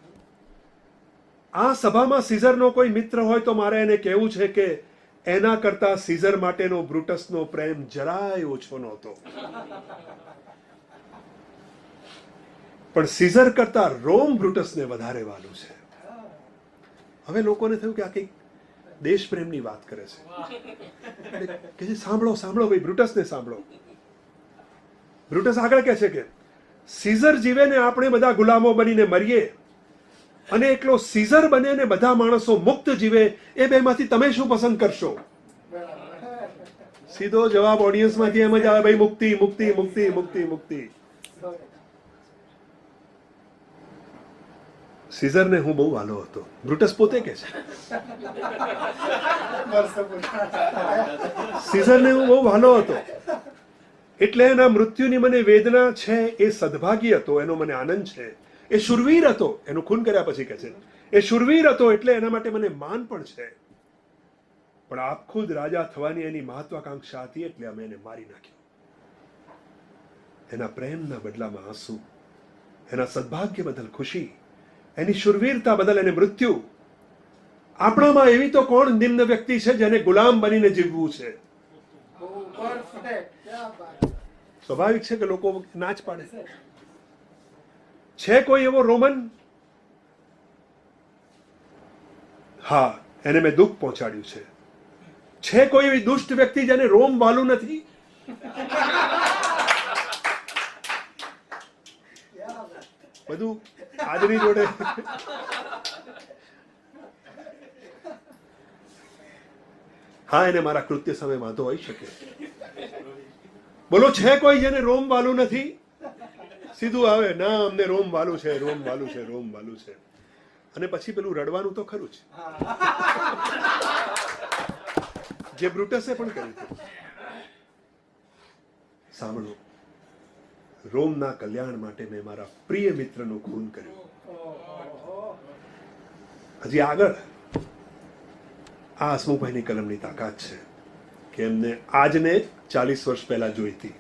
આ સભામાં સીઝરનો કોઈ મિત્ર હોય તો મારે એને કહેવું છે કે એના કરતા સીઝર માટેનો બ્રુટસનો પ્રેમ જરાય ઓછો નહોતો, પણ સીઝર કરતા રોમ બ્રુટસને વધારે વાલું છે. હવે લોકોને થયું કે આ કંઈક દેશપ્રેમની વાત કરે છે, કે સાંભળો સાંભળો ભાઈ, બ્રુટસને સાંભળો. બ્રુટસ આગળ કહે છે કે સીઝર જીવે ને આપણે બધા ગુલામો બનીને મરીએ, અને એકલો સીઝર બને ને બધા માણસો મુક્ત જીવે, એ બેમાંથી તમે શું પસંદ કરશો? સીધો જવાબ ઓડિયન્સમાંથી એમ જ આવે, ભાઈ મુક્તિ મુક્તિ મુક્તિ મુક્તિ મુક્તિ. સીઝરને હું બહુ વાલો હતો, બ્રુટસ પોતે કહે છે. સીઝરને હું બહુ વાલો હતો, એટલે એના મૃત્યુની મને વેદના છે, એ સદભાગી હતો, એનો મને આનંદ છે. એ શૂરવીર હતો, એનું ખૂન કર્યા પછી કહે છે, એ શૂરવીર હતો એટલે એના માટે મને માન પણ છે. પણ આપ ખુદ રાજા થવાની એની મહત્વાકાંક્ષા હતી એટલે અમે એને મારી નાખ્યો. એના પ્રેમના બદલામાં આંસુ, એના સદભાગ્ય બદલ ખુશી, એની શૂરવીરતા બદલ એને મૃત્યુ. આપણામાં એવી તો કોણ નિમ્ન વ્યક્તિ છે જેને ગુલામ બનીને જીવવું છે? સ્વાભાવિક છે કે લોકો નાચ પાડે. છે કોઈ એવો રોમન? હા, એને મેં દુઃખ પહોંચાડ્યું છે. છે કોઈ એવી દુષ્ટ વ્યક્તિ જેને રોમ વાલું નથી? બધું આજની જોડે. હા, એને મારા કૃત્ય સામે વાંધો હોઈ શકે. બોલો, છે કોઈ જેને રોમ વાલું નથી? સીધું આવે, ના અમને રોમ વાલું છે, રોમ વાલું છે, રોમ વાલું છે. અને પછી પેલું રડવાનું તો ખરું જ, જે બ્રુટસે પણ કર્યું હતું. સાંભળો, રોમના કલ્યાણ માટે મેં મારા પ્રિય મિત્રનું ખૂન કર્યું. હજી આગળ આ હસમુખભાઈની કલમની તાકાત છે કે એમને આજને 40 વર્ષ પહેલા જોઈતી.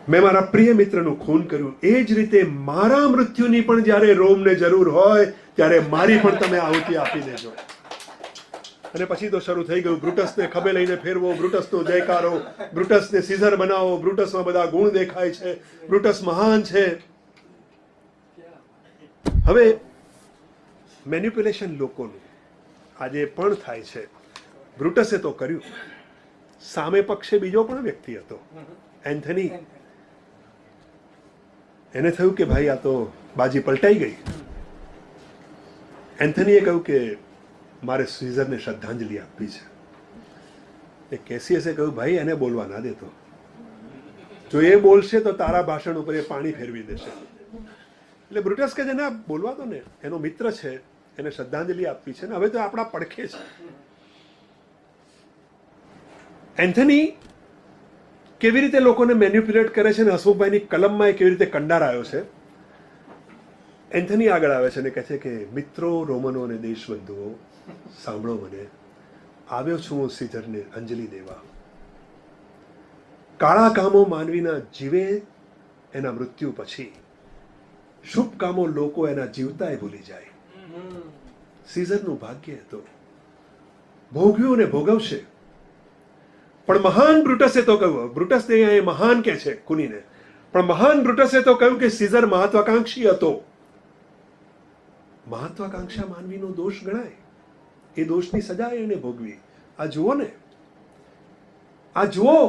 મેં મારા પ્રિય મિત્રનું ખૂન કર્યું, એ જ રીતે મારા મૃત્યુની પણ જ્યારે રોમને જરૂર હોય ત્યારે મારી પણ તમે આહુતિ આપી દેજો. અને પછી તો શરૂ થઈ ગયું, બ્રુટસને ખભે લઈને ફેરવો, બ્રુટસનો જયકારો, બ્રુટસને સીઝર બનાવો, બ્રુટસમાં બધા ગુણ દેખાય છે, બ્રુટસ મહાન છે. હવે મેન્યુપ્યુલેશન લોકોનું આજે પણ થાય છે. બ્રુટસે તો કર્યું. સામે પક્ષે બીજો પણ વ્યક્તિ હતો, એન્થની. એને થયું કે ભાઈ આ તો બાજી પલટાઈ ગઈ. એન્થનીએ કહ્યું કે મારે સીઝરને શ્રદ્ધાંજલિ આપવી છે. એ કેસિયસે કહ્યું ભાઈ એને બોલવા ના દેતો, જો એ બોલશે તો તારા ભાષણ ઉપર એ પાણી ફેરવી દેશે. એટલે બ્રુટસ કે જેને બોલવા દો ને, એનો મિત્ર છે, એને શ્રદ્ધાંજલિ આપવી છે ને હવે તો આપણા પડખે છે. એન્થની કેવી રીતે લોકોને મેન્યુપ્યુલેટ કરે છે ને હસમુખભાઈની કલમમાં એ કેવી રીતે કંડાર આવ્યો છે. એન્થની આગળ આવે છે અને કહે છે કે મિત્રો, રોમનો અને દેશબંધુઓ, સાંભળો મને. આવ્યો છું હું સીઝરને અંજલિ દેવા. કાળા કામો માનવીના જીવે એના મૃત્યુ પછી, શુભ કામો લોકો એના જીવતાય ભૂલી જાય. સીઝરનું ભાગ્ય હતો, ભોગ્યું ને ભોગવશે. પણ મહાન બ્રુટસે તો કહ્યું, બ્રુટસ ને અહીંયા મહાન કે છે કુનીને, પણ મહાન બ્રુટસે તો કહ્યું કે સીઝર મહત્વાકાંક્ષી હતો. મહત્વાકાંક્ષા માનવીનો દોષ ગણાય, એ દોષની સજા એને ભોગવી. આ જુઓ ને, આ જુઓ.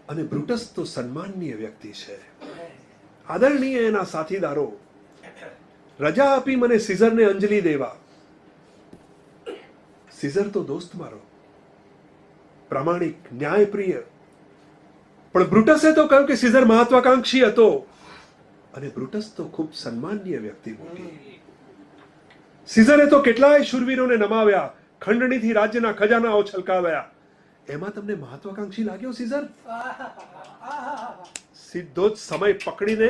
અને બ્રુટસ તો સન્માનનીય વ્યક્તિ છે, આદરણીય એના સાથીદારો. રજા આપી મને સીઝરને અંજલિ દેવા. સીઝર તો દોસ્ત મારો, પ્રામાણિક, ન્યાયપ્રિય. પણ બ્રુટસે તો કહ્યું કે સીઝર મહત્વાકાંક્ષી હતો, અને બ્રુટસ તો ખૂબ સન્માનનીય વ્યક્તિ મોટી. સીઝરે તો કેટલાય શૂરવીરોને નમાવ્યા, ખંડણીથી રાજ્યના ખજાનાઓ છલકાવ્યા. એમાં તમને મહત્વાકાંક્ષી લાગ્યો સીઝર? સીધો જ સમય પકડીને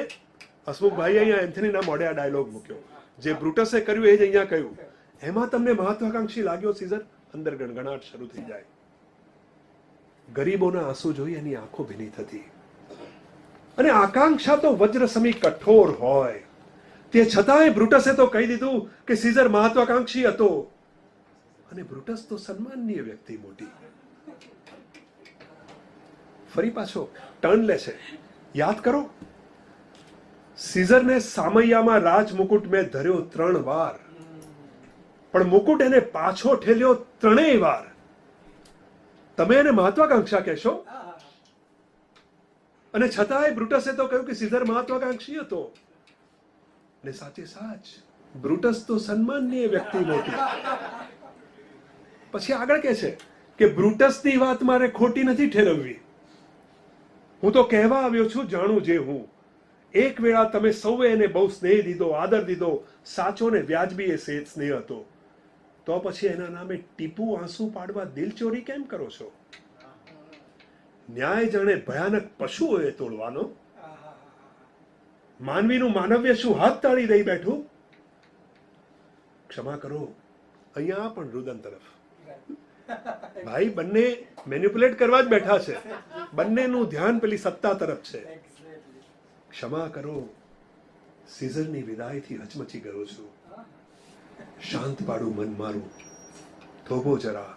હસમુખભાઈ અહીંયા એન્થનીના મોઢે આ ડાયલોગ મૂક્યો. જે બ્રુટસે કર્યું એ જ અહીંયા કહ્યું. એમાં તમને મહત્વાકાંક્ષી લાગ્યો સીઝર? અંદર ગણગણાટ શરૂ થઈ જાય. ગરીબોના આંસુ જોઈ એની આંખો ભીની થતી. અને આકાંક્ષા તો વજ્ર સમી કઠોર હોય, તે છતાંય બ્રુટસે તો કહી દીધું કે સીઝર મહત્વાકાંક્ષી હતો, અને બ્રુટસ તો સન્માનનીય વ્યક્તિ મોટી. ફરી પાછો ટર્ન લે છે. યાદ કરો, સીઝરને સામૈયામાં રાજ મુકુટ મેં ધર્યો 3 વાર, પણ મુકુટ એને પાછો ઠેલ્યો 3 વાર. તમે એને મહત્વાકાંક્ષા કહેશો? અને છતાંય બ્રુટસે તો કહ્યું કે સીઝર મહત્વાકાંક્ષી હતો. અને સાચે સાચ બ્રુટસ તો સન્માનનીય વ્યક્તિ મોટી. પછી આગળ કહે છે કે બ્રુટસની વાત મારે ખોટી નથી ઠેરવવી. હું તો કહેવા આવ્યો છું, જાણું જે હું. એક વેળા તમે સૌએ એને બહુ સ્નેહ દીધો, આદર દીધો, સાચો ને વ્યાજબી એ સ્નેહ હતો. તો પછી એના નામે ટીપુ આંસુ પાડવા દિલ ચોરી કેમ કરો છો? ન્યાય જાણે ભયાનક પશુઓએ તોડવાનો. માનવીનું માનવ્ય શું હાથ તાળી દઈ બેઠું? ક્ષમા કરો, અહીંયા પણ રુદન તરફ. ભાઈ બંને મેન્યુપ્યુલેટ કરવા જ બેઠા છે, બંનેનું ધ્યાન પેલી સત્તા તરફ છે. ક્ષમા કરો, સીઝરની વિદાયથી હચમચી ગયો છું. શાંત પાડું મન મારું, થોભો જરા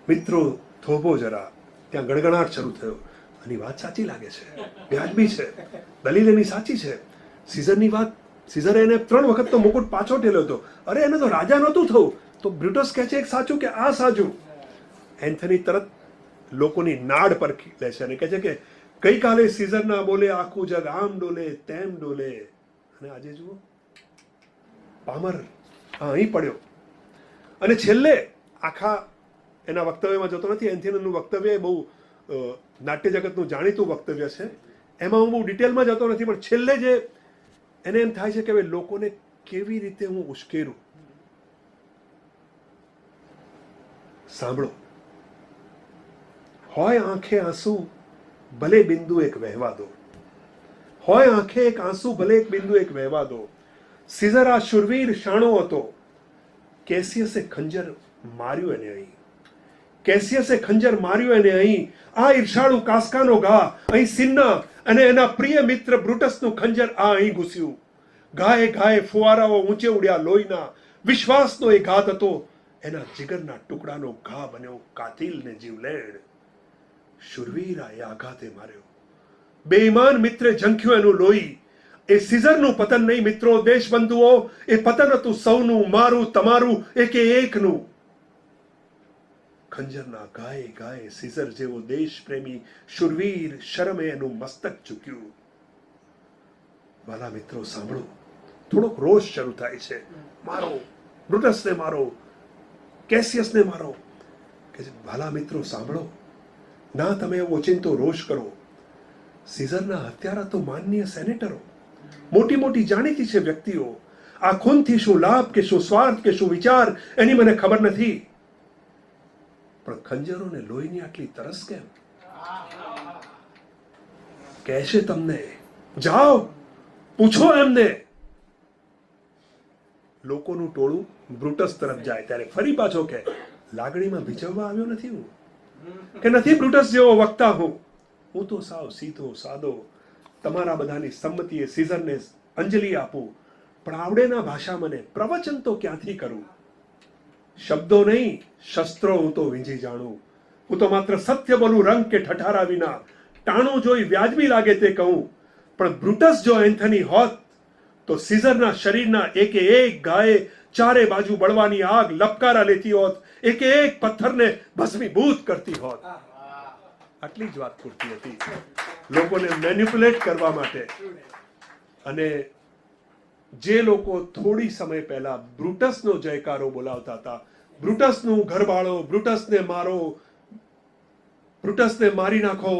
મિત્રો, થોભો જરા. ત્યાં ગણગણાટ શરૂ થયો. આની વાત સાચી લાગે છે, વ્યાજબી છે, દલીલ એની સાચી છે. સીઝરની વાત, સીઝરે એને 3 વખત તો મુકુટ પાછો ઠેલ્યો હતો. અરે એને તો રાજા નહોતું થવું. તો બ્રુટસ કહે છે એક સાચું કે આ સાચું. એન્થની તરત લોકોની નાડ પર લે છે અને કહે છે કે ગઈકાલે સીઝર ના બોલે આખું જગ આમ ડોલે તેમ ડોલે, અને આજે જુઓ પામર અહીં પડ્યો. અને છેલ્લે આખા એના વક્તવ્યમાં જતો નથી. એન્થનીનું વક્તવ્ય બહુ નાટ્ય જગતનું જાણીતું વક્તવ્ય છે, એમાં હું બહુ ડિટેલમાં જતો નથી, પણ છેલ્લે જે એને એમ થાય છે કે હવે લોકોને કેવી રીતે હું ઉશ્કેરું. સાંભળો, હોય આંખે આંસુ ભલે બિંદુ એક વહેવા દો, હોય આંખે એક આંસુ ભલે એક બિંદુ એક વહેવા દો. સીઝર આ શુરવીર શાણો હતો. કેસિયસે ખંજર માર્યું એને અહીં, કેસિયસે ખંજર માર્યું એને અહીં. આ ઈર્ષાળુ કાસ્કાનો ઘા અહીં સિન્ના અને એના પ્રિય મિત્ર બ્રુટસનું ખંજર આ અહીં ઘૂસ્યું. ઘાએ ઘાએ ફુવારાઓ ઊંચે ઉડ્યા લોહીના. વિશ્વાસનો એ ઘાત હતો, એના જીગરના ટુકડાનો ઘા બન્યો કાતિલને જીવલેણ. શુરવીર એ આઘાતે માર્યો, બેઈમાન મિત્રે ઝંખ્યું એનું લોહી. એ સિઝરનું પતન નહીં મિત્રો, દેશબંધુઓ, એ પતન હતું સૌનું, મારું, તમારું, એકે એકનું. ખંજરના ગાય ગાય સિઝર જેવો દેશ પ્રેમી શુરવીર શરમે એનું મસ્તક ઝૂક્યું. વાલા મિત્રો સાંભળો, થોડોક રોષ શરૂ થાય છે. મારો, બ્રુટસને મારો, કેસિયસને મારો. કે વાલા મિત્રો સાંભળો, ના તમે ઓચિંતો રોષ કરો. સિઝરના હત્યારા તો માનનીય સેનેટરો, મોટી મોટી જાણીતી છે વ્યક્તિઓ. આ ખૂનથી શું લાભ કે શું સ્વાર્થ કે શું વિચાર એની મને ખબર નથી, પણ ખંજરોને લોહીની આટલી તરસ કેમ? કહેશે તમને, જાઓ પૂછો એમને. લોકોનું ટોળું બ્રુટસ તરફ જાય ત્યારે ફરી પાછો કે લાગણીમાં ભીજવવા આવ્યો નથી હું, કે નથી બ્રુટસ જેવો વક્તા હું તો સાવ સીધો સાદો તમારા બધાની સંમતિએ સિઝરને અંજલિ આપું, પણ આવડેના ભાષા મને પ્રવચન તો ક્યાંથી કરું? શબ્દો નહીં, શસ્ત્રો હું તો વીંજી જાણું. હું તો માત્ર સત્ય બોલું, રંગ કે ઠઠારા વિના. ટાણું જોઈ વ્યાજબી લાગે તે કહું, પણ બ્રુટસ જો એન્થની હોત તો સિઝરના શરીરના એકે એક ગાયે ચારે બાજુ બળવાની આગ લપકારા લેતી હોત, એકે એક પથ્થરને ભસ્મીભૂત કરતી હોત. આટલી જ વાત પૂરતી હતી લોકોને મેન્યુપ્યુલેટ કરવા માટે. અને જે લોકો થોડી સમય પહેલા બ્રુટસનો જયકારો બોલાવતા હતા, બ્રુટસનું ઘર બાળો, બ્રુટસને મારો, બ્રુટસને મારી નાખો,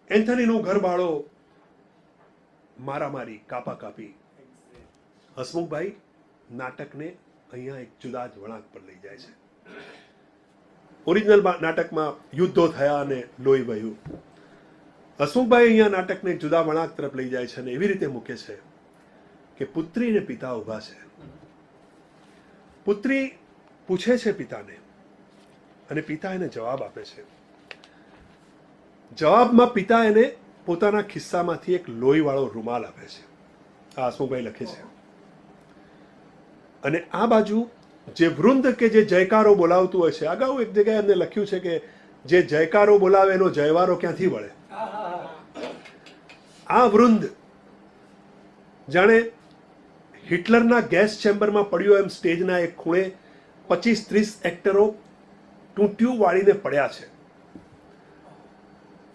એન્થનીનું ઘર બાળો, મારામારી, કાપાકાપી. હસમુખભાઈ નાટકને અહીંયા એક જુદા જ વળાંક પર લઈ જાય છે. ઓરિજિનલ નાટકમાં યુદ્ધો થયા અને લોહી વહ્યું. હસમુખભાઈ અહીંયા નાટકને એક જુદા વળાંક તરફ લઈ જાય છે અને એવી રીતે મૂકે છે કે પુત્રી ને પિતા ઉભા છે. પુત્રી પૂછે છે પિતાને અને પિતા એને જવાબ આપે છે. જવાબમાં પિતા એને પોતાના ખિસ્સામાંથી એક લોહીવાળો રૂમાલ આપે છે. આ હસમુખભાઈ લખે છે. અને આ બાજુ જે વૃંદ કે જે જયકારો બોલાવતું હોય છે, અગાઉ એક જગ્યાએ એમને લખ્યું છે કે જે જયકારો બોલાવે એનો જયવારો ક્યાંથી વળે. આ વૃંદ જાણે હિટલરના ગેસ ચેમ્બરમાં પડ્યો એમ સ્ટેજના એક ખૂણે 25-30 એક્ટરો ટૂંટિયું વાળીને પડ્યા છે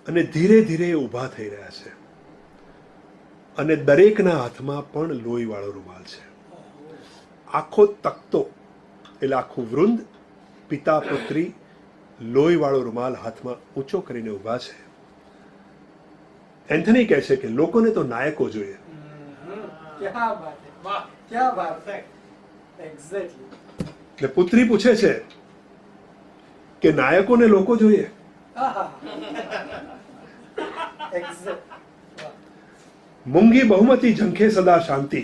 અને ધીરે ધીરે ઊભા થઈ રહ્યા છે અને દરેકના હાથમાં પણ લોહીવાળો રૂમાલ છે. આખો તખ્તો એટલે આખું વૃંદ પિતા પુત્રી લોહીવાળો રૂમાલ હાથમાં ઊંચો કરીને ઊભા છે. એન્થની કહે છે કે લોકોને તો નાયકો જોઈએ. એટલે પુત્રી પૂછે છે કે નાયકોને લોકો જોઈએ. મૂંગી બહુમતી ઝંખે સદા શાંતિ.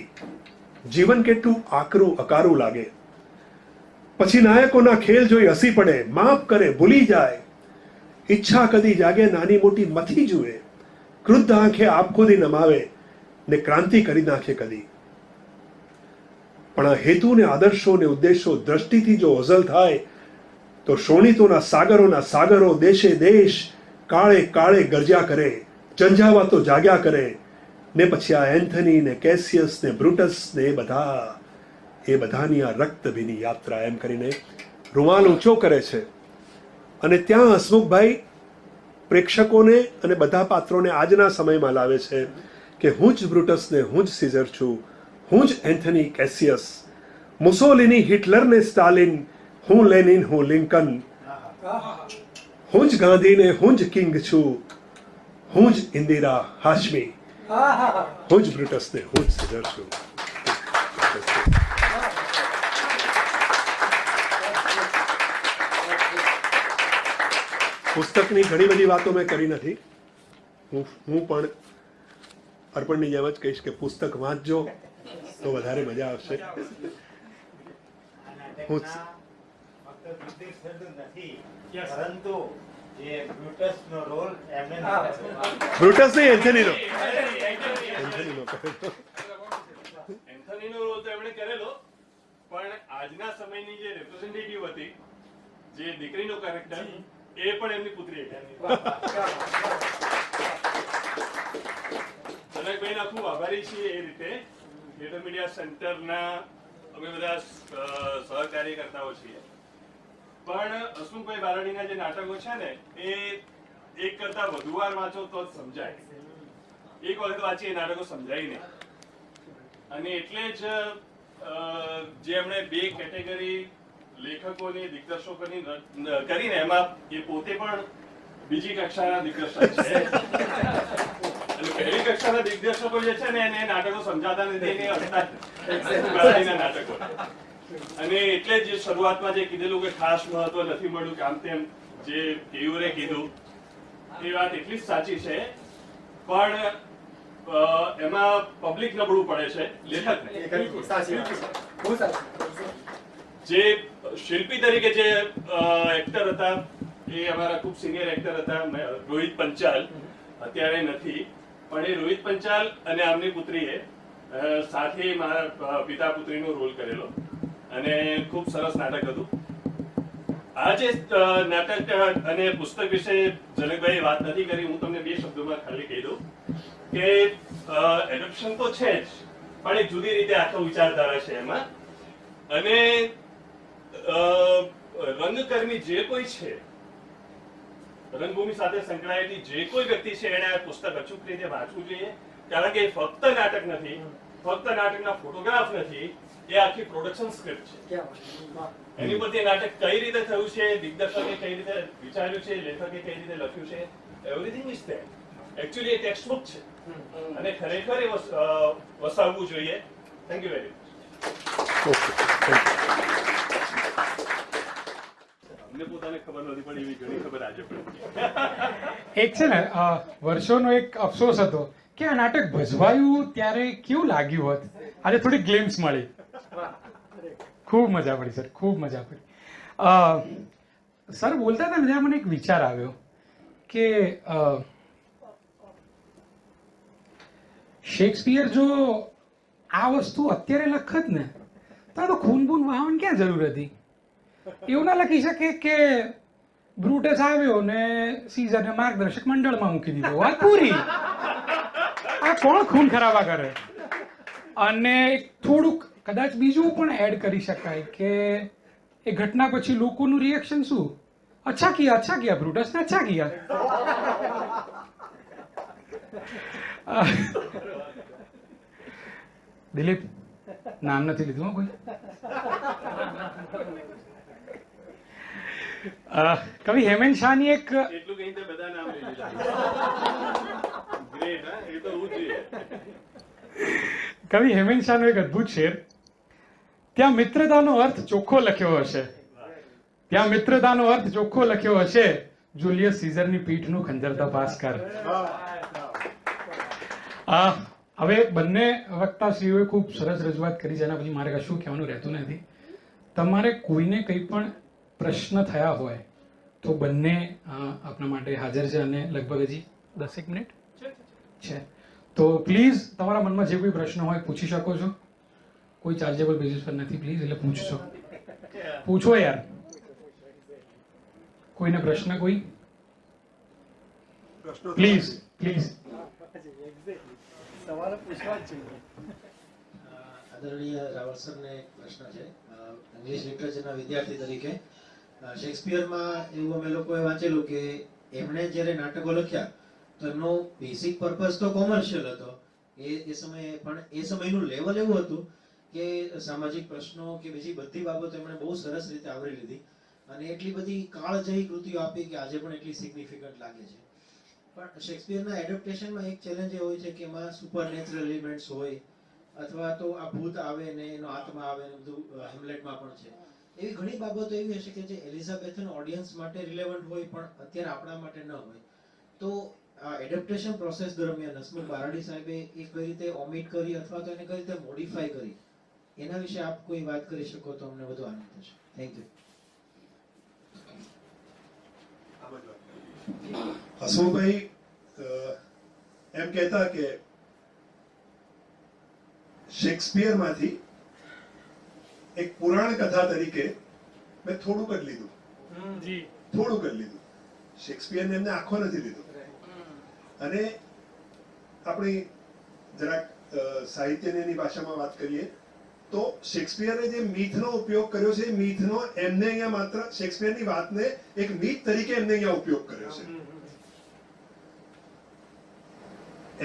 જીવન કેટલું આકરું અકારું લાગે. પછી નાયકોના ખેલ જોઈ હસી પડે, માફ કરે, ભૂલી જાય. ઈચ્છા કદી જાગે, નાની મોટી મથી જુએ. ક્રુદ્ધ આંખે આપખુદી નમાવે ને ક્રાંતિ કરી નાખે કદી. પણ આ હેતુ ને આદર્શો ને ઉદ્દેશો દ્રષ્ટિથી જો ઓઝલ થાય તો શોણિતોના સાગરો દેશે દેશ કાળે કાળે ગરજ્યા કરે, ઝંઝાવાતો જાગ્યા કરે. ને પછી આ એન્થની ને કેસિયસ ને બ્રુટસ ને એ બધાની આ રક્તભીની યાત્રા એમ કરીને રૂમાલ ઊંચો કરે છે. અને ત્યાં હસમુખભાઈ પ્રેક્ષકોને અને બધા પાત્રોને આજના સમયમાં લાવે છે કે હું જ બ્રુટસ ને હું જ સિઝર છું, હું જ એન્થની કેસિયસ, મુસોલિની હિટલર ને સ્ટાલિન, હું લેનિન, હું લિંકન, હું જ ગાંધી ને હું જ કિંગ છું, હું જ ઇન્દિરા હાશમી, હું જ બ્રુટસ ને હું જ સિઝર છું. પુસ્તકની ઘણી બધી વાતો મેં કરી નથી. હું પણ અર્પણની જેમ જ કહીશ કે પુસ્તક વાંચજો તો વધારે મજા આવશે. બ્રુટસ નહીં, એન્થનીનો રોલ તો એમણે કરેલો, પણ આજના સમયની જે રિપ્રેઝેન્ટેટિવ હતી, જે દીકરીનો કેરેક્ટર, એ પણ એમની પુત્રી હતી. હસમુખભાઈના ખૂબ આભારી છીએ એ રીતે થિયેટર મીડિયા સેન્ટરના અમે બધા સહકાર્યકર્તાઓ છીએ. પણ હસમુખભાઈ બારડીના જે નાટકો છે ને એ એક કરતા વધુ વાર વાંચો તો જ સમજાય. એક વખત વાંચી એ નાટકો સમજાય નહીં. અને એટલે જ જે એમણે 2 કેટેગરી લેખકોની દિગ્દર્શકોની કરીને એમાં એ પોતે પણ બીજી કક્ષાના દિગ્દર્શક છે. અને પહેલી કક્ષાના દિગ્દર્શકો જે છે ને એને નાટકો સમજાતા નથી, એને અડતા બારડીના નાટકો. અને એટલે જ શરૂઆતમાં જે કીધેલું કે ખાસ મહત્વ નથી મળ્યું કે આમ તેમ જે કેયુરે કીધું એ વાત એટલી જ સાચી છે. પણ એમાં પબ્લિક નબળું પડે છે, લેખકને. જે શિલ્પી તરીકે જે એક્ટર હતા એ અમારા ખૂબ સિનિયર એક્ટર હતા રોહિત પંચાલ, અત્યારે નથી. પણ એ રોહિત પંચાલ અને આમની પુત્રીએ સાથે મારા પિતા પુત્રીનો રોલ કરેલો અને ખૂબ સરસ નાટક હતું. આ જે નાટક અને પુસ્તક વિશે જનકભાઈ વાત નથી કરી, હું તમને 2 શબ્દોમાં ખાલી કહી દઉં કે એડપ્શન તો છે જ, પણ એક જુદી રીતે આખો વિચારધારા છે એમાં. અને રંગકર્મી જે કોઈ છે, રંગભૂમિ સાથે સંકળાયેલી જે કોઈ વ્યક્તિ છે એને આ પુસ્તક અચૂક રીતે વાંચવું જોઈએ. કારણ કે ફક્ત નાટક નથી, ફક્ત નાટકના ફોટોગ્રાફ નથી, એ આખી પ્રોડક્શન સ્ક્રિપ્ટ છે. એની પરથી નાટક કઈ રીતે થયું છે, દિગ્દર્શકે કઈ રીતે વિચાર્યું છે, લેખકે કઈ રીતે લખ્યું છે, everything is there. Actually A text book છે અને ખરેખર એ વસાવવું જોઈએ. Thank you very much. અમને પોતાને ખબર નથી પણ એવી ઘણી ખબર આજે પડી. એક છે ને વર્ષોનો એક અફસોસ હતો કે આ નાટક ભજવાયું ત્યારે કેવું લાગ્યું હોત. આજે થોડી ગ્લિમ્સ મળી, ખૂબ મજા પડી સર, ખૂબ મજા પડી. સર બોલતા હતા ને ત્યારે મને એક વિચાર આવ્યો કે શેક્સપિયર જો આ વસ્તુ અત્યારે લખત ને તો ખૂન બૂન વહાવાની ક્યાં જરૂર હતી? એવું ના લખી શકે કે બ્રુટસ આવ્યો ને સીઝરને માર્ગદર્શક મંડળમાં મૂકી દીધો, વાત પૂરી. આ કોણ ખૂન ખરાબા કરે? અને થોડુંક કદાચ બીજું પણ એડ કરી શકાય કે એ ઘટના પછી લોકોનું રિએક્શન શું? અચ્છા કિયા બ્રુટસ ને અચ્છા કિયા. દિલીપ, નામ નથી લીધું કોઈ. કવિ હેમંત શાહની એક એટલું કઈ બધા નામ લઈ લીધા. ગ્રેટ, હા, એ તો હું જોઈએ. કવિ હેમંત શાહનો એક અદ્ભુત શેર, ત્યાં મિત્રતાનો અર્થ ચોખ્ખો લખ્યો હશે, ત્યાં મિત્રતાનો અર્થ ચોખ્ખો લખ્યો હશે, જુલિયસ સીઝરની પીઠનું ખંજર તપાસ કર. હવે બંને વક્તાશ્રીઓએ ખૂબ સરસ રજૂઆત કરી, જેના પછી મારે કશું કહેવાનું રહેતું નથી. તમારે કોઈને કંઈ પણ પ્રશ્ન થયા હોય તો બંને આપણા માટે હાજર છે અને લગભગ હજી 10 મિનિટ છે. તો પ્લીઝ તમારા મનમાં જે કોઈ પ્રશ્ન હોય પૂછી શકો છો. કોઈ ચાર્જેબલ બેસિસ પર નથી, પ્લીઝ, એટલે પૂછશો. પૂછો યાર. કોઈને પ્રશ્ન કોઈ? Please please. આદરણીય રાવલ સરને એક પ્રશ્ન છે. ઇંગ્લિશ લિટરેચરના વિદ્યાર્થી તરીકે શેક્સપિયરમાં એવું અમે લોકોએ વાંચેલું કે એમણે જ્યારે નાટકો લખ્યા તો એમનો બેસિક પર્પઝ તો કોમર્શિયલ હતો એ સમયે, પણ એ સમયનું લેવલ એવું હતું કે સામાજિક પ્રશ્નો કે બીજી બધી બાબતો એમણે બહુ સરસ રીતે આવરી લીધી અને એટલી બધી કાળજયી કૃતિઓ આપી કે આજે પણ એટલી સિગ્નિફિકન્ટ લાગે છે. પણ શેક્સપિયરના એડપ્ટેશનમાં એક ચેલેન્જ એ હોય છે કે એમાં સુપરનેચરલ એલિમેન્ટ્સ હોય અથવા તો આ ભૂત આવે ને એનો આત્મા આવે ને બધું હેમ્લેટમાં પણ છે. એવી ઘણી બાબતો એવી હશે કે જે એલિઝાબેથન ઓડિયન્સ માટે રિલેવન્ટ હોય પણ અત્યારે આપણા માટે ન હોય. તો આ એડપ્ટેશન પ્રોસેસ દરમિયાન હસમુખ બારડી સાહેબે એ કઈ રીતે ઓમિટ કરી અથવા તો એને કઈ રીતે મોડિફાઈ કરી, એના વિશે આપ કોઈ વાત કરી શકો તો અમને વધુ આનંદ થશે. Thank you. હસમુખભાઈ એમ કહેતા કે શેક્સપિયરમાંથી એક પુરાણ કથા તરીકે મેં થોડુંક જ લીધું. શેક્સપિયરને એમને આખો નથી લીધો. અને આપણી જરાક સાહિત્યની એની ભાષામાં વાત કરીએ તો શેક્સપિયરે જે મીથનો ઉપયોગ કર્યો છે, મીથનો એમને અહીંયા માત્ર શેક્સપિયરની વાતને એક મીથ તરીકે એમને અહીંયા ઉપયોગ કર્યો છે.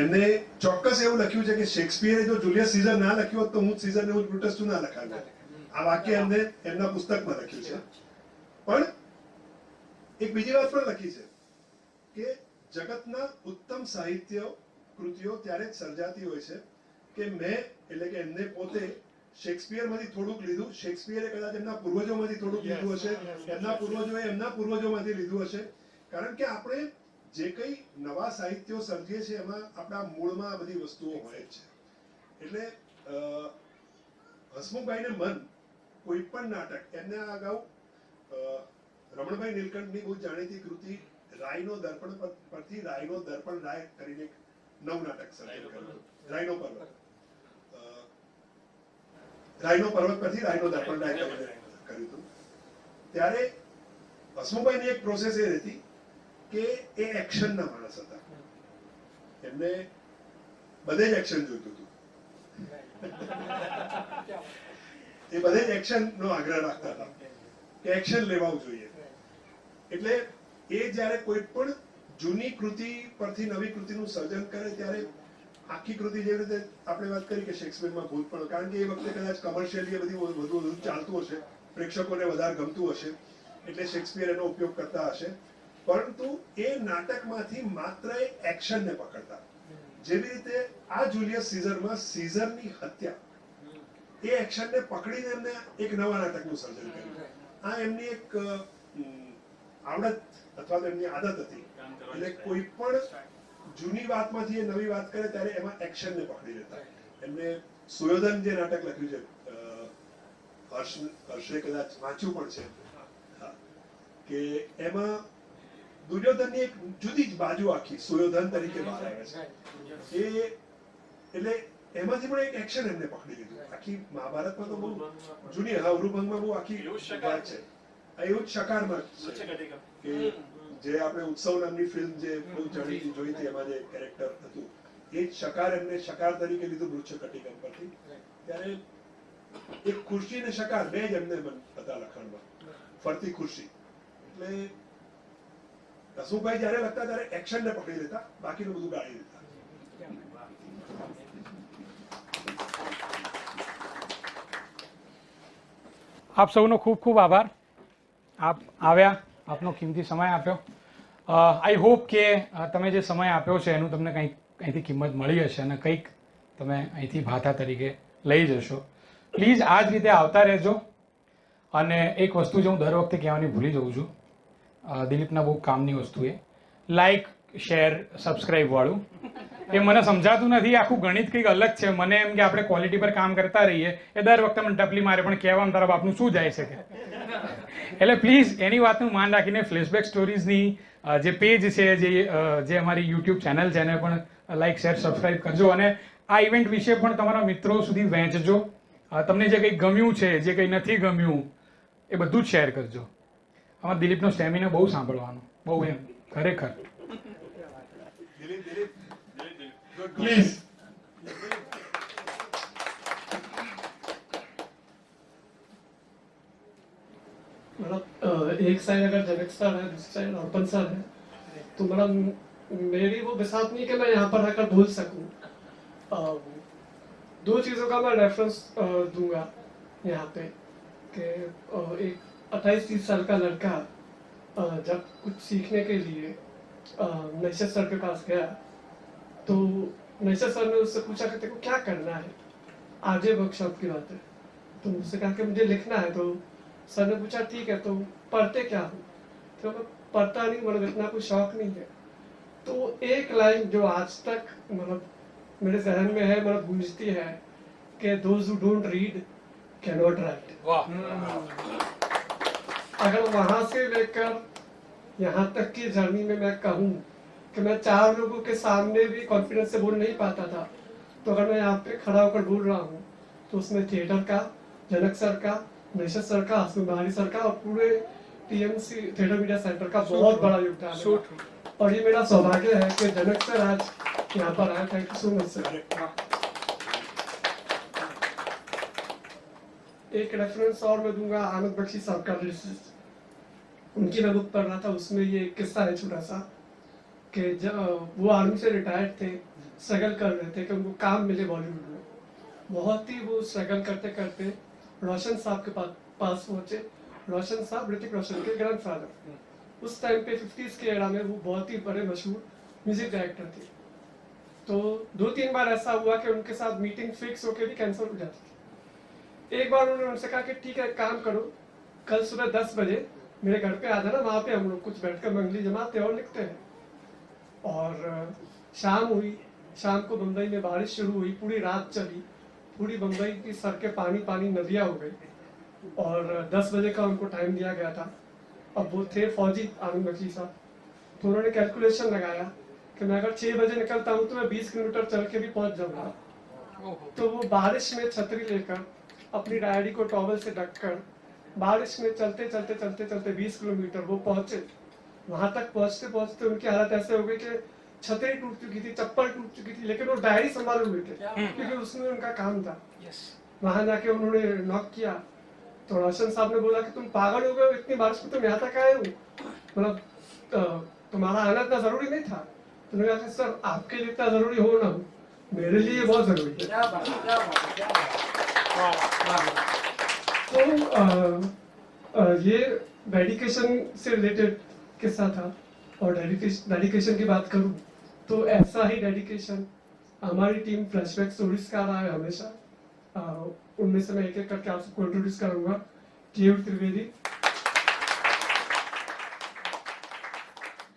એમને ચોક્કસ એવું લખ્યું છે કે શેક્સપિયરે જો જુલિયસ સીઝર ના લખ્યું હોત તો હું સીઝરને હું બ્રુટસ તું ના લખાવ્યું. આ વાક્ય એમને એમના પુસ્તકમાં લખ્યું છે. પણ એક બીજી વાત પણ લખી છે કે જગતના ઉત્તમ સાહિત્ય કૃતિઓ ત્યારે જ સર્જાતી હોય છે કે મેં એટલે કે એમને પોતે શેક્સપિયરમાંથી થોડુંક લીધું, શેક્સપિયરે કદાચ એમના પૂર્વજોમાંથી થોડુંક લીધું હશે, એમના પૂર્વજોએ એમના પૂર્વજોમાંથી લીધું હશે. કારણ કે આપણે જે કંઈ નવા સાહિત્યો સર્જીએ છીએ એમાં આપણા મૂળમાં આ બધી વસ્તુઓ હોય જ છે. એટલે હસમુખભાઈને મન કોઈ પણ નાટક, એમને આ અગાઉ રમણભાઈ નીલકંઠની બહુ જાણીતી કૃતિ રાયનો દર્પણ પરથી રાયનો દર્પણ રાય કરીને એક નવું નાટક સર્જન કર્યું, રાયનો પર્વત. રાયનો પર્વત પરથી રાયનો દર્પણ રાય કરીને કર્યું હતું. ત્યારે હસમુખભાઈની એક પ્રોસેસ એ હતી કે એ એક્શનના માણસ હતા. એમને બધે જ એક્શન જોઈતું હતું. એ બધે જ એક્શનનો આગ્રહ રાખતા હતા કે એક્શન લેવાવું જોઈએ. એટલે એ જ્યારે કોઈ પણ જૂની કૃતિ પરથી નવી કૃતિનું સર્જન કરે ત્યારે આખી કૃતિ જેવી રીતે આપણે વાત કરી કે શેક્સપિયરમાં ભૂત પણ, કારણ કે એ વખતે કદાચ કમર્શિયલી બધું વધુ ચાલતું હશે, પ્રેક્ષકોને વધારે ગમતું હશે એટલે શેક્સપિયર એનો ઉપયોગ કરતા હશે. પરંતુ એ નાટકમાંથી માત્ર એક્શનને પકડતા. જેવી રીતે આ જુલિયસ સીઝરમાં સીઝરની હત્યા એ એક્શનને પકડીને એમને એક નવા નાટકનું સર્જન કર્યું. આ એમની એક આવડત અથવા તો એમની આદત હતી. એટલે કોઈ પણ જૂની વાતમાંથી એ નવી વાત કરે ત્યારે એમાં એક્શનને પકડી લેતા. એમને સુયોધન જે નાટક લખ્યું છે, હર્ષે કદાચ વાંચ્યું પણ છે, હા, કે એમાં દુર્યોધનની એક જુદી જ બાજુ આખી સુયોધન તરીકે બહાર આવે છે. એ એટલે એમાંથી પણ એક એક્શન એમને પકડી લીધું. આખી મહાભારતમાં તો બહુ જૂની, હા, ઉરુભંગમાં બહુ આખી વાત છે. એવું જ શકારમાં કે જે આપણે ઉત્સવ નામની ફિલ્મ જે બહુ જાણીતી જોઈ હતી, એમાં જે કેરેક્ટર હતું એ જ શકાર એમને શકાર તરીકે લીધું મૃચ્છકટિકમ પરથી. ત્યારે એક ખુરશી ને શકાર બે જ એમને હતા લખાણમાં, ફરતી ખુરશી. એટલે હસમુખભાઈ જયારે લખતા ત્યારે એક્શન ને પકડી લેતા, બાકીનું બધું ગાળી દેતા. આપ સૌનો ખૂબ ખૂબ આભાર. આપ આવ્યા, આપનો કિંમતી સમય આપ્યો. આઈ હોપ કે તમે જે સમય આપ્યો છે એનું તમને કંઈક અહીંથી કિંમત મળી હશે અને કંઈક તમે અહીંથી ભાથા તરીકે લઈ જશો. પ્લીઝ આ જ રીતે આવતા રહેજો. અને એક વસ્તુ જે હું દર વખતે કહેવાની ભૂલી જઉં છું, દિલીપના બહુ કામની વસ્તુ એ લાઈક, શેર, સબસ્ક્રાઈબ વાળું. એ મને સમજાતું નથી, આખું ગણિત કંઈક અલગ છે. મને એમ કે આપણે ક્વોલિટી પર કામ કરતા રહીએ, એ દર વખતે મને ટપલી મારે, પણ કહેવામાં તારા બાપનું શું જાય છે કે. એટલે પ્લીઝ એની વાતનું માન રાખીને ફ્લેશબેક સ્ટોરીઝની જે પેજ છે, જે અમારી યુટ્યુબ ચેનલ છે એને પણ લાઈક, શેર, સબસ્ક્રાઈબ કરજો. અને આ ઇવેન્ટ વિશે પણ તમારા મિત્રો સુધી વહેંચજો. તમને જે કંઈ ગમ્યું છે, જે કંઈ નથી ગમ્યું, એ બધું જ શેર કરજો. અમારા દિલીપનો સ્ટેમિના બહુ સાંભળવાનો, બહુ એમ ખરેખર. પ્લીઝ मतलब एक साइड अगर जनक सर है, दूसरी साइड अर्पण सर है, तो मतलब मेरी वो बिसात नहीं कि मैं यहाँ पर आकर बोल सकूँ. दो चीज़ों का मैं रेफरेंस दूंगा यहाँ पे कि एक 28-30 साल का लड़का जब कुछ सीखने के लिए नैशर सर के पास गया तो नैशर सर ने उससे पूछा कि तेरे को क्या करना है, आगे वर्कशॉप की बात है. तो उससे कहा कि मुझे लिखना है. तो सर ने पूछा ठीक है तो पढ़ते क्या हो, तो मैं पढ़ता नहीं, मतलब इतना कोई शौक नहीं है. तो एक लाइन जो आज तक मतलब मेरे जहन में है, मतलब गूंजती है कि those who don't read cannot write. अगर वहां से लेकर यहाँ तक की जर्नी में मैं कहूँ कि मैं 4 लोगों के सामने भी कॉन्फिडेंस से बोल नहीं पाता था, तो अगर मैं यहाँ पे खड़ा होकर बोल रहा हूँ तो उसमें थिएटर का, जनक सर का, नैशर सर का, हसमुख सर का और पूरे टीएमसी थिएटर मीडिया सेंटर का बहुत बड़ा योगदान है. और ये मेरा सौभाग्य है कि जनक सर आज यहाँ पर आए। Thank you so much sir. एक रेफरेंस और मैं दूंगा आनंद बख्शी साहब का, उनकी मैं बुक पढ़ रहा था, उसमें ये एक किस्सा है छोटा सा कि जब वो आर्मी से रिटायर्ड थे, स्ट्रगल कर रहे थे कि उनको काम मिले बॉलीवुड में। बहुत ही वो स्ट्रगल करते करते रोशन साहब के पास पहुंचे। रोशन साहब ऋतिक रोशन के ग्रैंडफादर। उस टाइम पे 50s के एरा में वो बहुत ही बड़े मशहूर म्यूजिक डायरेक्टर थे। तो 2-3 बार ऐसा हुआ कि उनके साथ मीटिंग फिक्स होके भी कैंसिल हो जाती थी। एक बार उन्होंने उनसे कहा कि ठीक है, एक काम करो, कल सुबह 10 बजे मेरे घर पे आ जाना, वहाँ पे हम लोग कुछ बैठकर मंगली जमाते और लिखते हैं। और शाम हुई, शाम को बम्बई में बारिश शुरू हुई, पूरी रात चली, पूरी बम्बई की सड़कें पानी पानी नदियाँ हो गई और 10 बजे का उनको टाइम दिया गया था। अब वो थे फौजी आनंद बख्शी साहब, तो उन्होंने कैलकुलेशन लगाया कि मैं अगर 6 बजे निकलता हूँ तो मैं 20 किलोमीटर चल के भी पहुंच जाऊंगा। तो वो बारिश में छतरी लेकर, अपनी डायरी को टॉवल से ढककर, बारिश में चलते चलते चलते चलते 20 किलोमीटर वो पहुंचे। वहां तक पहुंचते पहुंचते उनकी हालत ऐसे हो गई कि छतरी टूट चुकी थी, चप्पल टूट चुकी थी, लेकिन वो डायरी संभाले हुए थे क्योंकि उसमें उनका काम था। वहां जाके उन्होंने नॉक किया तो रोशन साहब ने बोला कि तुम पागल हो गए हो, इतनी बारिश में तुम यहाँ तक आए हो, मतलब तुम्हारा आना इतना जरूरी नहीं था। तो उन्होंने कहा सर आपके लिए इतना जरूरी हो ना हो, मेरे लिए बहुत जरूरी है। तो ये डेडिकेशन से रिलेटेड किस्सा था। और डेडिकेशन की बात करूं तो ऐसा ही डेडिकेशन हमारी टीम फ्लैशबैक स्टोरीज का रहा है हमेशा। उनमें से मैं एक एक करके आप सबको इंट्रोड्यूस करूंगा। केयूर त्रिवेदी,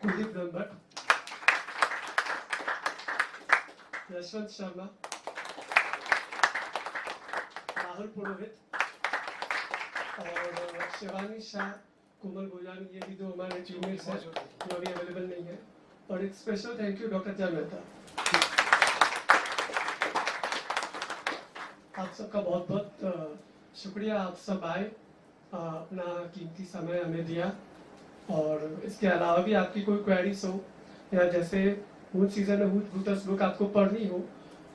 कुलदीप दंबट, यशवंत शर्मा, राहुल पुरोहित और शिवानी शाह, कोमल भोजानी, ये भी दो हमारे जूनियर्स हैं जो अभी अवेलेबल नहीं है। और एक स्पेशल थैंक यू डॉक्टर जय मेहता। आप सबका बहुत बहुत शुक्रिया, आप सब आए, अपना कीमती समय हमें दिया। और इसके अलावा भी आपकी कोई क्वेरीज हो या जैसे हूट सीजन में हूट भूतस बुक आपको पढ़नी हो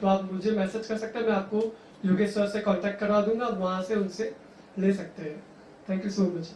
तो आप मुझे मैसेज कर सकते हैं, मैं आपको योगेश सर से कांटेक्ट करवा दूंगा, आप वहाँ से उनसे ले सकते हैं। Thank you so much.